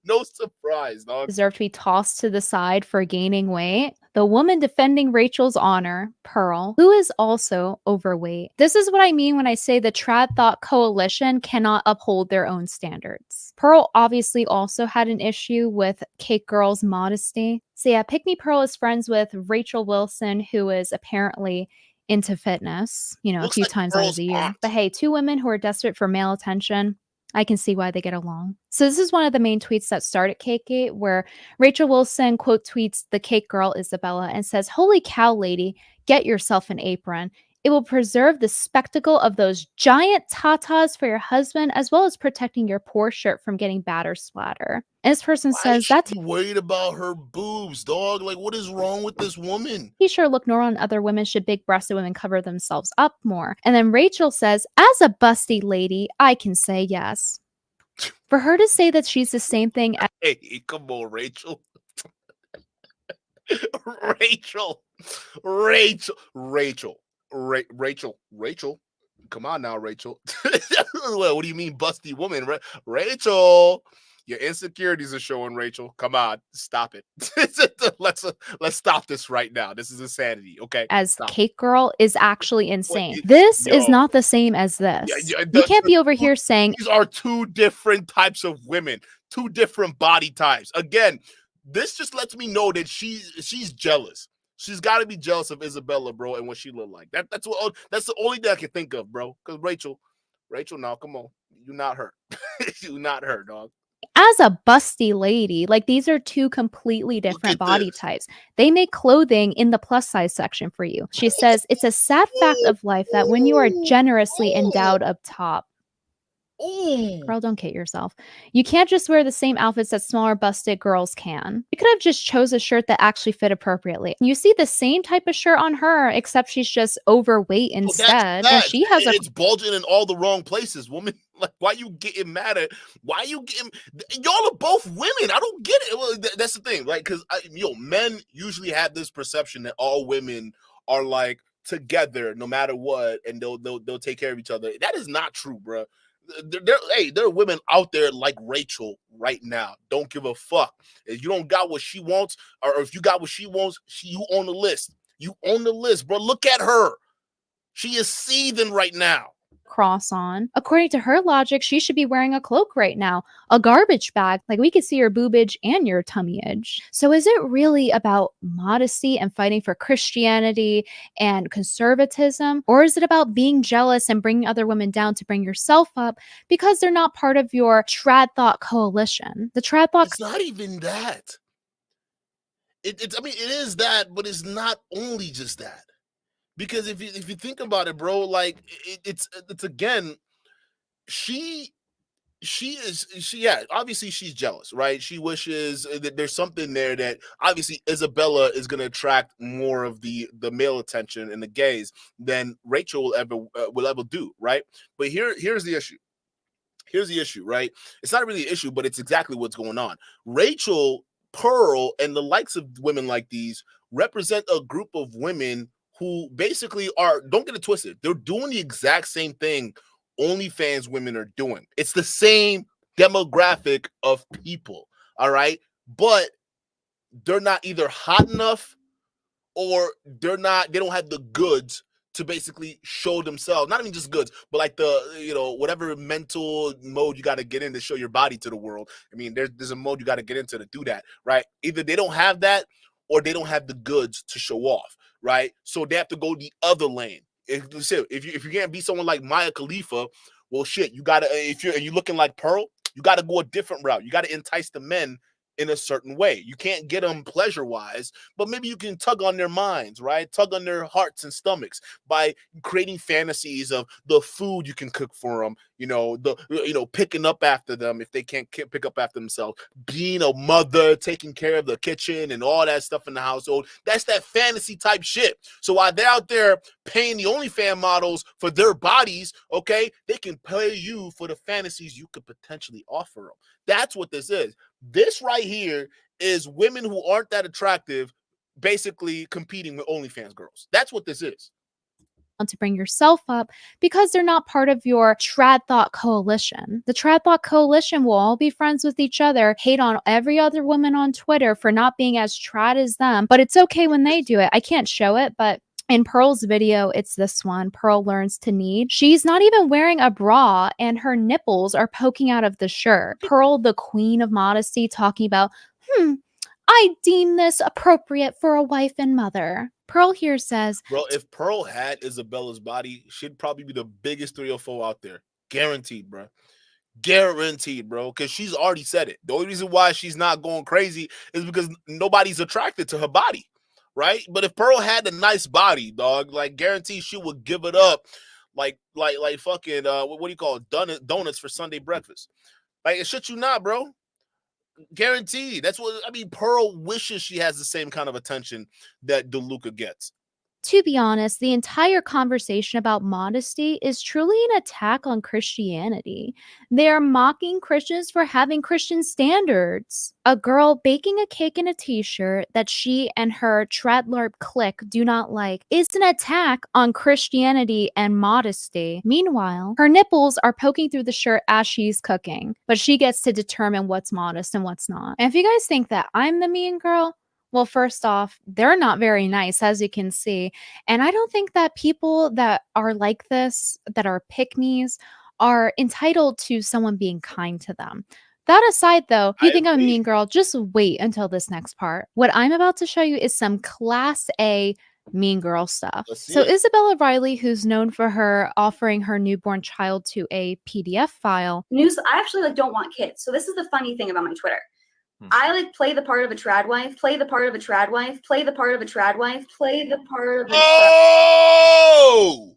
No surprise, dog. Deserve to be tossed to the side for gaining weight. The woman defending Rachel's honor, Pearl, who is also overweight. This is what I mean when I say the Trad Thought Coalition cannot uphold their own standards. Pearl obviously also had an issue with Cake Girl's modesty. So yeah, Pick Me Pearl is friends with Rachel Wilson, who is apparently into fitness, a few times out of the year. But hey, 2 women who are desperate for male attention. I can see why they get along. So this is one of the main tweets that started Cakegate, where Rachel Wilson quote tweets the cake girl Isabella and says, "Holy cow, lady, get yourself an apron. It will preserve the spectacle of those giant tatas for your husband, as well as protecting your poor shirt from getting batter splatter." And this person Why says is she that worried about her boobs, dog? Like, what is wrong with this woman? t-shirt look normal on other women. Should big-breasted women cover themselves up more? And then Rachel says, "As a busty lady, I can say yes." For her to say that she's the same thing as Hey, come on, Rachel. Rachel. Rachel. Come on now, Rachel. What do you mean, busty woman? Rachel, your insecurities are showing, Rachel. Come on, stop it. Let's stop this right now. This is insanity. Okay, stop. cake girl is actually insane. Wait, This is yo. not the same as this. Yeah, You can't be over here saying these are two different types of women, two different body types. Again, this just lets me know that she's jealous. She's got to be jealous of Isabella, bro, and what she looked like. That's the only thing I can think of, bro. Because Rachel, now come on, you not her, you not her, dog. as a busty lady. Like, these are two completely different at body this. types. They make clothing in the plus size section for you. She says, "It's a sad fact of life that when you are generously endowed up top." Ooh. Girl, don't kid yourself. You can't just wear the same outfits that smaller busted girls can. You could have just chose a shirt that actually fit appropriately. You see the same type of shirt on her, except she's just overweight Well, instead. that's And she has a it's bulging in all the wrong places, woman. Like, why you getting mad at? Why you getting? Y'all are both women. I don't get it. Well, that's the thing, right? Because men usually have this perception that all women are like together no matter what, and they'll take care of each other. That is not true, bro. There are women out there like Rachel right now. Don't give a fuck. If you don't got what she wants, or if you got what she wants, you on the list. You on the list, bro. Look at her. She is seething right now. cross on. According to her logic, she should be wearing a cloak right now, a garbage bag. Like, we could see your boobage and your tummy edge. So is it really about modesty and fighting for Christianity and conservatism? Or is it about being jealous and bringing other women down to bring yourself up because they're not part of your trad thought coalition? The trad thought It's not even that. It is that, but it's not only just that. Because if you think about it, bro, like it's again, obviously she's jealous, right? She wishes that there's something there that obviously Isabella is going to attract more of the male attention and the gaze than Rachel will ever do, right? But here's the issue. Here's the issue, right? It's not really an issue, but it's exactly what's going on. Rachel, Pearl, and the likes of women like these represent a group of women who basically don't get it twisted, they're doing the exact same thing OnlyFans women are doing. It's the same demographic of people, all right? But they're not either hot enough or they don't have the goods to basically show themselves. Not even just goods, but like whatever mental mode you got to get in to show your body to the world. I mean, there's a mode you got to get into to do that, right? Either they don't have that or they don't have the goods to show off, right? So they have to go the other lane. If you can't be someone like Maya Khalifa, well, shit, you gotta. If you're looking like Pearl, you gotta go a different route. You gotta entice the men in a certain way. You can't get them pleasure-wise, but maybe you can tug on their minds, right? Tug on their hearts and stomachs by creating fantasies of the food you can cook for them, picking up after them if they can't pick up after themselves, being a mother, taking care of the kitchen and all that stuff in the household. That's that fantasy type shit. So while they're out there paying the OnlyFans models for their bodies, okay, they can pay you for the fantasies you could potentially offer them. That's what this is. This right here is women who aren't that attractive basically competing with OnlyFans girls. That's what this is. To bring yourself up because they're not part of your trad thought coalition. The trad thought coalition will all be friends with each other, hate on every other woman on Twitter for not being as trad as them, but it's okay when they do it. I can't show it, but in Pearl's video, it's this one. Pearl learns to knead. She's not even wearing a bra and her nipples are poking out of the shirt. Pearl, the queen of modesty, talking about, I deem this appropriate for a wife and mother. Pearl here says, bro, if Pearl had Isabella's body, she'd probably be the biggest 304 out there. Guaranteed, bro. Guaranteed, bro, because she's already said it. The only reason why she's not going crazy is because nobody's attracted to her body, right? But if Pearl had a nice body, dog, like guaranteed she would give it up like fucking what do you call it? Donuts for Sunday breakfast. Like, it shit you not, bro. Guaranteed. That's what I mean. Pearl wishes she has the same kind of attention that DeLuca gets. To be honest, the entire conversation about modesty is truly an attack on Christianity. They are mocking Christians for having Christian standards. A girl baking a cake in a t-shirt that she and her Tradlarp clique do not like is an attack on Christianity and modesty. Meanwhile, her nipples are poking through the shirt as she's cooking, but she gets to determine what's modest and what's not. And if you guys think that I'm the mean girl, well, first off, they're not very nice, as you can see. And I don't think that people that are like this, that are pick-me's, are entitled to someone being kind to them. That aside, though, if you think I'm a mean girl, just wait until this next part. What I'm about to show you is some Class A mean girl stuff. So Isabella Riley, who's known for her offering her newborn child to a PDF file. News. I actually don't want kids. So this is the funny thing about my Twitter. I play the part of a trad wife, play the part of a trad wife, play the part of a trad wife, play the part of a Oh!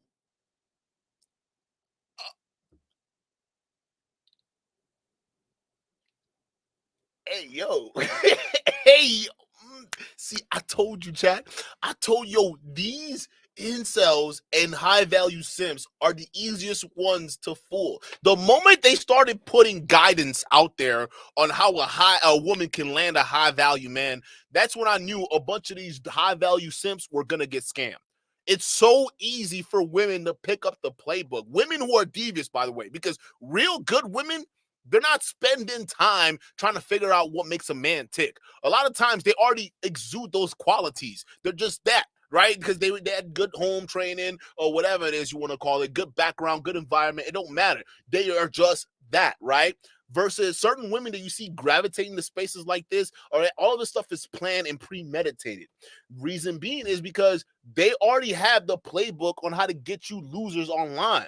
Hey, yo. Hey. See, I told you, chat. I told these incels and high value simps are the easiest ones to fool. The moment they started putting guidance out there on how a woman can land a high value man, that's when I knew a bunch of these high value simps were gonna get scammed. It's so easy for women to pick up the playbook. Women who are devious, by the way, because real good women, they're not spending time trying to figure out what makes a man tick. A lot of times they already exude those qualities. They're just that, right? Because they had good home training or whatever it is you want to call it, good background, good environment. It don't matter. They are just that, right? Versus certain women that you see gravitating to spaces like this, all of this stuff is planned and premeditated. Reason being is because they already have the playbook on how to get you losers online.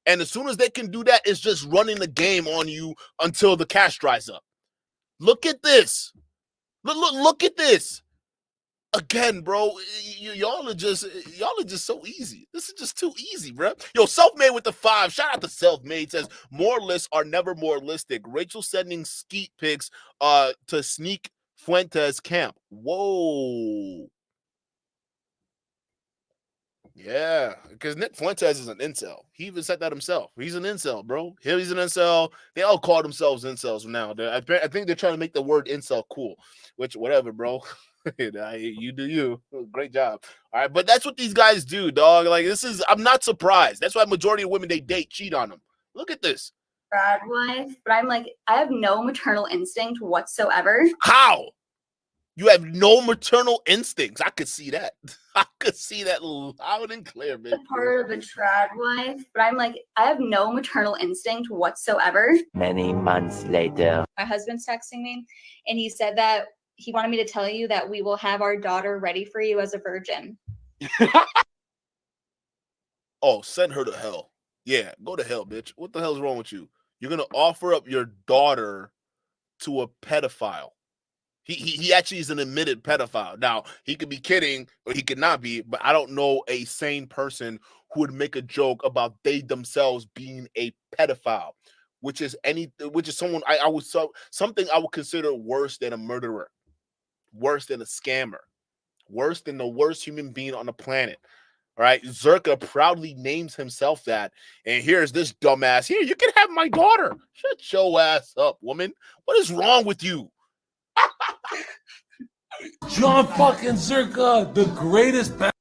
And as soon as they can do that, it's just running the game on you until the cash dries up. Look at this. Look at this. Again, bro, y'all are just so easy. This is just too easy, bro. Yo, Self-Made with the 5. Shout out to Self-Made. Says more lists are never more listic. Rachel sending skeet pics to sneak Fuentes camp. Whoa. Yeah, because Nick Fuentes is an incel. He even said that himself. He's an incel, bro. He's an incel. They all call themselves incels now. I think they're trying to make the word incel cool, which whatever, bro. You do you. Great job. All right, but that's what these guys do, dog. Like, I'm not surprised. That's why majority of women they date cheat on them. Look at this. trad wife, but I'm like, I have no maternal instinct whatsoever. How? You have no maternal instincts. I could see that. I could see that loud and clear, man. Part of a trad wife, but I'm like, I have no maternal instinct whatsoever. Many months later. My husband's texting me, and he said that he wanted me to tell you that we will have our daughter ready for you as a virgin. Oh, send her to hell. Yeah, go to hell, bitch. What the hell is wrong with you? You're going to offer up your daughter to a pedophile. He actually is an admitted pedophile. Now, he could be kidding or he could not be, but I don't know a sane person who would make a joke about they themselves being a pedophile, which is someone something I would consider worse than a murderer, worse than a scammer, worse than the worst human being on the planet. All right, Zerka proudly names himself that, and here's this dumbass. Here, you can have my daughter. Shut your ass up, woman. What is wrong with you? John fucking Zerka, the greatest bastard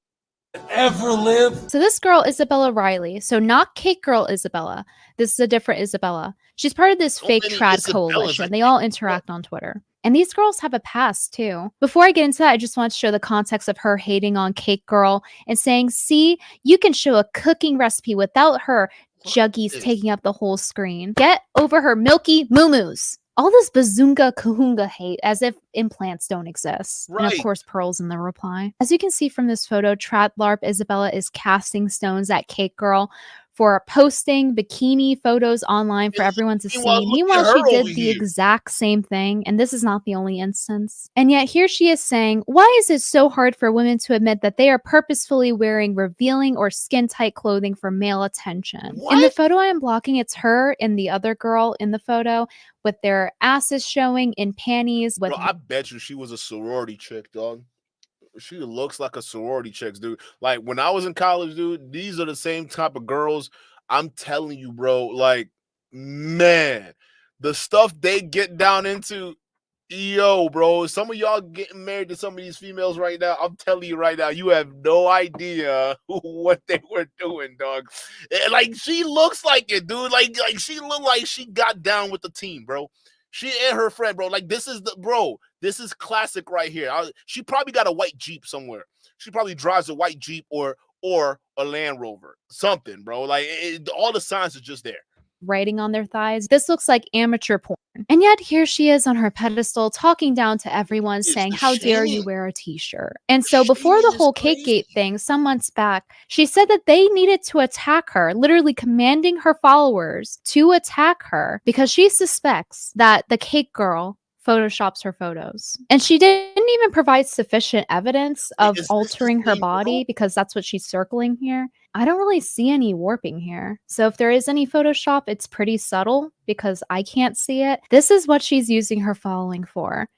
ever lived. So this girl, Isabella Riley, so not Cake Girl Isabella. This is a different Isabella. She's part of this fake trad coalition. They all interact on Twitter. And these girls have a past too. Before I get into that, I just want to show the context of her hating on Cake Girl and saying, see, you can show a cooking recipe without her juggies taking up the whole screen. Get over her milky moo-moos. All this bazunga kahunga hate as if implants don't exist. Right. And of course, Pearl's in the reply. As you can see from this photo, Tradlarp Isabella is casting stones at Cake Girl for posting bikini photos online for everyone to Meanwhile, see. look at Meanwhile, her she did over the here. exact same thing, and this is not the only instance. And yet here she is saying, why is it so hard for women to admit that they are purposefully wearing revealing or skin-tight clothing for male attention? What? In the photo I am blocking, it's her and the other girl in the photo with their asses showing in panties. With Bro, I bet you she was a sorority chick, dog. She looks like a sorority chick, dude. Like when I was in college, dude, these are the same type of girls. I'm telling you, bro. Like, man, the stuff they get down into, yo, bro. Some of y'all getting married to some of these females right now. I'm telling you right now, you have no idea what they were doing, dog. Like she looks like it, dude. Like she looked like she got down with the team, bro. She and her friend, bro. Like this is the bro. This is classic right here. She probably got a white Jeep somewhere. She probably drives a white Jeep or a Land Rover, something, bro. Like all the signs are just there. Writing on their thighs. This looks like amateur porn. And yet here she is on her pedestal talking down to everyone saying, how dare you wear a t-shirt? And so before the whole Cakegate thing, some months back, she said that they needed to attack her, literally commanding her followers to attack her because she suspects that the cake girl photoshops her photos. And she didn't even provide sufficient evidence of altering her body because that's what she's circling here. I don't really see any warping here. So if there is any Photoshop, it's pretty subtle because I can't see it. This is what she's using her following for.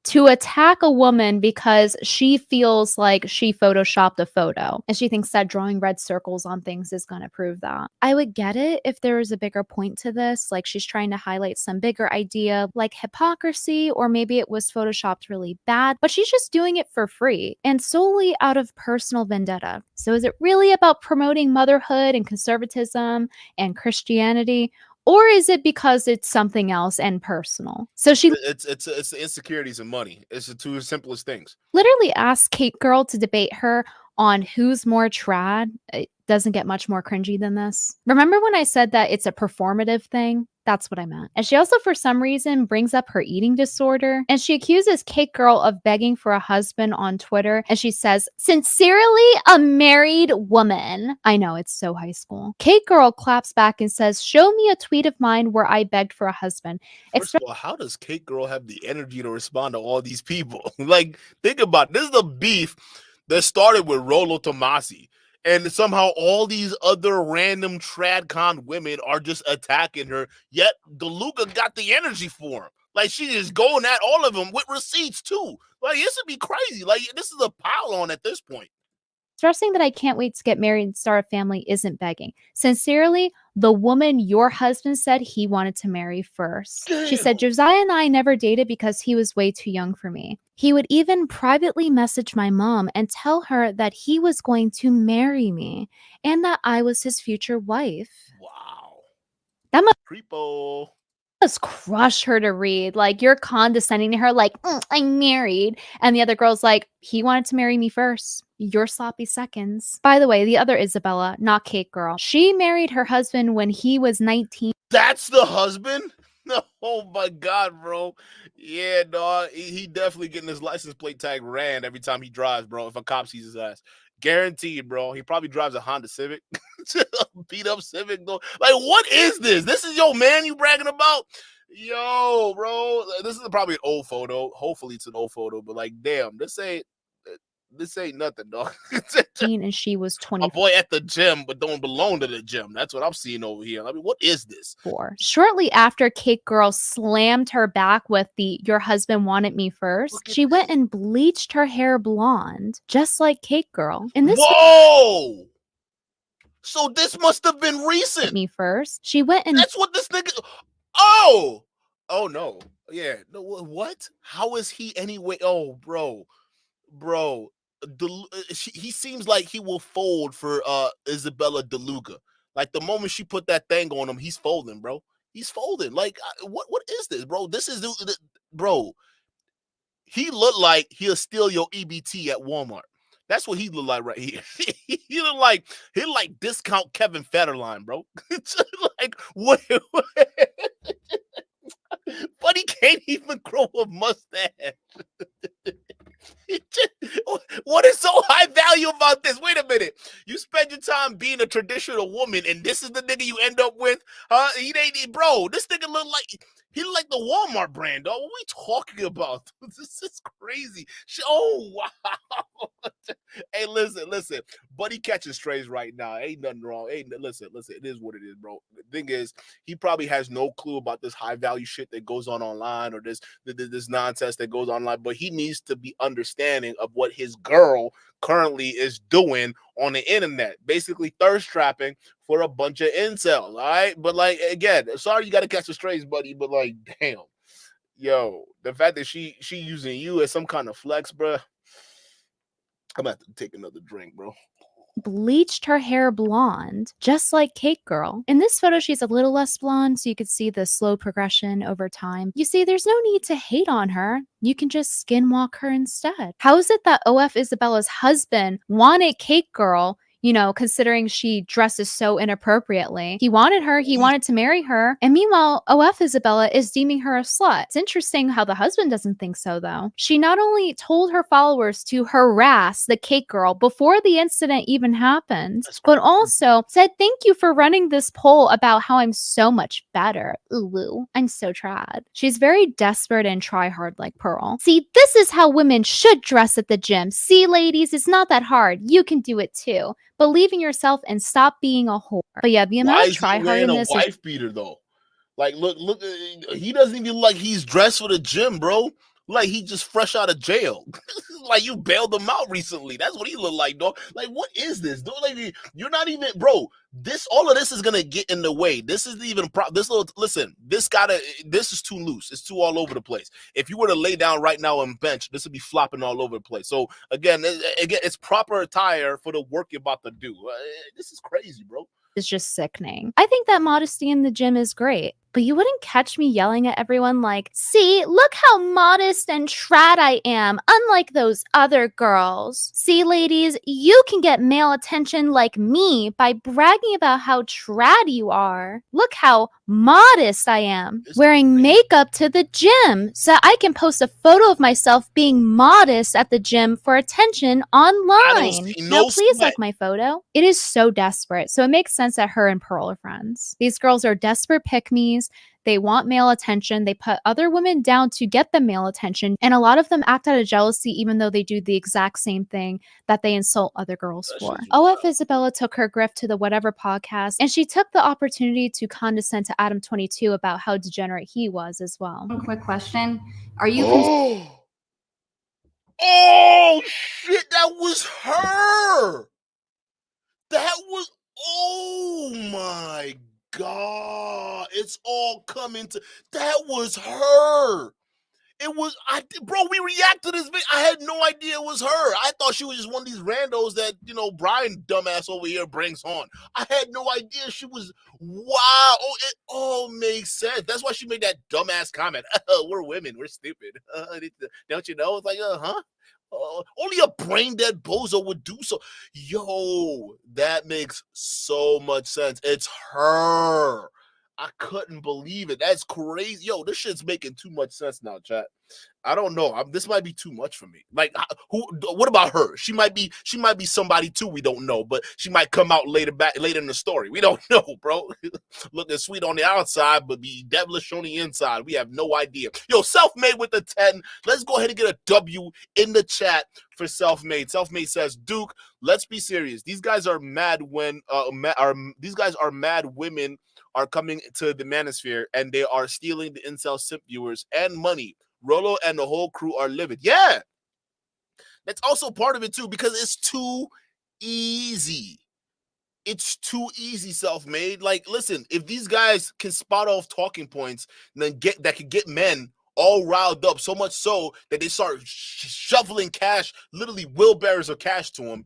To attack a woman because she feels like she photoshopped a photo and she thinks that drawing red circles on things is going to prove that. I would get it if there was a bigger point to this, like she's trying to highlight some bigger idea like hypocrisy, or maybe it was photoshopped really bad, but she's just doing it for free and solely out of personal vendetta. So is it really about promoting motherhood and conservatism and Christianity? Or is it because it's something else and personal? So she It's the insecurities and money. It's the two simplest things. literally asked Cake Girl to debate her on who's more trad. It doesn't get much more cringy than this. Remember when I said that it's a performative thing? That's what I meant. And she also, for some reason, brings up her eating disorder. And she accuses Cake Girl of begging for a husband on Twitter. And she says, sincerely, a married woman. I know, it's so high school. Cake Girl claps back and says, show me a tweet of mine where I begged for a husband. First of all, how does Cake Girl have the energy to respond to all these people? Like, think about it. This is the beef that started with Rollo Tomasi. And somehow all these other random tradcon women are just attacking her. Yet DeLuca got the energy for him. Like she is going at all of them with receipts too. Like this would be crazy. Like this is a pile on at this point. Stressing that I can't wait to get married and start a family isn't begging. Sincerely, the woman your husband said he wanted to marry first. She said, Josiah and I never dated because he was way too young for me. He would even privately message my mom and tell her that he was going to marry me and that I was his future wife. Wow. That must Creepo. crush her to read. Like, you're condescending to her, like, I'm married. And the other girl's like, he wanted to marry me first. You're sloppy seconds. By the way, the other Isabella, not Cake Girl, she married her husband when he was 19. That's the husband? Oh my God, bro. Yeah, dog. He definitely getting his license plate tag ran every time he drives, bro. If a cop sees his ass. Guaranteed, bro. He probably drives a Honda Civic. Beat up Civic, though. Like, what is this? This is your man you bragging about? Yo, bro. This is probably an old photo. Hopefully it's an old photo, but like, damn, this ain't nothing, dog. And she was 24. A boy at the gym, but don't belong to the gym. That's what I'm seeing over here. I mean, what is this? Shortly after Cake Girl slammed her back with the "your husband wanted me first," she went and bleached her hair blonde, just like Cake Girl. And this Whoa! So this must have been recent. Me first. She went and that's what this nigga. Oh no. Yeah. No, what? How is he anyway? Oh, bro. He seems like he will fold for Isabella DeLuca. Like the moment she put that thing on him, he's folding, bro. He's folding. Like what is this, bro? This is bro. He looked like he'll steal your EBT at Walmart. That's what he look like right here. he look like discount Kevin Federline, bro. Like what? But he can't even grow a mustache. What is so high value about this? Wait a minute. You spend your time being a traditional woman, and this is the nigga you end up with, huh? Bro, this nigga look like the Walmart brand, dog. What we talking about? This is crazy. Oh, wow. Hey, listen. Buddy catching strays right now. Ain't nothing wrong. Listen. It is what it is, bro. The thing is, he probably has no clue about this high value shit that goes on online, or this nonsense that goes online. But he needs to be understanding of what his girl currently is doing on the internet, basically thirst trapping for a bunch of incels. All right, but like, again, sorry you got to catch the strays, buddy, but like, damn, yo, the fact that she using you as some kind of flex, bro. I'm gonna have to take another drink, bro. Bleached her hair blonde, just like Cake Girl. In this photo, she's a little less blonde, so you could see the slow progression over time. You see, there's no need to hate on her. You can just skinwalk her instead. How is it that OF Isabella's husband wanted Cake Girl, you know, considering she dresses so inappropriately? He wanted her, he wanted to marry her, and meanwhile, OF Isabella is deeming her a slut. It's interesting how the husband doesn't think so, though. She not only told her followers to harass the Cake Girl before the incident even happened, but also said, "Thank you for running this poll about how I'm so much better. Ooh, I'm so trad." She's very desperate and try hard like Pearl. See, this is how women should dress at the gym. See, ladies, it's not that hard. You can do it too. Believe in yourself and stop being a whore. But yeah, the amount of try hard in this is wife beater though. Like, look, he doesn't even look like he's dressed for the gym, bro. Like he just fresh out of jail. Like you bailed him out recently. That's what he looked like, dog. Like, what is this? Dog? Like, you're not even, bro. All of this is gonna get in the way. This isn't even this is too loose. It's too all over the place. If you were to lay down right now on bench, this would be flopping all over the place. So again, it's proper attire for the work you're about to do. This is crazy, bro. Is just sickening. I think that modesty in the gym is great, but you wouldn't catch me yelling at everyone like, "See, look how modest and trad I am, unlike those other girls. See, ladies, you can get male attention like me by bragging about how trad you are. Look how modest I am, wearing makeup to the gym so I can post a photo of myself being modest at the gym for attention online. Now, please like my photo." It is so desperate, so it makes sense that her and Pearl are friends. These girls are desperate pick-me's. They want male attention. They put other women down to get the male attention. And a lot of them act out of jealousy, even though they do the exact same thing that they insult other girls for. OF Isabella took her grift to the Whatever podcast, and she took the opportunity to condescend to Adam 22 about how degenerate he was as well. One quick question. Are you Oh shit, that was her. That was, oh my God. It's all coming to, that was her. It was, bro, we reacted to this video. I had no idea it was her. I thought she was just one of these randos that, you know, Brian dumbass over here brings on. I had no idea she was, wow. Oh, it all makes sense. That's why she made that dumbass comment. We're women. We're stupid. Don't you know? It's like, huh? Only a brain dead bozo would do so. Yo, that makes so much sense. It's her. I couldn't believe it. That's crazy. Yo, this shit's making too much sense now, chat. I don't know. This might be too much for me. Like, what about her? She might be somebody too. We don't know, but she might come out later in the story. We don't know, bro. Looking sweet on the outside, but be devilish on the inside. We have no idea. Yo, Self-Made with the 10. Let's go ahead and get a W in the chat for Self-Made. Self-Made says, Duke, let's be serious. These guys are mad when these guys are mad women are coming to the manosphere and they are stealing the incel simp viewers and money. Rollo and the whole crew are livid. Yeah, that's also part of it too, because it's too easy. It's too easy, Self-Made. Like, listen, if these guys can spot off talking points, then that could get men all riled up, so much so that they start shoveling cash, literally wheelbarrows of cash to them.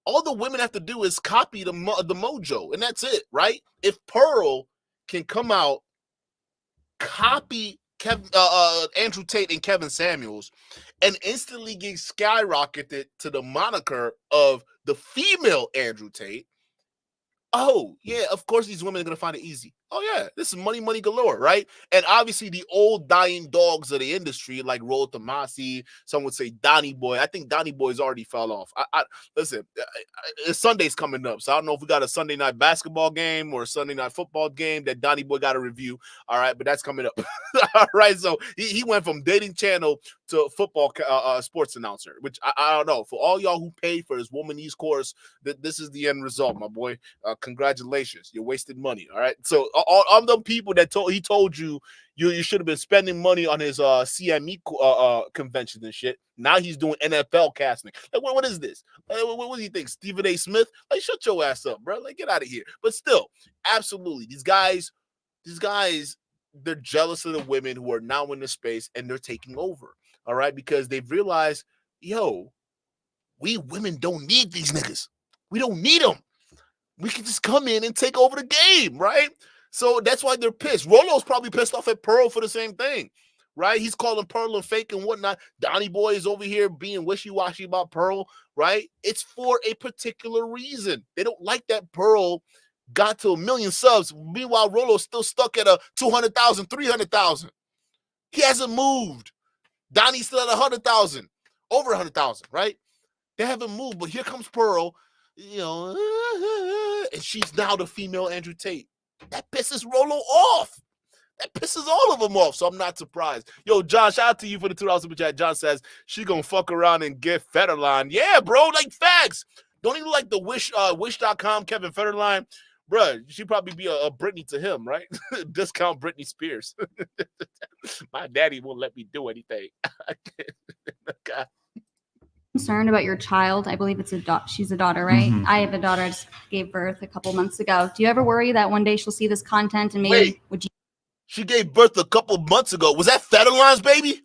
All the women have to do is copy the mojo, and that's it, right? If Pearl can come out, copy Andrew Tate and Kevin Samuels, and instantly get skyrocketed to the moniker of the female Andrew Tate, oh yeah, of course these women are gonna find it easy. Oh yeah, this is money galore, right? And obviously the old dying dogs of the industry, like Rollo Tomasi, some would say Donnie Boy. I think Donnie Boy's already fell off. Listen, Sunday's coming up, so I don't know if we got a Sunday night basketball game or a Sunday night football game that Donnie Boy got to review. All right, but that's coming up. All right, so he went from dating channel to football sports announcer, which I don't know. For all y'all who paid for his Womanese course, this is the end result, my boy. Congratulations, you wasted money. All right, so all the people that he told you should have been spending money on his CME conventions and shit. Now he's doing NFL casting. Like, what is this? What do you think, Stephen A. Smith? Like, shut your ass up, bro. Like, get out of here. But still, absolutely, these guys, they're jealous of the women who are now in the space and they're taking over. All right, because they've realized, yo, we women don't need these niggas. We don't need them. We can just come in and take over the game, right? So that's why they're pissed. Rollo's probably pissed off at Pearl for the same thing, right? He's calling Pearl a fake and whatnot. Donnie Boy is over here being wishy-washy about Pearl, right? It's for a particular reason. They don't like that Pearl got to 1 million subs. Meanwhile, Rollo's still stuck at a 200,000, 300,000. He hasn't moved. Donnie's still at 100,000, over 100,000, right? They haven't moved, but here comes Pearl, you know, and she's now the female Andrew Tate. That pisses Rollo off. That pisses all of them off, so I'm not surprised. Yo, John, shout out to you for the $2 super chat. John says she gonna fuck around and get Federline. Yeah, bro, like facts. Don't even like the wish.com Kevin Federline. Bruh, she probably be a Britney to him, right? Discount Britney Spears. My daddy won't let me do anything. God. Concerned about your child. I believe it's she's a daughter, right? Mhm. I have a daughter. I just gave birth a couple months ago. Do you ever worry that one day she'll see this content and maybe would you? She gave birth a couple months ago. Was that Federline's baby?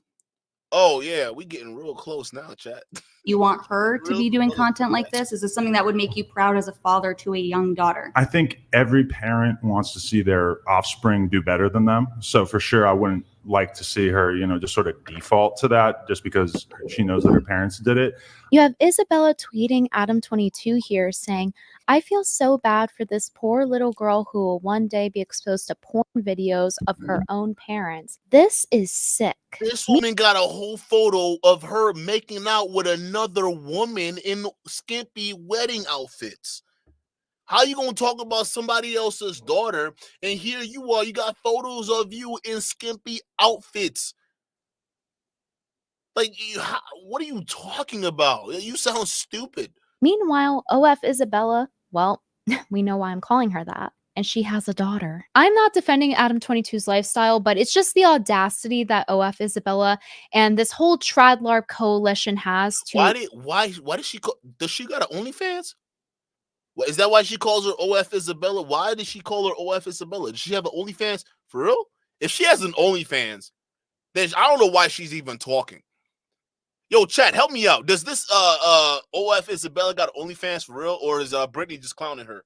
Oh yeah, we getting real close now, chat. You want her to be doing content like this? Is this something that would make you proud as a father to a young daughter? I think every parent wants to see their offspring do better than them. So for sure, I wouldn't like to see her, just sort of default to that just because she knows that her parents did it. You have Isabella tweeting Adam22 here saying, I feel so bad for this poor little girl who will one day be exposed to porn videos of her own parents. This is sick. This woman got a whole photo of her making out with another woman in skimpy wedding outfits. How you gonna talk about somebody else's daughter and here you are, you got photos of you in skimpy outfits? Like, what are you talking about? You sound stupid. Meanwhile, OF Isabella, well, we know why I'm calling her that. And she has a daughter. I'm not defending Adam22's lifestyle, but it's just the audacity that OF Isabella and this whole Tradlarp coalition has to. Why does she got an OnlyFans? Is that why she calls her OF Isabella? Why did she call her OF Isabella? Does she have an OnlyFans for real? If she has an OnlyFans, then I don't know why she's even talking. Yo, chat, help me out. Does this OF Isabella got an OnlyFans for real, or is Brittany just clowning her?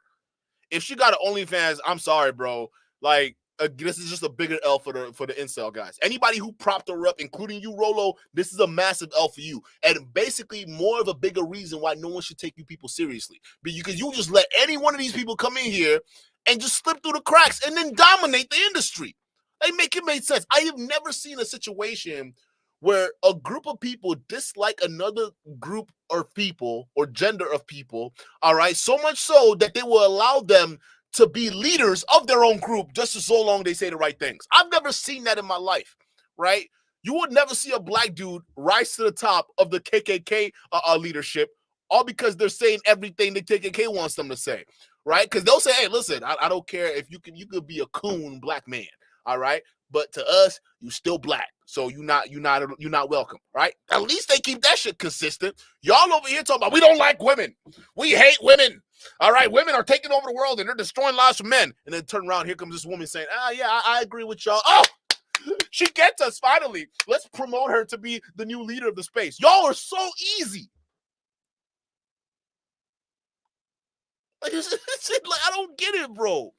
If she got an OnlyFans, I'm sorry, bro. Like, this is just a bigger L for the incel guys. Anybody who propped her up, including you, Rollo, this is a massive L for you. And basically more of a bigger reason why no one should take you people seriously. Because you just let any one of these people come in here and just slip through the cracks and then dominate the industry. Like, make it make sense. I have never seen a situation where a group of people dislike another group or people or gender of people, all right, so much so that they will allow them to be leaders of their own group just as so long they say the right things. I've never seen that in my life, right? You would never see a black dude rise to the top of the KKK leadership, all because they're saying everything the KKK wants them to say, right? Because they'll say, hey, listen, I don't care if you could be a coon black man, all right? But to us, you still black, so you're not welcome, right? At least they keep that shit consistent. Y'all over here talking about we don't like women, we hate women. All right, women are taking over the world and they're destroying lives for men. And then turn around, here comes this woman saying, yeah, I agree with y'all. Oh, she gets us finally. Let's promote her to be the new leader of the space. Y'all are so easy. Like, I don't get it, bro.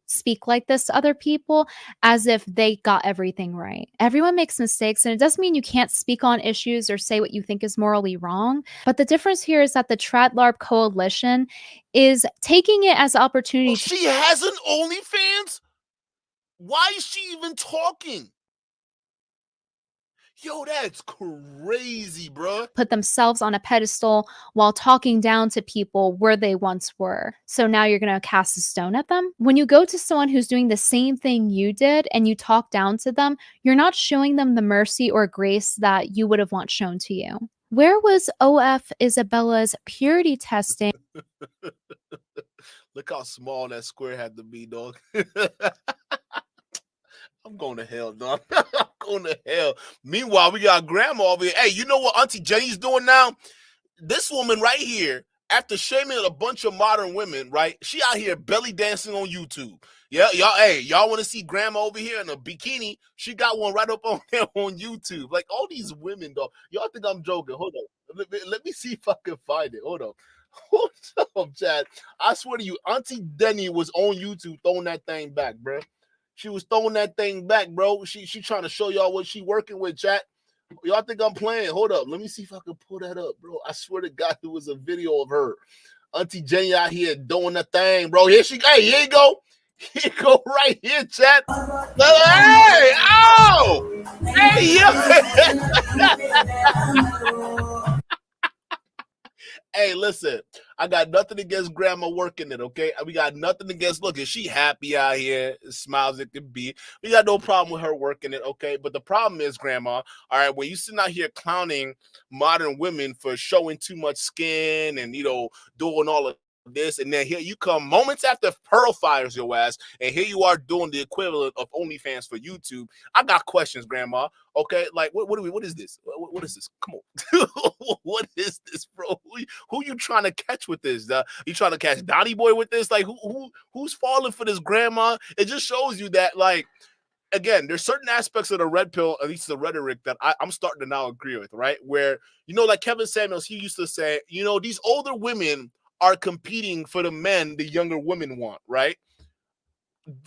speak like this to other people as if they got everything right. Everyone makes mistakes, and it doesn't mean you can't speak on issues or say what you think is morally wrong. But the difference here is that the Tradlarp Coalition is taking it as an opportunity. She has an OnlyFans? Why is she even talking? Yo, that's crazy, bro. Put themselves on a pedestal while talking down to people where they once were. So now you're going to cast a stone at them? When you go to someone who's doing the same thing you did and you talk down to them, you're not showing them the mercy or grace that you would have once shown to you. Where was OF Isabella's purity testing? Look how small that square had to be, dog. I'm going to hell, dog. I'm going to hell. Meanwhile, we got grandma over here. Hey, you know what Auntie Jenny's doing now? This woman right here, after shaming a bunch of modern women, right? She out here belly dancing on YouTube. Yeah, y'all, hey, y'all want to see grandma over here in a bikini? She got one right up on there on YouTube. Like, all these women, dog. Y'all think I'm joking. Hold on. Let me see if I can find it. Hold on. Hold up, Chad. I swear to you, Auntie Denny was on YouTube throwing that thing back, bro. She was throwing that thing back, bro. She trying to show y'all what she working with, chat. Y'all think I'm playing? Hold up. Let me see if I can pull that up, bro. I swear to God, there was a video of her. Auntie Jenny out here doing the thing, bro. Here she go. Hey, here you go. Here you go right here, chat. Hey, oh! Hey, yo! Hey, listen, I got nothing against grandma working it, okay? We got nothing against, look, is she happy out here, smiles it can be. We got no problem with her working it, okay? But the problem is, grandma, all right, when you sitting out here clowning modern women for showing too much skin and, you know, doing all of this, and then here you come moments after Pearl fires your ass, and here you are doing the equivalent of OnlyFans for YouTube. I got questions, grandma. Okay, like what is this? What is this? Come on, what is this, bro? Who you trying to catch with this? You trying to catch Donnie Boy with this? Like who's falling for this, grandma? It just shows you that, like, again, there's certain aspects of the red pill, at least the rhetoric, that I'm starting to now agree with, right? Where, you know, like Kevin Samuels, he used to say, you know, these older women are competing for the men the younger women want, right?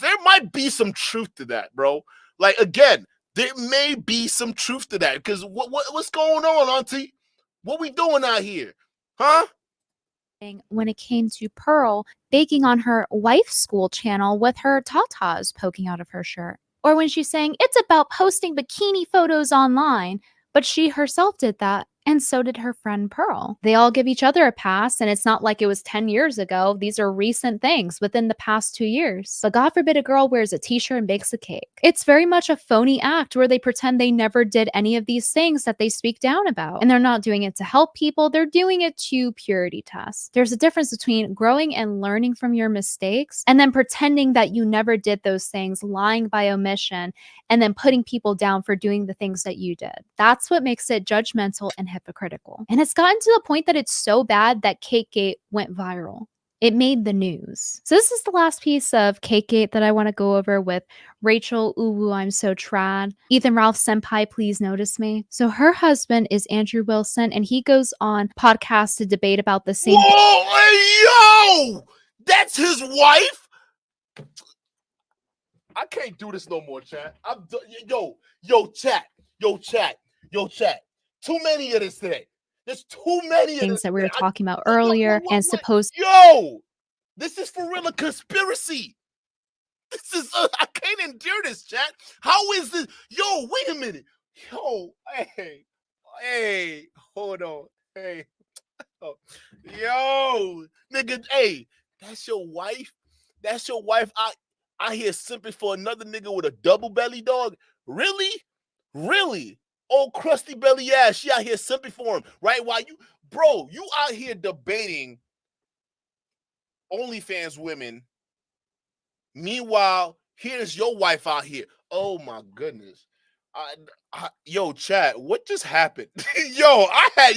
There might be some truth to that, bro. Like, again, there may be some truth to that, because what's going on, Auntie? What we doing out here? Huh? When it came to Pearl baking on her wife's school channel with her tatas poking out of her shirt. Or when she's saying it's about posting bikini photos online, but she herself did that. And so did her friend Pearl. They all give each other a pass, and it's not like it was 10 years ago. These are recent things within the past 2 years. But God forbid a girl wears a t-shirt and bakes a cake. It's very much a phony act where they pretend they never did any of these things that they speak down about. And they're not doing it to help people. They're doing it to purity test. There's a difference between growing and learning from your mistakes and then pretending that you never did those things, lying by omission, and then putting people down for doing the things that you did. That's what makes it judgmental and hypocritical. And it's gotten to the point that it's so bad that Cakegate went viral. It made the news. So this is the last piece of Cakegate that I want to go over with Rachel, ooh, I'm so trad. Ethan Ralph Senpai, please notice me. So her husband is Andrew Wilson, and he goes on podcasts to debate about the same. Whoa, hey, yo! That's his wife? I can't do this no more, chat. I'm chat. Too many of this today. There's too many things that we were talking about earlier and supposed. Yo, this is for real a conspiracy. This is I can't endure this, chat. How is this? Yo, wait a minute. Yo, hey, hold on. Hey, yo, nigga, hey, that's your wife. That's your wife. I hear simping for another nigga with a double belly, dog. Really? Old crusty belly ass. She out here simping for him, right? While you out here debating OnlyFans women. Meanwhile, here's your wife out here. Oh my goodness. Yo, chat, what just happened? I had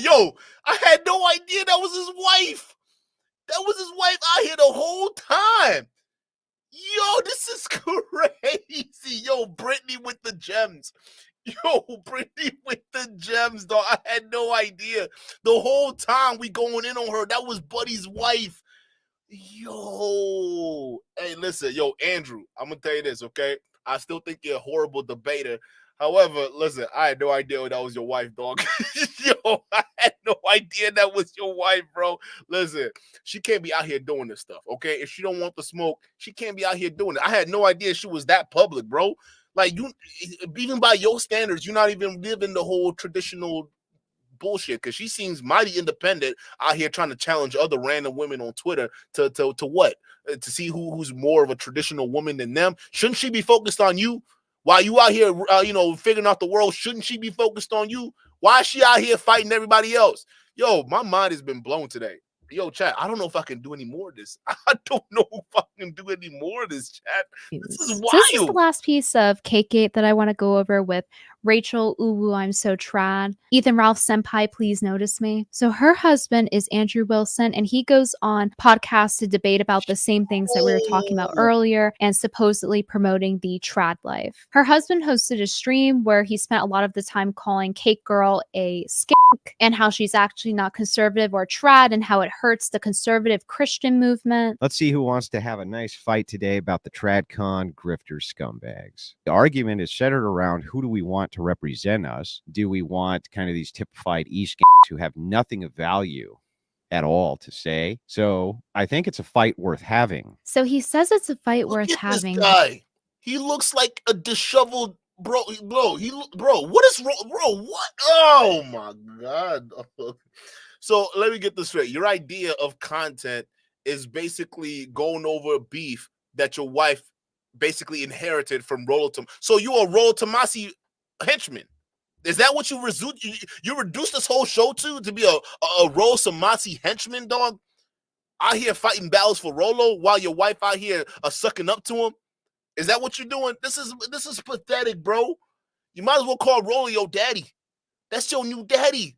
no idea that was his wife. That was his wife out here the whole time. Yo, this is crazy. Yo, Brittany with the gems. Brittany with the gems, dog. I had no idea. The whole time we going in on her, that was Buddy's wife. Yo, hey, listen, yo, Andrew, I'm gonna tell you this, okay? I still think you're a horrible debater. However, listen, I had no idea that was your wife, dog. Yo, I had no idea that was your wife, bro. Listen, she can't be out here doing this stuff, okay? If she don't want the smoke, she can't be out here doing it. I had no idea she was that public, bro. Like, you, even by your standards, you're not even living the whole traditional bullshit, because she seems mighty independent out here trying to challenge other random women on Twitter to what? To see who's more of a traditional woman than them. Shouldn't she be focused on you? While you out here, figuring out the world, shouldn't she be focused on you? Why is she out here fighting everybody else? Yo, my mind has been blown today. Yo, chat, I don't know if I can do any more of this. I don't know if I can do any more of this, chat. This is wild. So this is the last piece of Cakegate that I want to go over with Rachel. Ooh, I'm so trad. Ethan Ralph Senpai, please notice me. So her husband is Andrew Wilson, and he goes on podcasts to debate about the same things that we were talking about earlier and supposedly promoting the trad life. Her husband hosted a stream where he spent a lot of the time calling Cake Girl a skank and how she's actually not conservative or trad and how it hurts the conservative Christian movement. Let's see who wants to have a nice fight today about the TradCon grifter scumbags. The argument is centered around who do we want to represent us? Do we want kind of these typified e-scams who have nothing of value at all to say? So I think it's a fight worth having. So he says it's a fight Look worth at having. This guy. He looks like a disheveled bro. What is wrong, bro? What? Oh my god. So let me get this straight. Your idea of content is basically going over beef that your wife basically inherited from Rollo. So you a Rollo Tomasi henchman. Is that what you reduced this whole show to be a Rollo Tomasi henchman, dog? Out here fighting battles for Rollo while your wife out here sucking up to him? Is that what you're doing? This is pathetic, bro. You might as well call Rollo your daddy. That's your new daddy.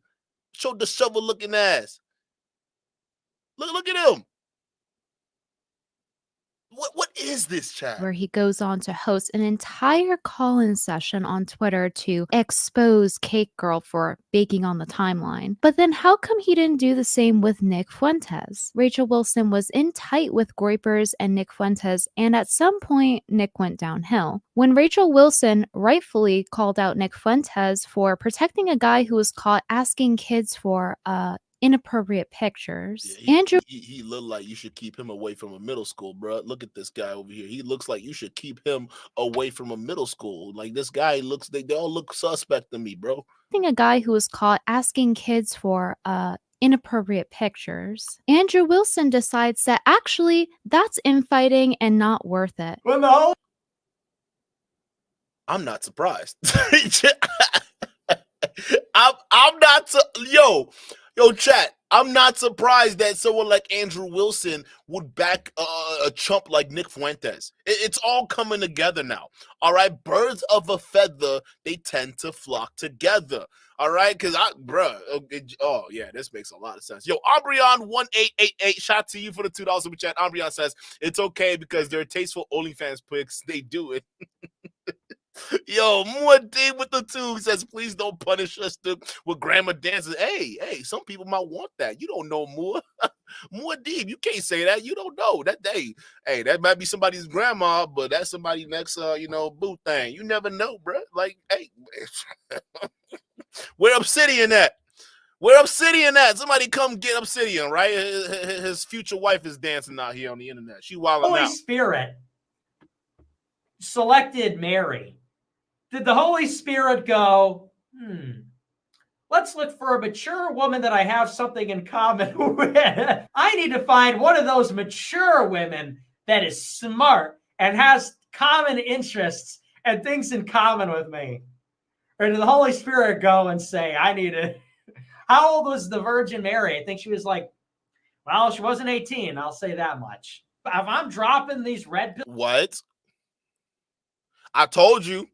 Show the shovel looking ass. Look at him. What is this, chat? Where he goes on to host an entire call-in session on Twitter to expose Cake Girl for baking on the timeline. But then how come he didn't do the same with Nick Fuentes? Rachel Wilson was in tight with Groypers and Nick Fuentes, and at some point, Nick went downhill. When Rachel Wilson rightfully called out Nick Fuentes for protecting a guy who was caught asking kids for inappropriate pictures. Yeah, Andrew, he looked like you should keep him away from a middle school, bro. Look at this guy over here. He looks like you should keep him away from a middle school. Like, this guy looks, they all look suspect to me, bro. A guy who was caught asking kids for inappropriate pictures. Andrew Wilson decides that actually that's infighting and not worth it. Well, no. I'm not surprised. I'm not Yo, chat, I'm not surprised that someone like Andrew Wilson would back a chump like Nick Fuentes. It's all coming together now. All right, birds of a feather, they tend to flock together. All right, because oh yeah, this makes a lot of sense. Yo, Ambrion1888, shout to you for the $2 super chat. Ambrion says it's okay because they're tasteful OnlyFans pics. They do it. Yo, more D with the 2 says, please don't punish us with grandma dances. Hey, some people might want that. You don't know more. More D, you can't say that. You don't know that day. Hey, that might be somebody's grandma, but that's somebody next, boo thing. You never know, bro. Like, hey, where Obsidian at? Where Obsidian at? Somebody come get Obsidian, right? His future wife is dancing out here on the internet. She wilding out. Holy Spirit selected Mary. Did the Holy Spirit go, let's look for a mature woman that I have something in common with. I need to find one of those mature women that is smart and has common interests and things in common with me. Or did the Holy Spirit go and say, how old was the Virgin Mary? I think she was like, well, she wasn't 18. I'll say that much. If I'm dropping these red pills. What? I told you.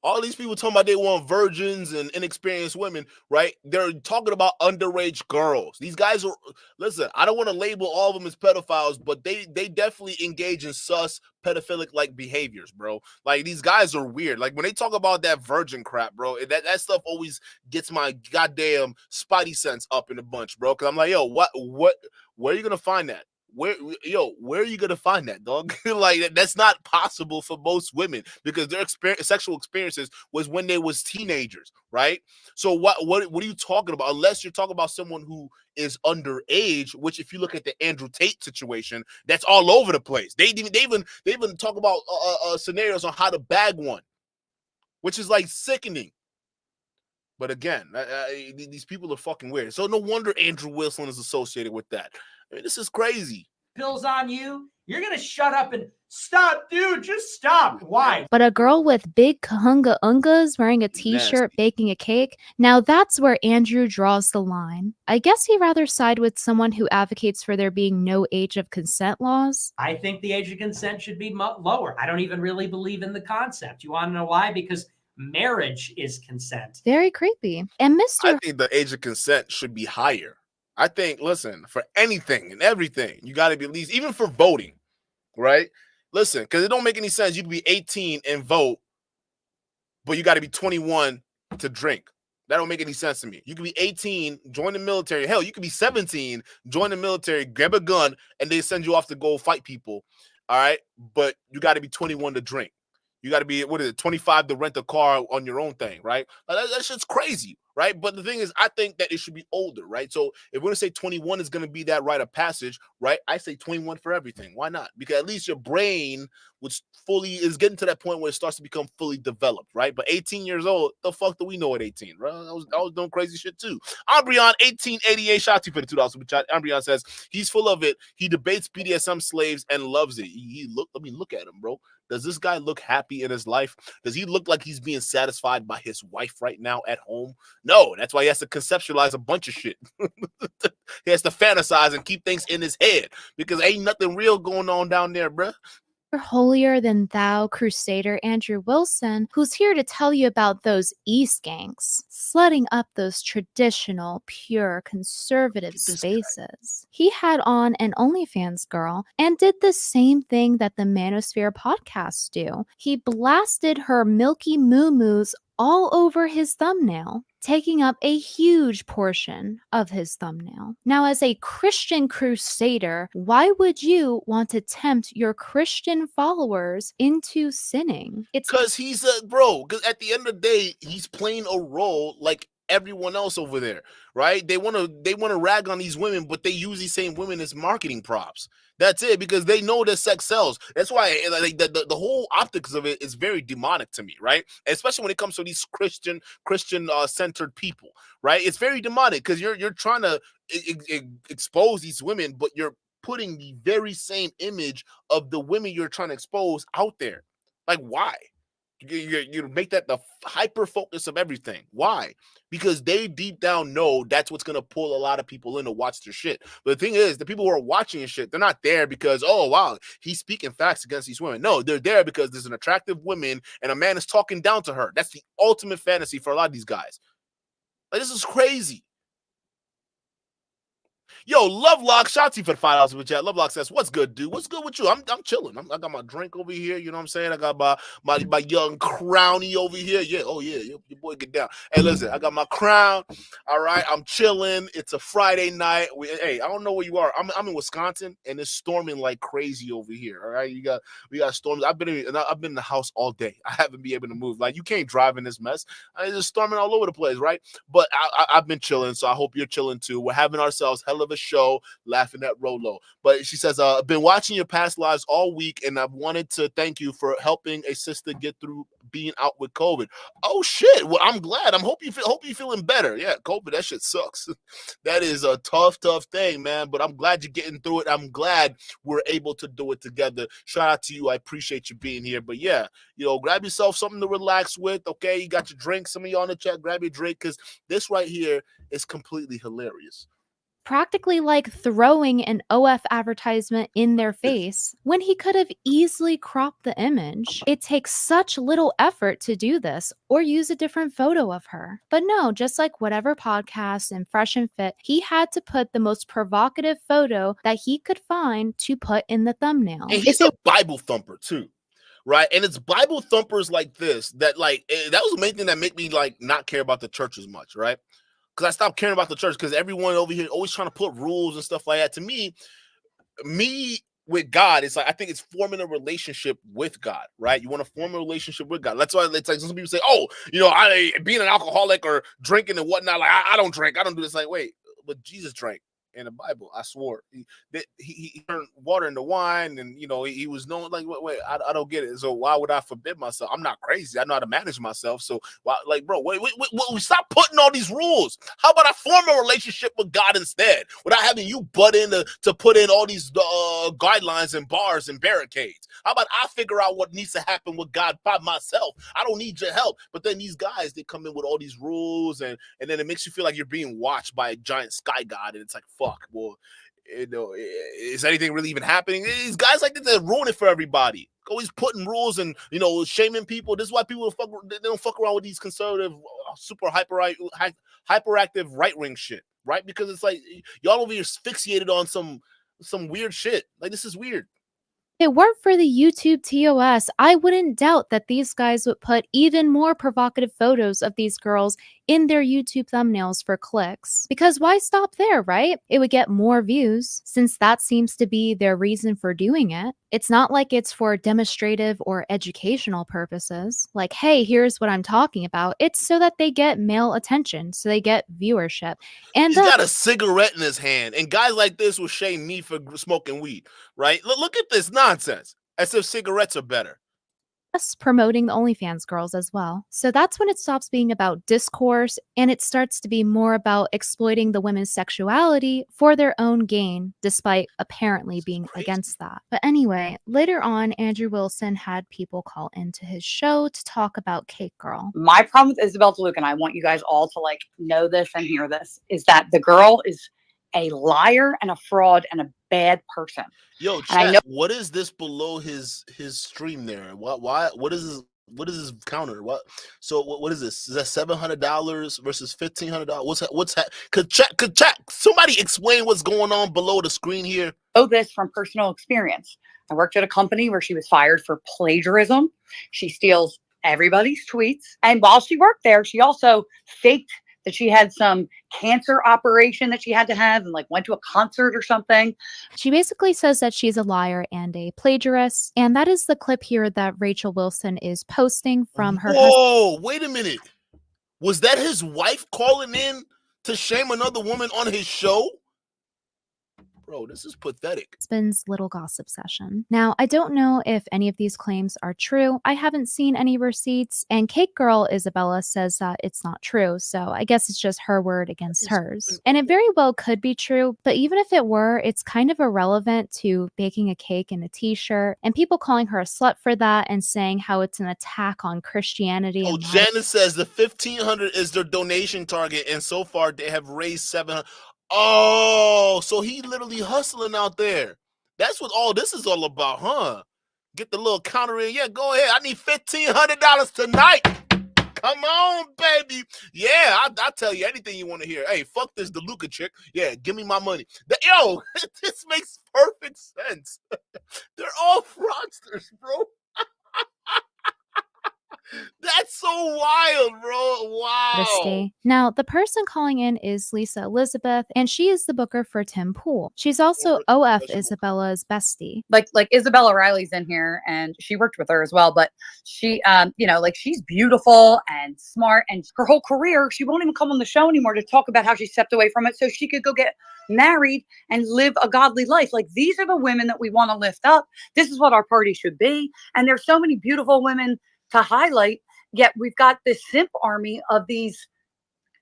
All these people talking about they want virgins and inexperienced women, right? They're talking about underage girls. These guys are, listen, I don't want to label all of them as pedophiles, but they definitely engage in sus pedophilic-like behaviors, bro. Like, these guys are weird. Like, when they talk about that virgin crap, bro, that stuff always gets my goddamn spidey sense up in a bunch, bro. Because I'm like, yo, where are you going to find that? where are you gonna find that, dog? Like that's not possible for most women because their sexual experiences was when they was teenagers, right? So what are you talking about? Unless you're talking about someone who is underage, which if you look at the Andrew Tate situation, that's all over the place. They even talk about scenarios on how to bag one, which is like sickening. But again, these people are fucking weird. So no wonder Andrew Wilson is associated with that. I mean, this is crazy. Pills on you. You're going to shut up and stop, dude. Just stop. Why? But a girl with big kahunga ungas wearing a t-shirt baking a cake, now that's where Andrew draws the line. I guess he'd rather side with someone who advocates for there being no age of consent laws. I think the age of consent should be lower. I don't even really believe in the concept. You want to know why? Because marriage is consent. Very creepy. And I think the age of consent should be higher. I think, listen, for anything and everything, you got to be at least, even for voting, right? Listen, because it don't make any sense. You can be 18 and vote, but you got to be 21 to drink. That don't make any sense to me. You can be 18, join the military. Hell, you can be 17, join the military, grab a gun, and they send you off to go fight people. All right, but you got to be 21 to drink. You got to be, 25 to rent a car on your own thing, right? That shit's crazy, right? But the thing is, I think that it should be older, right? So if we're going to say 21 is going to be that rite of passage, right? I say 21 for everything. Why not? Because at least your brain is getting to that point where it starts to become fully developed, right? But 18 years old, the fuck do we know at 18, right? I was doing crazy shit too. Ambrion, 1888, shout out to you for the $2 super chat. Ambrion says, he's full of it. He debates BDSM slaves and loves it. Look at him, bro. Does this guy look happy in his life? Does he look like he's being satisfied by his wife right now at home? No, that's why he has to conceptualize a bunch of shit. He has to fantasize and keep things in his head because ain't nothing real going on down there, bruh. Holier than thou crusader Andrew Wilson, who's here to tell you about those e-skanks, slutting up those traditional, pure, conservative spaces. He had on an OnlyFans girl and did the same thing that the Manosphere podcasts do. He blasted her milky moo-moos all over his thumbnail, taking up a huge portion of his thumbnail. Now, as a Christian crusader, why would you want to tempt your Christian followers into sinning? It's because he's a bro. Because at the end of the day, he's playing a role like everyone else over there, right? They want to rag on these women, but they use these same women as marketing props. That's it, because they know that sex sells. That's why like the whole optics of it is very demonic to me, right? Especially when it comes to these Christian centered people, right? It's very demonic because you're trying to expose these women, but you're putting the very same image of the women you're trying to expose out there. Like, why? You make that the hyper focus of everything. Why? Because they deep down know that's what's going to pull a lot of people in to watch their shit. But the thing is, the people who are watching your shit, they're not there because, oh, wow, he's speaking facts against these women. No, they're there because there's an attractive woman and a man is talking down to her. That's the ultimate fantasy for a lot of these guys. Like, this is crazy. Yo, Lovelock, shout out to you for the $5 super chat. Lovelock says, "What's good, dude? What's good with you? I'm chilling. I got my drink over here. You know what I'm saying? I got my young crownie over here. Yeah, oh yeah, your boy get down. Hey, listen, I got my crown. All right, I'm chilling. It's a Friday night. Hey, I don't know where you are. I'm in Wisconsin, and it's storming like crazy over here. All right, we got storms. I've been in the house all day. I haven't been able to move. Like, you can't drive in this mess. It's just storming all over the place, right? But I've been chilling, so I hope you're chilling too. We're having ourselves hell of a show, laughing at Rollo. But she says, I've been watching your past lives all week, and I've wanted to thank you for helping a sister get through being out with COVID. Oh shit! Well, I'm glad. Hope you're feeling better. Yeah, COVID, that shit sucks. That is a tough thing, man. But I'm glad you're getting through it. I'm glad we're able to do it together. Shout out to you. I appreciate you being here. But yeah, grab yourself something to relax with. Okay, you got your drink. Some of you on the chat, grab your drink, because this right here is completely hilarious. Practically like throwing an OF advertisement in their face when he could have easily cropped the image. It takes such little effort to do this or use a different photo of her. But no, just like whatever podcast and Fresh and Fit, he had to put the most provocative photo that he could find to put in the thumbnail. And he's a Bible thumper too. Right. And it's Bible thumpers like this that that was the main thing that made me not care about the church as much. Right. Because I stopped caring about the church because everyone over here always trying to put rules and stuff like that. To me, me with God, it's like I think it's forming a relationship with God, right? You want to form a relationship with God. That's why it's like some people say, "Oh, I being an alcoholic or drinking and whatnot." Like I don't drink, I don't do this. Like, wait, but Jesus drank in the Bible. I swore he turned water into wine, and he was known. Like, wait, I don't get it. So why would I forbid myself? I'm not crazy. I know how to manage myself. So why, like, bro, wait, stop putting all these rules. How about I form a relationship with God instead, without having you butt in to put in all these guidelines and bars and barricades? How about I figure out what needs to happen with God by myself? I don't need your help. But then these guys, they come in with all these rules, and then it makes you feel like you're being watched by a giant sky god, and it's like, fuck, well, is anything really even happening? These guys like that ruin it for everybody. Always putting rules and shaming people. This is why people don't fuck around with these conservative, super hyperactive right wing shit, right? Because it's like y'all over here asphyxiated on some weird shit. Like, this is weird. If it weren't for the YouTube TOS, I wouldn't doubt that these guys would put even more provocative photos of these girls in their YouTube thumbnails for clicks. Because why stop there, right? It would get more views, since that seems to be their reason for doing it. It's not like it's for demonstrative or educational purposes. Like, hey, here's what I'm talking about. It's so that they get male attention, so they get viewership. And he's got a cigarette in his hand, and guys like this will shame me for smoking weed, right? Look at this nonsense, as if cigarettes are better. Promoting the OnlyFans girls as well. So that's when it stops being about discourse and it starts to be more about exploiting the women's sexuality for their own gain, despite apparently being against that. But anyway, later on, Andrew Wilson had people call into his show to talk about Cake Girl. My problem with Isabel DeLuca, and I want you guys all to know this and hear this, is that the girl is a liar and a fraud and a bad person. Yo, chat, what is this below his stream there? What is his counter? What is this? Is that $700 versus $1,500? What's could chat somebody explain what's going on below the screen here? Oh, this from personal experience. I worked at a company where she was fired for plagiarism. She steals everybody's tweets. And while she worked there, she also faked that she had some cancer operation that she had to have and went to a concert or something. She basically says that she's a liar and a plagiarist. And that is the clip here that Rachel Wilson is posting from her Whoa, wait a minute. Was that his wife calling in to shame another woman on his show? Bro, this is pathetic. husband's little gossip session. Now, I don't know if any of these claims are true. I haven't seen any receipts, and Cake Girl Isabella says that it's not true, so I guess it's just her word against hers. And it very well could be true, but even if it were, it's kind of irrelevant to baking a cake in a t-shirt, and people calling her a slut for that and saying how it's an attack on Christianity. Oh, Janice says the 1,500 is their donation target, and so far they have raised 700. Oh, so he literally hustling out there. That's what all this is all about, huh? Get the little counter in. Yeah, go ahead. I need $1,500 tonight. Come on, baby. Yeah, I'll tell you anything you want to hear. Hey, fuck this DeLuca chick. Yeah, give me my money. Yo, this makes perfect sense. They're all fraudsters, bro. That's so wild, bro. Wow. Now, the person calling in is Lisa Elizabeth, and she is the booker for Tim Pool. She's also OF Isabella's bestie. Like Isabella Riley's in here, and she worked with her as well. But she, she's beautiful and smart, and her whole career, she won't even come on the show anymore to talk about how she stepped away from it so she could go get married and live a godly life. Like, these are the women that we want to lift up. This is what our party should be. And there's so many beautiful women to highlight, yet we've got this simp army of these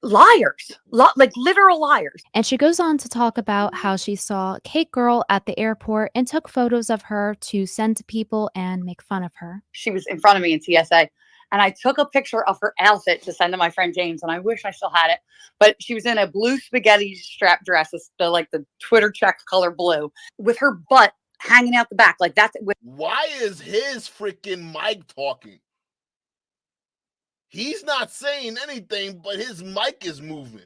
liars, like literal liars. And she goes on to talk about how she saw Cake Girl at the airport and took photos of her to send to people and make fun of her. She was in front of me in TSA, and I took a picture of her outfit to send to my friend James, and I wish I still had it, but she was in a blue spaghetti strap dress, the Twitter check color blue, with her butt hanging out the back. Like, that's it. Why is his freaking mic talking? He's not saying anything, but his mic is moving.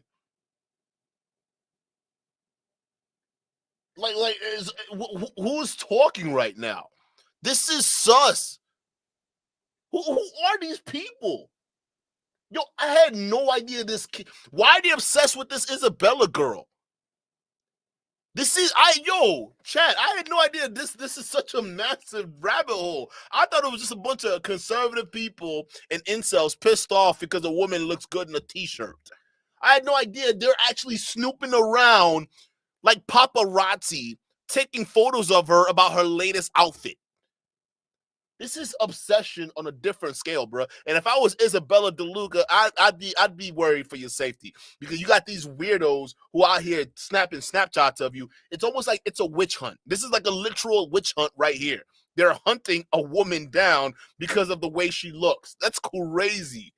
Who's talking right now? This is sus. Who are these people? Yo, I had no idea this kid. Why are they obsessed with this Isabella girl? Chat, I had no idea this is such a massive rabbit hole. I thought it was just a bunch of conservative people and incels pissed off because a woman looks good in a t-shirt. I had no idea they're actually snooping around like paparazzi, taking photos of her about her latest outfit. This is obsession on a different scale, bro. And if I was Isabella DeLuca, I'd be worried for your safety, because you got these weirdos who out here snapping Snapchats of you. It's almost like it's a witch hunt. This is like a literal witch hunt right here. They're hunting a woman down because of the way she looks. That's crazy.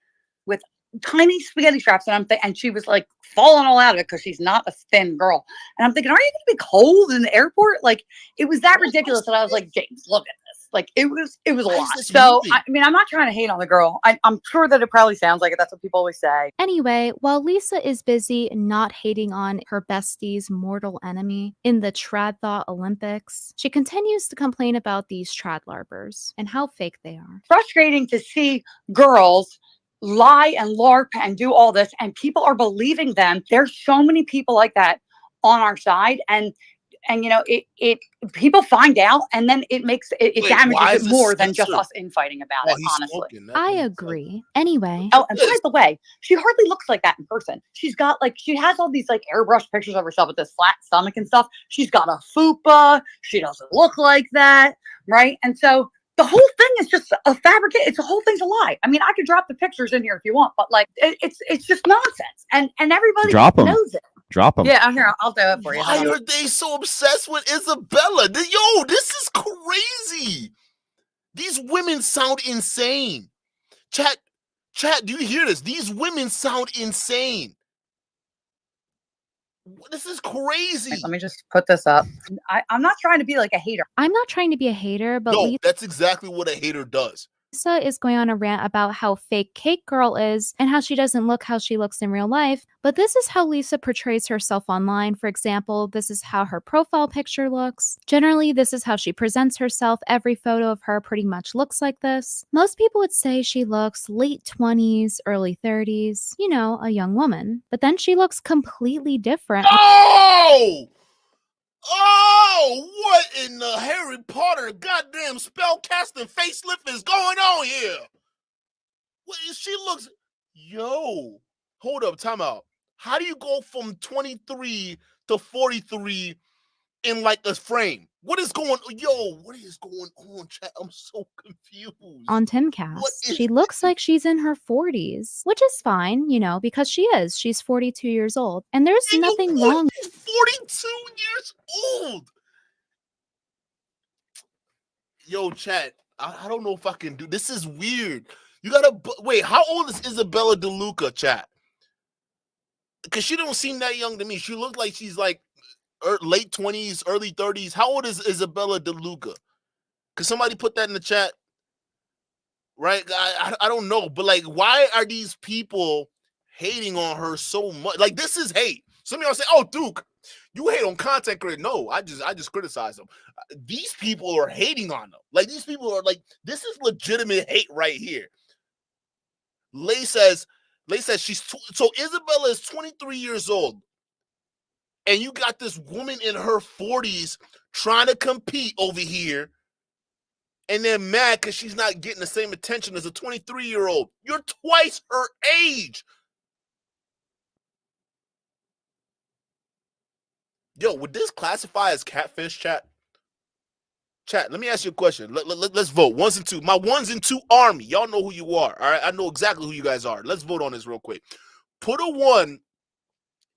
With tiny spaghetti straps, and she was like falling all out of it because she's not a thin girl. And I'm thinking, are you going to be cold in the airport? Like, it was that ridiculous that I was like, James, look at this. Like, it was a lot. So I mean, I'm not trying to hate on the girl. I'm sure that it probably sounds like it. That's what people always say. Anyway, while Lisa is busy not hating on her bestie's mortal enemy in the Trad Thought Olympics, she continues to complain about these trad larpers and how fake they are. Frustrating to see girls lie and LARP and do all this, and people are believing them. There's so many people like that on our side, and you know, it people find out, and then it makes it damages it more than just us infighting about it, honestly. I agree. Anyway. Oh, and by the way, she hardly looks like that in person. She's got like, she has all these like airbrushed pictures of herself with this flat stomach and stuff. She's got a fupa. She doesn't look like that, right? And so the whole thing is just a fabricate. The whole thing's a lie. I mean, I could drop the pictures in here if you want, but like, it's just nonsense, and everybody knows it. Drop them. Yeah, here, I'll do it for you. Why are they so obsessed with Isabella? Yo, this is crazy. These women sound insane. Chat, do you hear this? These women sound insane. This is crazy. Let me just put this up. I'm not trying to be like a hater. I'm not trying to be a hater, but No, that's exactly what a hater does. Lisa is going on a rant about how fake Cake Girl is and how she doesn't look how she looks in real life, but this is how Lisa portrays herself online. For example, this is how her profile picture looks. Generally, this is how she presents herself. Every photo of her pretty much looks like this. Most people would say she looks late 20s, early 30s, you know, a young woman. But then she looks completely different. Oh, what in the Harry Potter goddamn spellcasting facelift is going on here? What, she looks... Yo, hold up, time out. How do you go from 23 to 43 in like a frame? What is going on, chat? I'm so confused. On Timcast, she looks like she's in her 40s, which is fine, you know, because she is. She's 42 years old, and there's nothing wrong. She's 42 years old. Yo, chat, I don't know if I can do this. Is weird. You gotta wait. How old is Isabella DeLuca, chat? Because she don't seem that young to me. She looks like she's like late 20s, early 30s. How old is Isabella DeLuca? Could somebody put that in the chat? Right? I don't know, but like, why are these people hating on her so much? Like, this is hate. Some of y'all say, "Oh, Duke, you hate on content creators." No, I just criticize them. These people are hating on them. Like, these people are like, this is legitimate hate right here. Lay says she's so Isabella is 23 years old. And you got this woman in her 40s trying to compete over here, and they're mad because she's not getting the same attention as a 23-year-old. You're twice her age. Yo, would this classify as catfish, chat? Chat, let me ask you a question. Let's vote. Ones and two. My ones and two army. Y'all know who you are. All right, I know exactly who you guys are. Let's vote on this real quick. Put a 1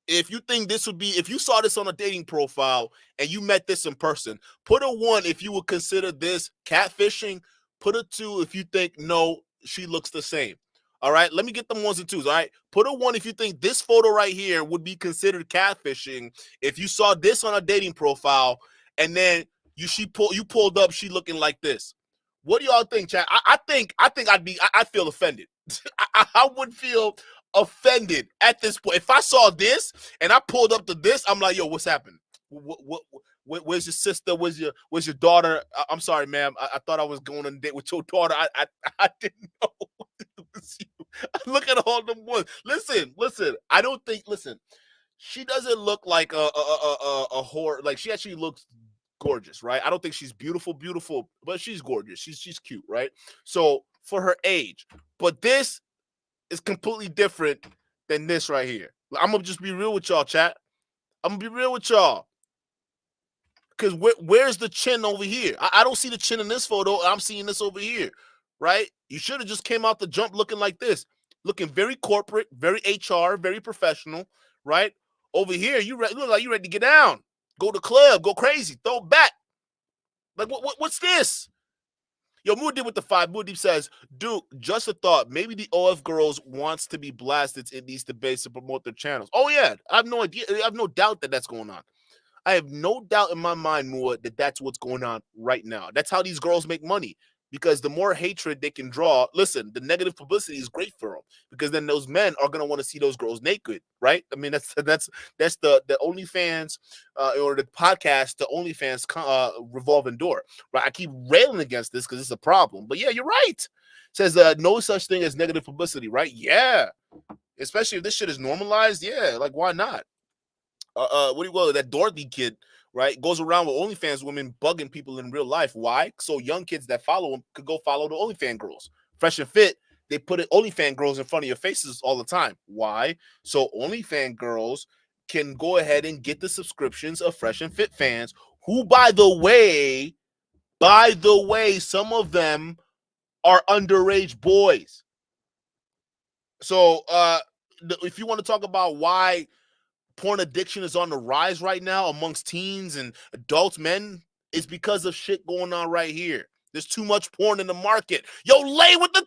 if you think this would be, if you saw this on a dating profile and you met this in person. Put a 1 if you would consider this catfishing. Put a 2 if you think, no, she looks the same. All right, let me get them 1s and 2s. All right, put a 1 if you think this photo right here would be considered catfishing if you saw this on a dating profile and then you pulled up, she looking like this. What do y'all think, chat? I think I'd feel offended. I would feel offended at this point. If I saw this and I pulled up to this, I'm like, yo, what's happened? Where's your sister? Where's your daughter? I'm sorry, ma'am. I thought I was going on a date with your daughter. I didn't know it was you. Look at all them ones. Listen. I don't think. Listen, she doesn't look like a whore. Like, she actually looks gorgeous, right? I don't think she's beautiful, but she's gorgeous. She's cute, right? So for her age, but this is completely different than this right here. I'm gonna just be real with y'all, chat. I'm gonna be real with y'all. Because where's the chin over here? I don't see the chin in this photo. I'm seeing this over here, right? You should have just came out the jump looking like this, looking very corporate, very HR, very professional, right? Over here, you look like you ready to get down, go to club, go crazy, throw it back. Like what's this? Yo, Moody with the 5. Moody says, Duke, just a thought. Maybe the OF girls wants to be blasted in these debates to promote their channels. Oh yeah, I have no idea. I have no doubt that that's going on. I have no doubt in my mind, Mua, that that's what's going on right now. That's how these girls make money, because the more hatred they can draw, listen, the negative publicity is great for them, because then those men are going to want to see those girls naked, right? I mean, that's the OnlyFans or the podcast, the OnlyFans revolving door, right? I keep railing against this because it's a problem, but yeah, you're right. It says no such thing as negative publicity, right? Yeah, especially if this shit is normalized. Yeah, like why not? That Dorothy kid, right, goes around with OnlyFans women bugging people in real life. Why? So young kids that follow him could go follow the OnlyFans girls. Fresh and Fit, they put OnlyFans girls in front of your faces all the time. Why? So OnlyFans girls can go ahead and get the subscriptions of Fresh and Fit fans, who, by the way, some of them are underage boys. So if you want to talk about why porn addiction is on the rise right now amongst teens and adult men, it's because of shit going on right here. There's too much porn in the market. Yo, Lay with the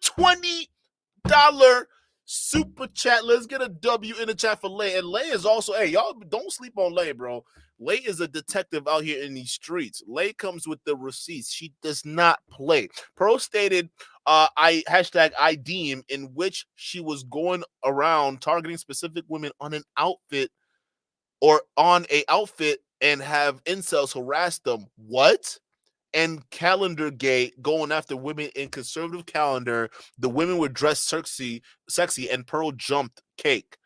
$20 super chat. Let's get a W in the chat for Lay. And Lay is also, hey, y'all don't sleep on Lay, bro. Lay is a detective out here in these streets. Lay comes with the receipts. She does not play. Pearl stated, I deem, in which she was going around targeting specific women on an outfit and have incels harass them. What? And calendar gate, going after women in conservative calendar. The women were dressed sexy, and Pearl jumped cake.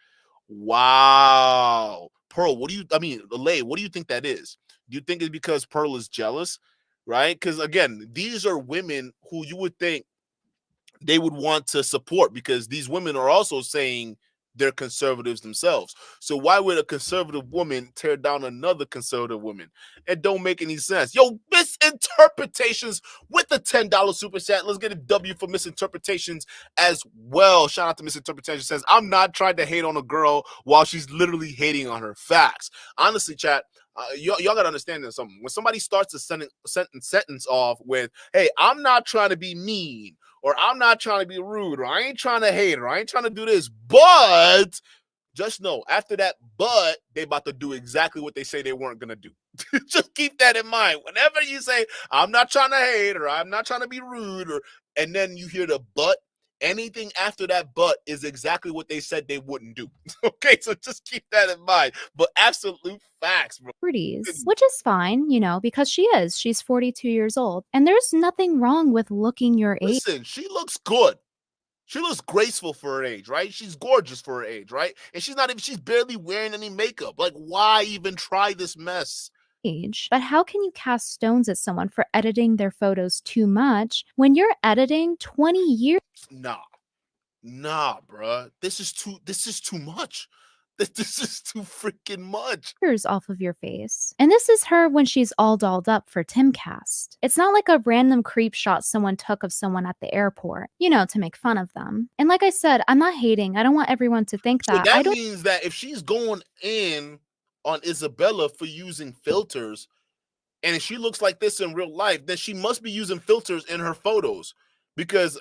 Wow. Pearl, Lay, what do you think that is? Do you think it's because Pearl is jealous? Right? Because again, these are women who you would think they would want to support, because these women are also saying they're conservatives themselves. So why would a conservative woman tear down another conservative woman? It don't make any sense. Yo, misinterpretations with the $10 super chat. Let's get a W for misinterpretations as well. Shout out to Misinterpretation. Says, I'm not trying to hate on a girl while she's literally hating on her. Facts. Honestly, chat, y'all got to understand this. Something. When somebody starts a sentence off with, hey, I'm not trying to be mean, or I'm not trying to be rude, or I ain't trying to hate, or I ain't trying to do this, but just know, after that but, they about to do exactly what they say they weren't going to do. Just keep that in mind. Whenever you say, I'm not trying to hate, or I'm not trying to be rude, and then you hear the but, anything after that but is exactly what they said they wouldn't do. Okay, so just keep that in mind. But absolute facts, bro. 40s, which is fine, because she's 42 years old, and there's nothing wrong with looking your age. Listen, she looks good. She looks graceful for her age, right? She's gorgeous for her age, right? And she's barely wearing any makeup. Like, why even try this mess? But how can you cast stones at someone for editing their photos too much when you're editing 20 years? Nah, bruh. This is too much. This is too freaking much. Off of your face. And this is her when she's all dolled up for Timcast. It's not like a random creep shot someone took of someone at the airport, to make fun of them. And like I said, I'm not hating. I don't want everyone to think that. So that means that if she's going in on Isabella for using filters, and if she looks like this in real life, then she must be using filters in her photos, because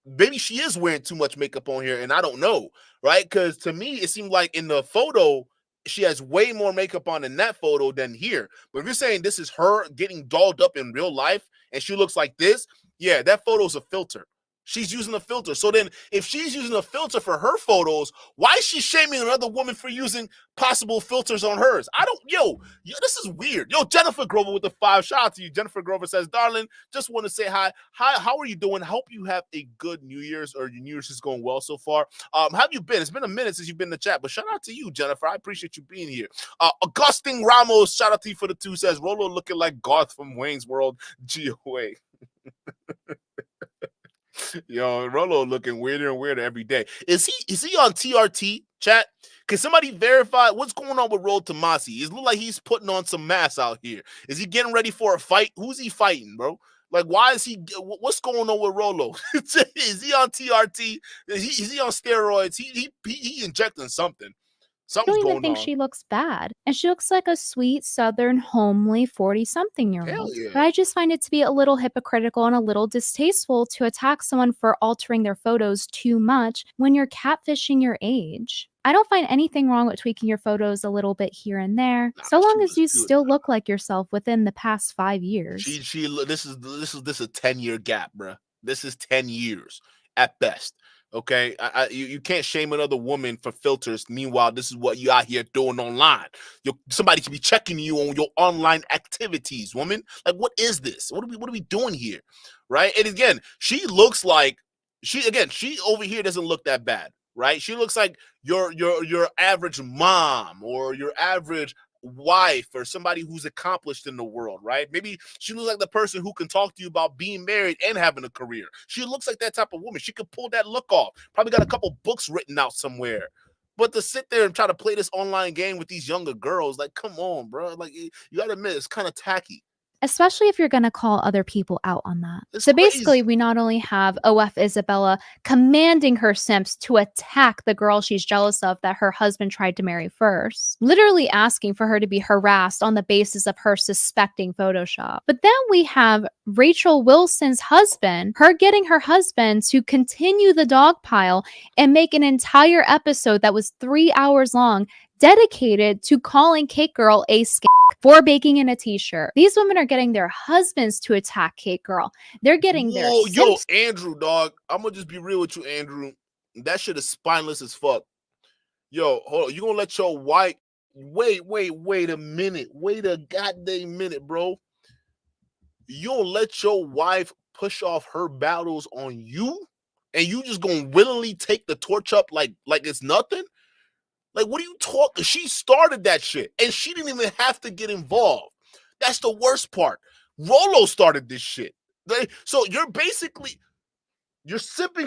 maybe she is wearing too much makeup on here and I don't know, right? Because to me, it seemed like in the photo, she has way more makeup on in that photo than here. But if you're saying this is her getting dolled up in real life and she looks like this, yeah, that photo's a filter. She's using a filter. So then if she's using a filter for her photos, why is she shaming another woman for using possible filters on hers? Yo, this is weird. Yo, Jennifer Grover with the 5. Shout out to you. Jennifer Grover says, darling, just want to say hi. Hi, how are you doing? Hope you have a good New Year's, or your New Year's is going well so far. How have you been? It's been a minute since you've been in the chat, but shout out to you, Jennifer. I appreciate you being here. Augustine Ramos, shout out to you for the 2, says, Rollo looking like Garth from Wayne's World. GOA. Yo, Rollo looking weirder and weirder every day. Is he on TRT, chat? Can somebody verify what's going on with Rollo Tomasi? It looks like he's putting on some mass out here. Is he getting ready for a fight? Who's he fighting, bro? Like, why is he? What's going on with Rollo? Is he on TRT? Is he on steroids? He injecting something. I don't even think she looks bad. And she looks like a sweet, southern, homely 40-something-year-old. Yeah. But I just find it to be a little hypocritical and a little distasteful to attack someone for altering their photos too much when you're catfishing your age. I don't find anything wrong with tweaking your photos a little bit here and there, so long as you still look like yourself within the past 5 years. This is a 10-year gap, bro. This is 10 years at best. Okay, you can't shame another woman for filters. Meanwhile, this is what you out here doing online. Somebody can be checking you on your online activities, woman. Like, what is this? What are we doing here, right? And again, she looks like she over here doesn't look that bad, right? She looks like your average mom or your average wife or somebody who's accomplished in the world, right? Maybe she looks like the person who can talk to you about being married and having a career. She looks like that type of woman. She could pull that look off. Probably got a couple books written out somewhere. But to sit there and try to play this online game with these younger girls, like, come on, bro. Like, you gotta admit, it's kind of tacky. Especially if you're going to call other people out on that. So basically, we not only have OF Isabella commanding her simps to attack the girl she's jealous of that her husband tried to marry first, literally asking for her to be harassed on the basis of her suspecting Photoshop. But then we have Rachel Wilson's husband, her getting her husband to continue the dog pile and make an entire episode that was 3 hours long dedicated to calling Cake Girl a scam for baking in a t-shirt. These women are getting their husbands to attack Cake Girl. They're getting their simps. Andrew, dog. I'm gonna just be real with you, Andrew. That shit is spineless as fuck. Yo, hold on. You gonna let your wife wait a minute. Wait a goddamn minute, bro. You gonna let your wife push off her battles on you? And you just gonna willingly take the torch up like it's nothing? Like, what are you talking? She started that shit, and she didn't even have to get involved. That's the worst part. Rollo started this shit. So you're simping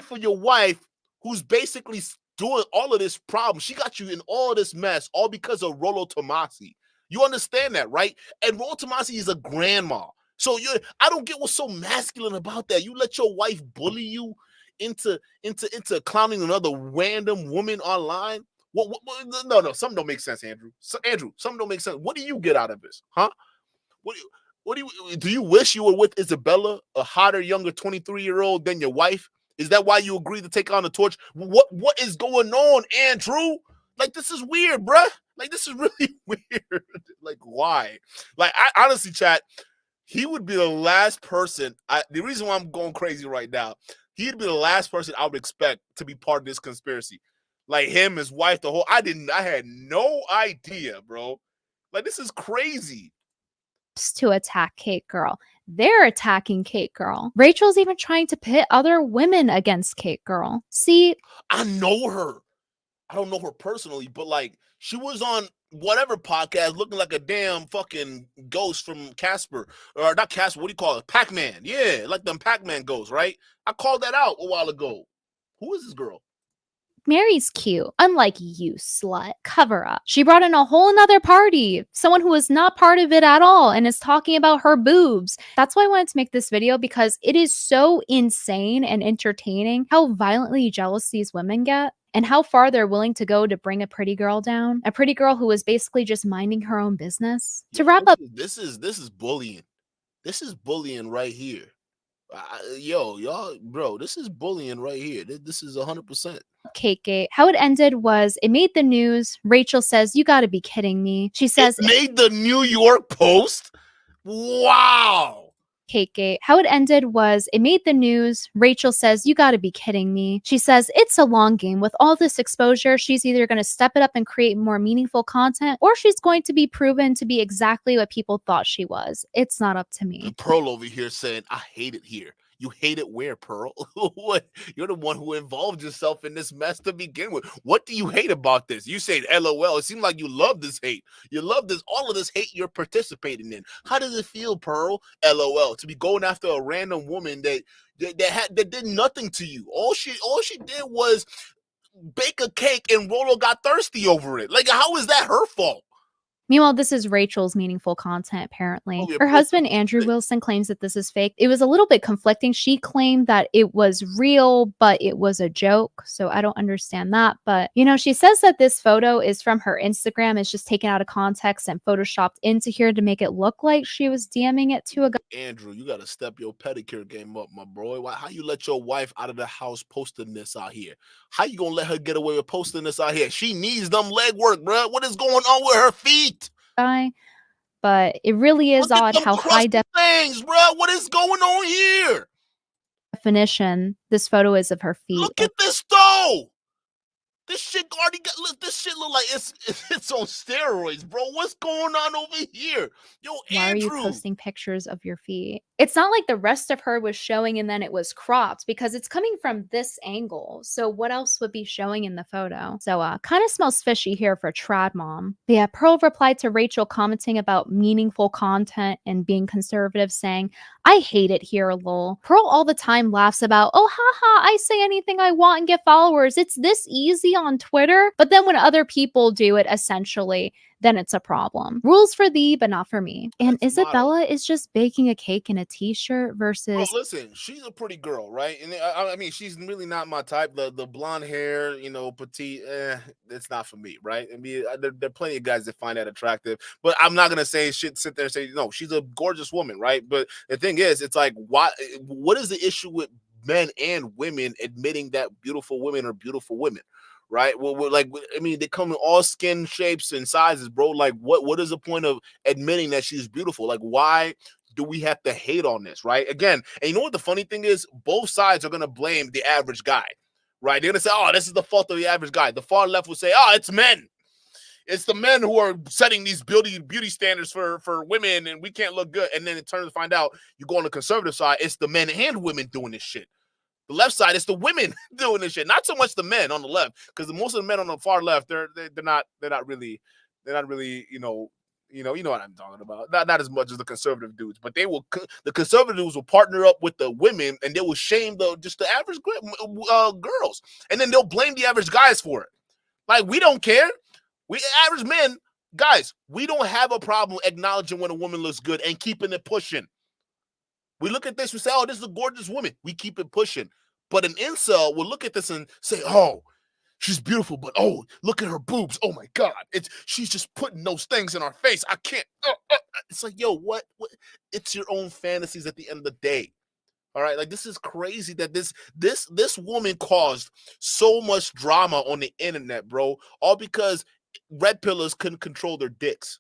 for your wife, who's basically doing all of this problem. She got you in all this mess, all because of Rollo Tomasi. You understand that, right? And Rollo Tomasi is a grandma. So I don't get what's so masculine about that. You let your wife bully you into clowning another random woman online. No, something don't make sense, Andrew. Andrew, something don't make sense. What do you get out of this, huh? What do you wish you were with Isabella, a hotter, younger 23-year-old than your wife? Is that why you agreed to take on the torch? What is going on, Andrew? Like, this is weird, bruh. Like, this is really weird. Like, why? Like, I honestly, chat, he would be the last person. The reason why I'm going crazy right now, he'd be the last person I would expect to be part of this conspiracy. Like, him, his wife, I had no idea, bro. Like, this is crazy. To attack Cake Girl. They're attacking Cake Girl. Rachel's even trying to pit other women against Cake Girl. See, I know her. I don't know her personally, but like, she was on whatever podcast looking like a damn fucking ghost from Casper. Or not Casper, what do you call it? Pac-Man. Yeah, like them Pac-Man ghosts, right? I called that out a while ago. Who is this girl? Mary's cute, unlike you, slut. Cover up. She brought in a whole nother party, someone who was not part of it at all and is talking about her boobs. That's why I wanted to make this video, because it is so insane and entertaining how violently jealous these women get and how far they're willing to go to bring a pretty girl down. A pretty girl who was basically just minding her own business. To wrap up, this is bullying. This is bullying right here. Y'all, bro, this is bullying right here. This is 100%. Cakegate. How it ended was it made the news. Rachel says, "You got to be kidding me." She says, it made the New York Post. Wow. Cakegate. How it ended was it made the news. Rachel says, "You got to be kidding me." She says, "It's a long game. With all this exposure, she's either going to step it up and create more meaningful content, or she's going to be proven to be exactly what people thought she was. It's not up to me." Pearl over here saying, "I hate it here." You hate it where, Pearl? What? You're the one who involved yourself in this mess to begin with. What do you hate about this? You say LOL. It seems like you love this hate. You love this, all of this hate you're participating in. How does it feel, Pearl? LOL. To be going after a random woman that did nothing to you. All she did was bake a cake and Rollo got thirsty over it. Like, how is that her fault? Meanwhile, this is Rachel's meaningful content, apparently. yeah, Her husband, Andrew Wilson, claims that this is fake. It was a little bit conflicting. She claimed that it was real, but it was a joke. So I don't understand that. But, she says that this photo is from her Instagram. It's just taken out of context and photoshopped into here to make it look like she was DMing it to a guy. Andrew, you got to step your pedicure game up, my boy. How you let your wife out of the house posting this out here? How you going to let her get away with posting this out here? She needs them leg work, bro. What is going on with her feet? But it really is odd how high things, bro. What is going on here? Definition this photo is of her feet. Look at this though. This shit already got. Look, this shit look like it's on steroids, bro. What's going on over here? Yo, Why Andrew, are you posting pictures of your feet? It's not like the rest of her was showing and then it was cropped because it's coming from this angle. So what else would be showing in the photo? So kind of smells fishy here for Trad Mom. But yeah, Pearl replied to Rachel commenting about meaningful content and being conservative, saying, "I hate it here, lol." Pearl all the time laughs about, "Oh, haha, I say anything I want and get followers. It's this easy on Twitter." But then when other people do it, essentially, then it's a problem. Rules for thee, but not for me. And Isabella is just baking a cake in a t-shirt versus... Bro, listen, she's a pretty girl, right? And I mean, she's really not my type. The blonde hair, petite, it's not for me, right? I mean, there are plenty of guys that find that attractive, but I'm not gonna sit there and say, no, she's a gorgeous woman, right? But the thing is, it's like, what is the issue with men and women admitting that beautiful women are beautiful women? Right? Well, they come in all skin shapes and sizes, bro. Like, what is the point of admitting that she's beautiful? Like, why do we have to hate on this, right? Again, and you know what the funny thing is? Both sides are going to blame the average guy, right? They're going to say, "Oh, this is the fault of the average guy." The far left will say, "Oh, it's men. It's the men who are setting these beauty standards for women, and we can't look good." And then it turns to find out, you go on the conservative side, it's the men and women doing this shit. The left side is the women doing this shit, not so much the men on the left, because most of the men on the far left, they're not really, you know what I'm talking about. Not as much as the conservative dudes, but the conservative dudes will partner up with the women and they will shame the average girls, and then they'll blame the average guys for it. Like, we don't care. We average men, guys, we don't have a problem acknowledging when a woman looks good and keeping it pushing. We look at this, we say, "Oh, this is a gorgeous woman." We keep it pushing. But an incel will look at this and say, "Oh, she's beautiful, but oh, look at her boobs. Oh my God, she's just putting those things in our face. I can't." It's like, yo, what? It's your own fantasies at the end of the day. All right, like, this is crazy that this woman caused so much drama on the internet, bro, all because red pillers couldn't control their dicks.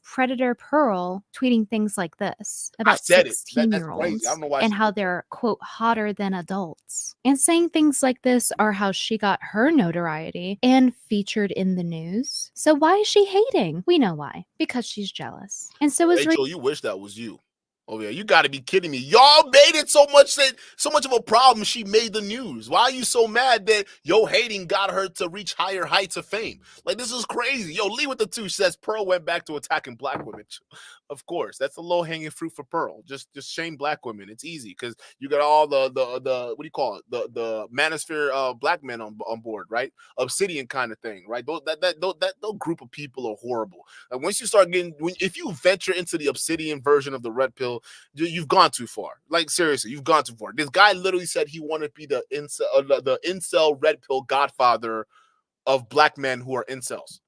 Predator Pearl tweeting things like this about 16-year-olds and how they're, quote, hotter than adults. And saying things like this are how she got her notoriety and featured in the news. So why is she hating? We know why. Because she's jealous. And so is Rachel, you wish that was you. Oh yeah, you got to be kidding me. Y'all made it so much of a problem she made the news. Why are you so mad that your hating got her to reach higher heights of fame? Like, this is crazy. Yo, Lee with the two says Pearl went back to attacking black women. Of course, that's the low-hanging fruit for Pearl. Just shame black women. It's easy because you got all the what do you call it? The manosphere black men on board, right? Obsidian kind of thing, right? That group of people are horrible. And once you start if you venture into the Obsidian version of the red pill, you've gone too far. Like, seriously, you've gone too far. This guy literally said he wanted to be the incel red pill godfather of black men who are incels.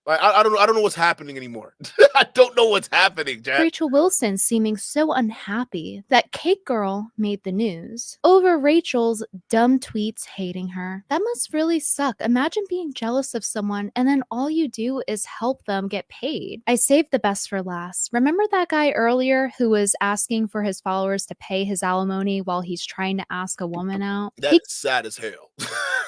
Like, I don't know what's happening anymore. I don't know what's happening, Jack. Rachel Wilson seeming so unhappy that Cake Girl made the news over Rachel's dumb tweets hating her. That must really suck. Imagine being jealous of someone and then all you do is help them get paid. I saved the best for last. Remember that guy earlier who was asking for his followers to pay his alimony while he's trying to ask a woman out? That is sad as hell.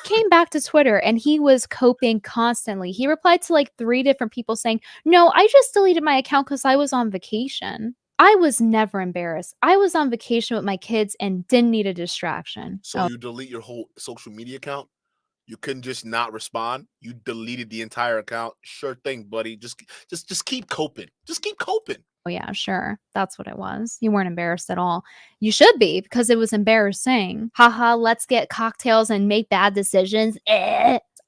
Came back to Twitter and he was coping constantly. He replied to like 3 different people saying, "No, I just deleted my account because I was on vacation. I was never embarrassed. I was on vacation with my kids and didn't need a distraction." So you delete your whole social media account? You couldn't just not respond? You deleted the entire account? Sure thing, buddy. Just keep coping. Just keep coping. Oh yeah, sure. That's what it was. You weren't embarrassed at all. You should be because it was embarrassing. Haha, let's get cocktails and make bad decisions.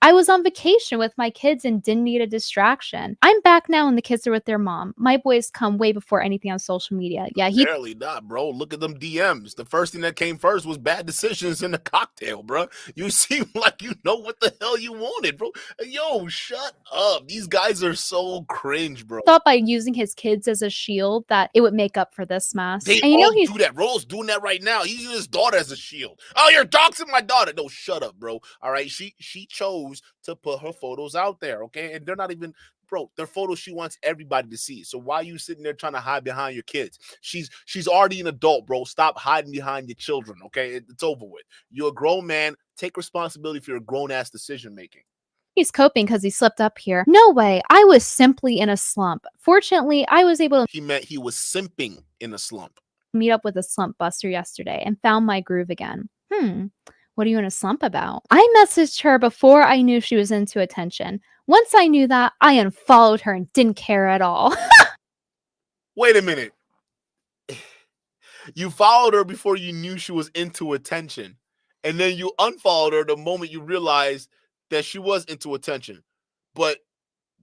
I was on vacation with my kids and didn't need a distraction. I'm back now and the kids are with their mom. My boys come way before anything on social media. Yeah, he Barely not, bro. Look at them DMs. The first thing that came first was bad decisions in the cocktail, bro. You seem like you know what the hell you wanted, bro. Yo, shut up. These guys are so cringe, bro. thought by using his kids as a shield that it would make up for this mess. They And you know all he's do that. Rollo's doing that right now. He's using his daughter as a shield. Oh, you're doxing my daughter. No, shut up, bro. All right. She chose to put her photos out there, okay? And they're not even, bro, they're photos she wants everybody to see. So why are you sitting there trying to hide behind your kids? She's already an adult, bro. Stop hiding behind your children, okay? It's over with. You're a grown man. Take responsibility for your grown-ass decision making. he's coping because he slipped up here. No way. I was simply in a slump. Fortunately, I was able to He meant he was simping in a slump. meet up with a slump buster yesterday and found my groove again. What are you in a slump about? I messaged her before I knew she was into attention. Once I knew that, I unfollowed her and didn't care at all. Wait a minute. You followed her before you knew she was into attention. And then you unfollowed her the moment you realized that she was into attention. But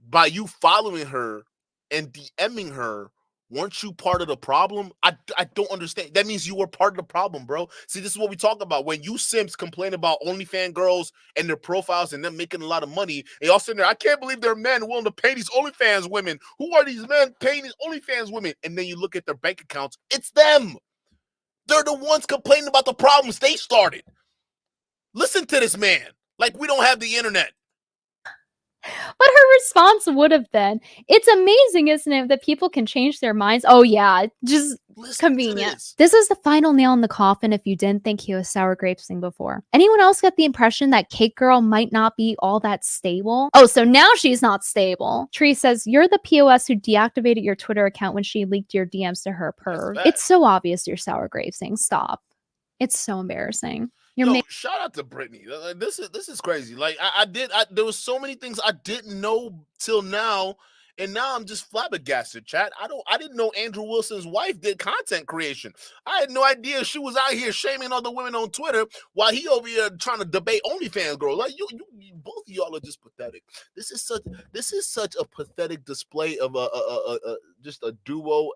by you following her and DMing her, weren't you part of the problem? I don't understand. That means you were part of the problem, bro. See, this is what we talk about. When you simps complain about OnlyFans girls and their profiles and them making a lot of money, and y'all sitting there, I can't believe there are men willing to pay these OnlyFans women. Who are these men paying these OnlyFans women? And then you look at their bank accounts. It's them. They're the ones complaining about the problems they started. Listen to this man. Like we don't have the internet. But her response would have been, it's amazing, isn't it, that people can change their minds? Oh, yeah, just convenient. This is the final nail in the coffin if you didn't think he was sour grapesing before. Anyone else get the impression that Cake Girl might not be all that stable? Oh, so now she's not stable. Tree says, you're the POS who deactivated your Twitter account when she leaked your DMs to her perv. It's so obvious you're sour grapesing. Stop. It's so embarrassing. Yo, shout out to Brittany. This is crazy. Like there was so many things I didn't know till now, and now I'm just flabbergasted. Chat. I didn't know Andrew Wilson's wife did content creation. I had no idea she was out here shaming other women on Twitter while he over here trying to debate OnlyFans girl. Like you both of y'all are just pathetic. This is such a pathetic display of just a duo.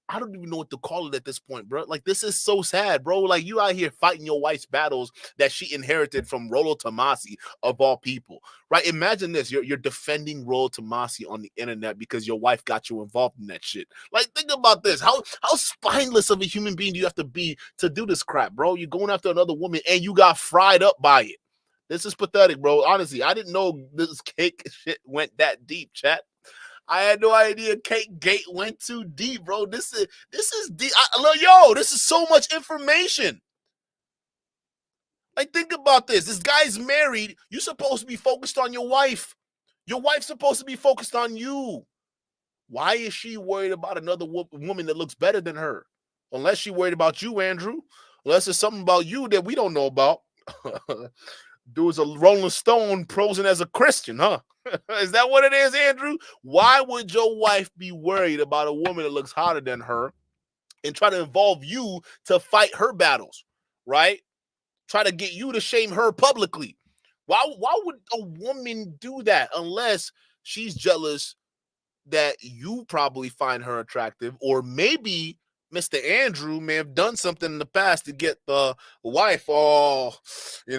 I don't even know what to call it at this point, bro. Like, this is so sad, bro. Like, you out here fighting your wife's battles that she inherited from Rollo Tomasi, of all people, right? Imagine this. You're defending Rollo Tomasi on the internet because your wife got you involved in that shit. Like, think about this. How spineless of a human being do you have to be to do this crap, bro? You're going after another woman and you got fried up by it. This is pathetic, bro. Honestly, I didn't know this cake shit went that deep, chat. I had no idea Cake Gate went too deep, bro. This is deep. This is so much information. Like, think about this. This guy's married. You're supposed to be focused on your wife. Your wife's supposed to be focused on you. Why is she worried about another woman that looks better than her? Unless she's worried about you, Andrew. Unless there's something about you that we don't know about. Dude's a Rolling Stone posing as a Christian, huh? Is that what it is, Andrew? Why would your wife be worried about a woman that looks hotter than her and try to involve you to fight her battles, right? Try to get you to shame her publicly. Why would a woman do that unless she's jealous that you probably find her attractive, or maybe Mr. Andrew may have done something in the past to get the wife all,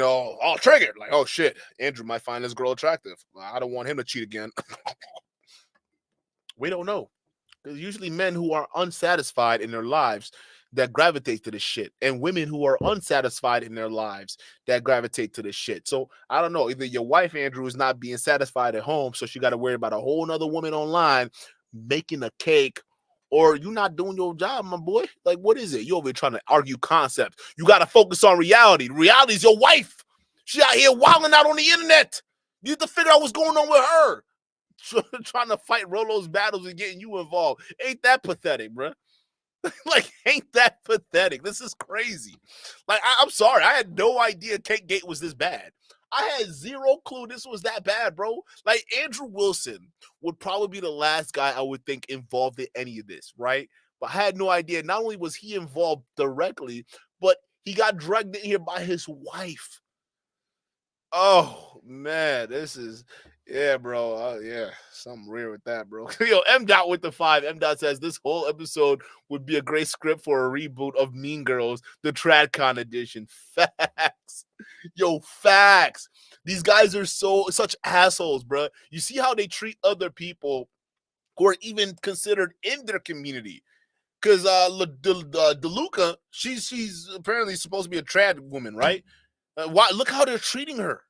all triggered. Like, oh shit, Andrew might find this girl attractive. I don't want him to cheat again. We don't know. There's usually men who are unsatisfied in their lives that gravitate to this shit, and women who are unsatisfied in their lives that gravitate to this shit. So I don't know. Either your wife, Andrew, is not being satisfied at home, so she got to worry about a whole nother woman online making a cake, or you not doing your job, my boy. Like, what is it? You over here trying to argue concepts. You got to focus on reality. Reality is your wife. She out here wilding out on the internet. You have to figure out what's going on with her. Trying to fight Rollo's battles and getting you involved. Ain't that pathetic, bro? Like, ain't that pathetic? This is crazy. Like, I'm sorry. I had no idea Cake Gate was this bad. I had zero clue this was that bad, bro. Like, Andrew Wilson would probably be the last guy I would think involved in any of this, right? But I had no idea. Not only was he involved directly, but he got dragged in here by his wife. Oh, man, this is... Yeah, bro. Yeah, something real with that, bro. Yo, M. Dot with the 5. M. Dot says this whole episode would be a great script for a reboot of Mean Girls, the TradCon edition. Facts. Yo, facts. These guys are such assholes, bro. You see how they treat other people who are even considered in their community. Because DeLuca, she's apparently supposed to be a trad woman, right? Why? Look how they're treating her.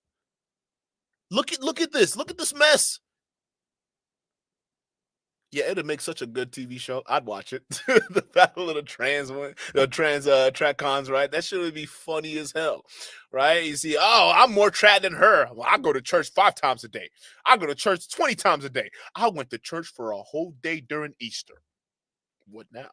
Look at this. Look at this mess. Yeah, it'd make such a good TV show. I'd watch it. The battle of the trad cons, right? That shit would be funny as hell, right? You see, oh, I'm more trad than her. Well, I go to church 5 times a day. I go to church 20 times a day. I went to church for a whole day during Easter. What now?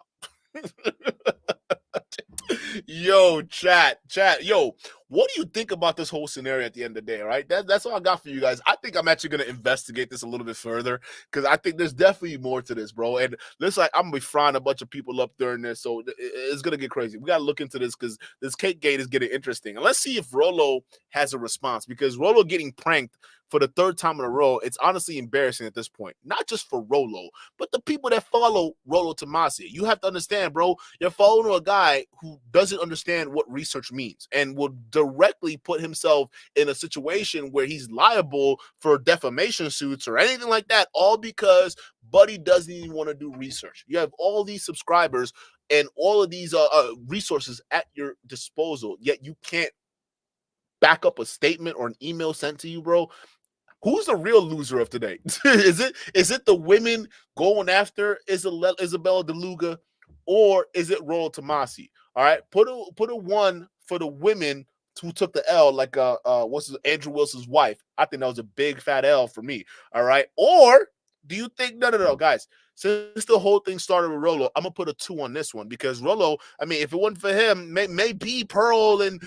Yo, chat. Yo, what do you think about this whole scenario at the end of the day, right? That's all I got for you guys. I think I'm actually going to investigate this a little bit further because I think there's definitely more to this, bro. And looks like I'm going to be frying a bunch of people up during this, so it's going to get crazy. We got to look into this because this Cake Gate is getting interesting. And let's see if Rollo has a response because Rollo getting pranked for the 3rd time in a row, it's honestly embarrassing at this point. Not just for Rollo, but the people that follow Rollo Tomassi. You have to understand, bro, you're following a guy who doesn't understand what research means and will directly put himself in a situation where he's liable for defamation suits or anything like that, all because Buddy doesn't even want to do research. You have all these subscribers and all of these resources at your disposal, yet you can't back up a statement or an email sent to you, bro. Who's the real loser of today? Is it the women going after Isabella DeLuga, or is it Rollo Tomassi? All right, put a 1 for the women who took the L, like Andrew Wilson's wife. I think that was a big fat L for me. All right, or do you think no, guys? Since the whole thing started with Rollo, I'm gonna put a 2 on this one because Rollo, I mean, if it wasn't for him, maybe Pearl and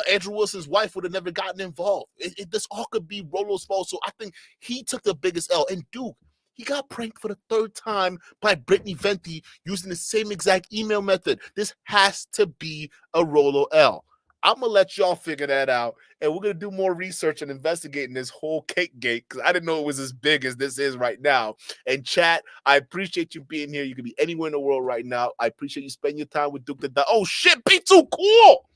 Andrew Wilson's wife would have never gotten involved. This all could be Rollo's fault. So I think he took the biggest L. And Duke, he got pranked for the 3rd time by Brittany Venti using the same exact email method. This has to be a Rollo L. I'm going to let y'all figure that out, and we're going to do more research and investigating this whole Cake Gate because I didn't know it was as big as this is right now. And chat, I appreciate you being here. You could be anywhere in the world right now. I appreciate you spending your time with Duke the Oh, shit, be too cool.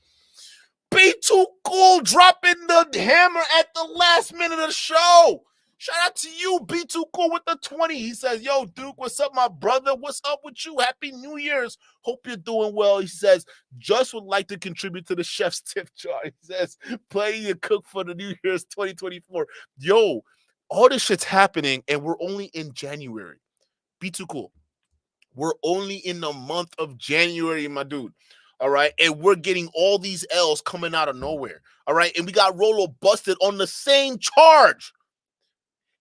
Be too cool dropping the hammer at the last minute of the show. Shout out to you, Be Too Cool with the 20. He says, yo, Duke, what's up, my brother? What's up with you? Happy New Year's. Hope you're doing well. He says, just would like to contribute to the chef's tip jar. He says, playing your cook for the New Year's 2024. Yo, all this shit's happening, and we're only in January. Be Too Cool. We're only in the month of January, my dude. All right. And we're getting all these L's coming out of nowhere. All right. And we got Rollo busted on the same charge.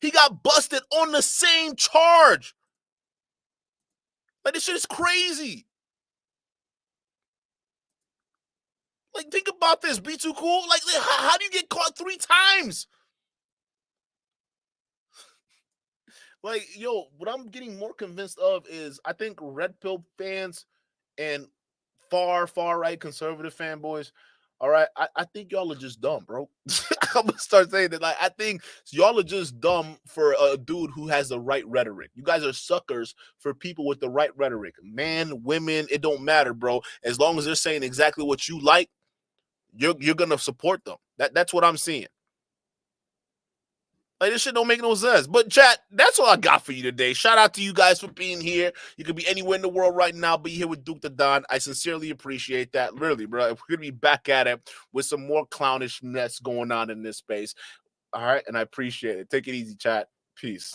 He got busted on the same charge. Like, this shit is crazy. Like, think about this. Be Too Cool. Like, how do you get caught 3 times? Like, yo, what I'm getting more convinced of is I think Red Pill fans and far right conservative fanboys All right, I think y'all are just dumb, bro. I'm gonna start saying that. Like, I think y'all are just dumb for a dude who has the right rhetoric. You guys are suckers for people with the right rhetoric. Man, women, it don't matter, bro. As long as they're saying exactly what you like, you're gonna support them. That's what I'm seeing. Like, this shit don't make no sense. But chat, that's all I got for you today. Shout out to you guys for being here. You could be anywhere in the world right now, but you're here with Duke the Don. I sincerely appreciate that. Really, bro. We're gonna be back at it with some more clownishness going on in this space. All right, and I appreciate it. Take it easy, chat. Peace.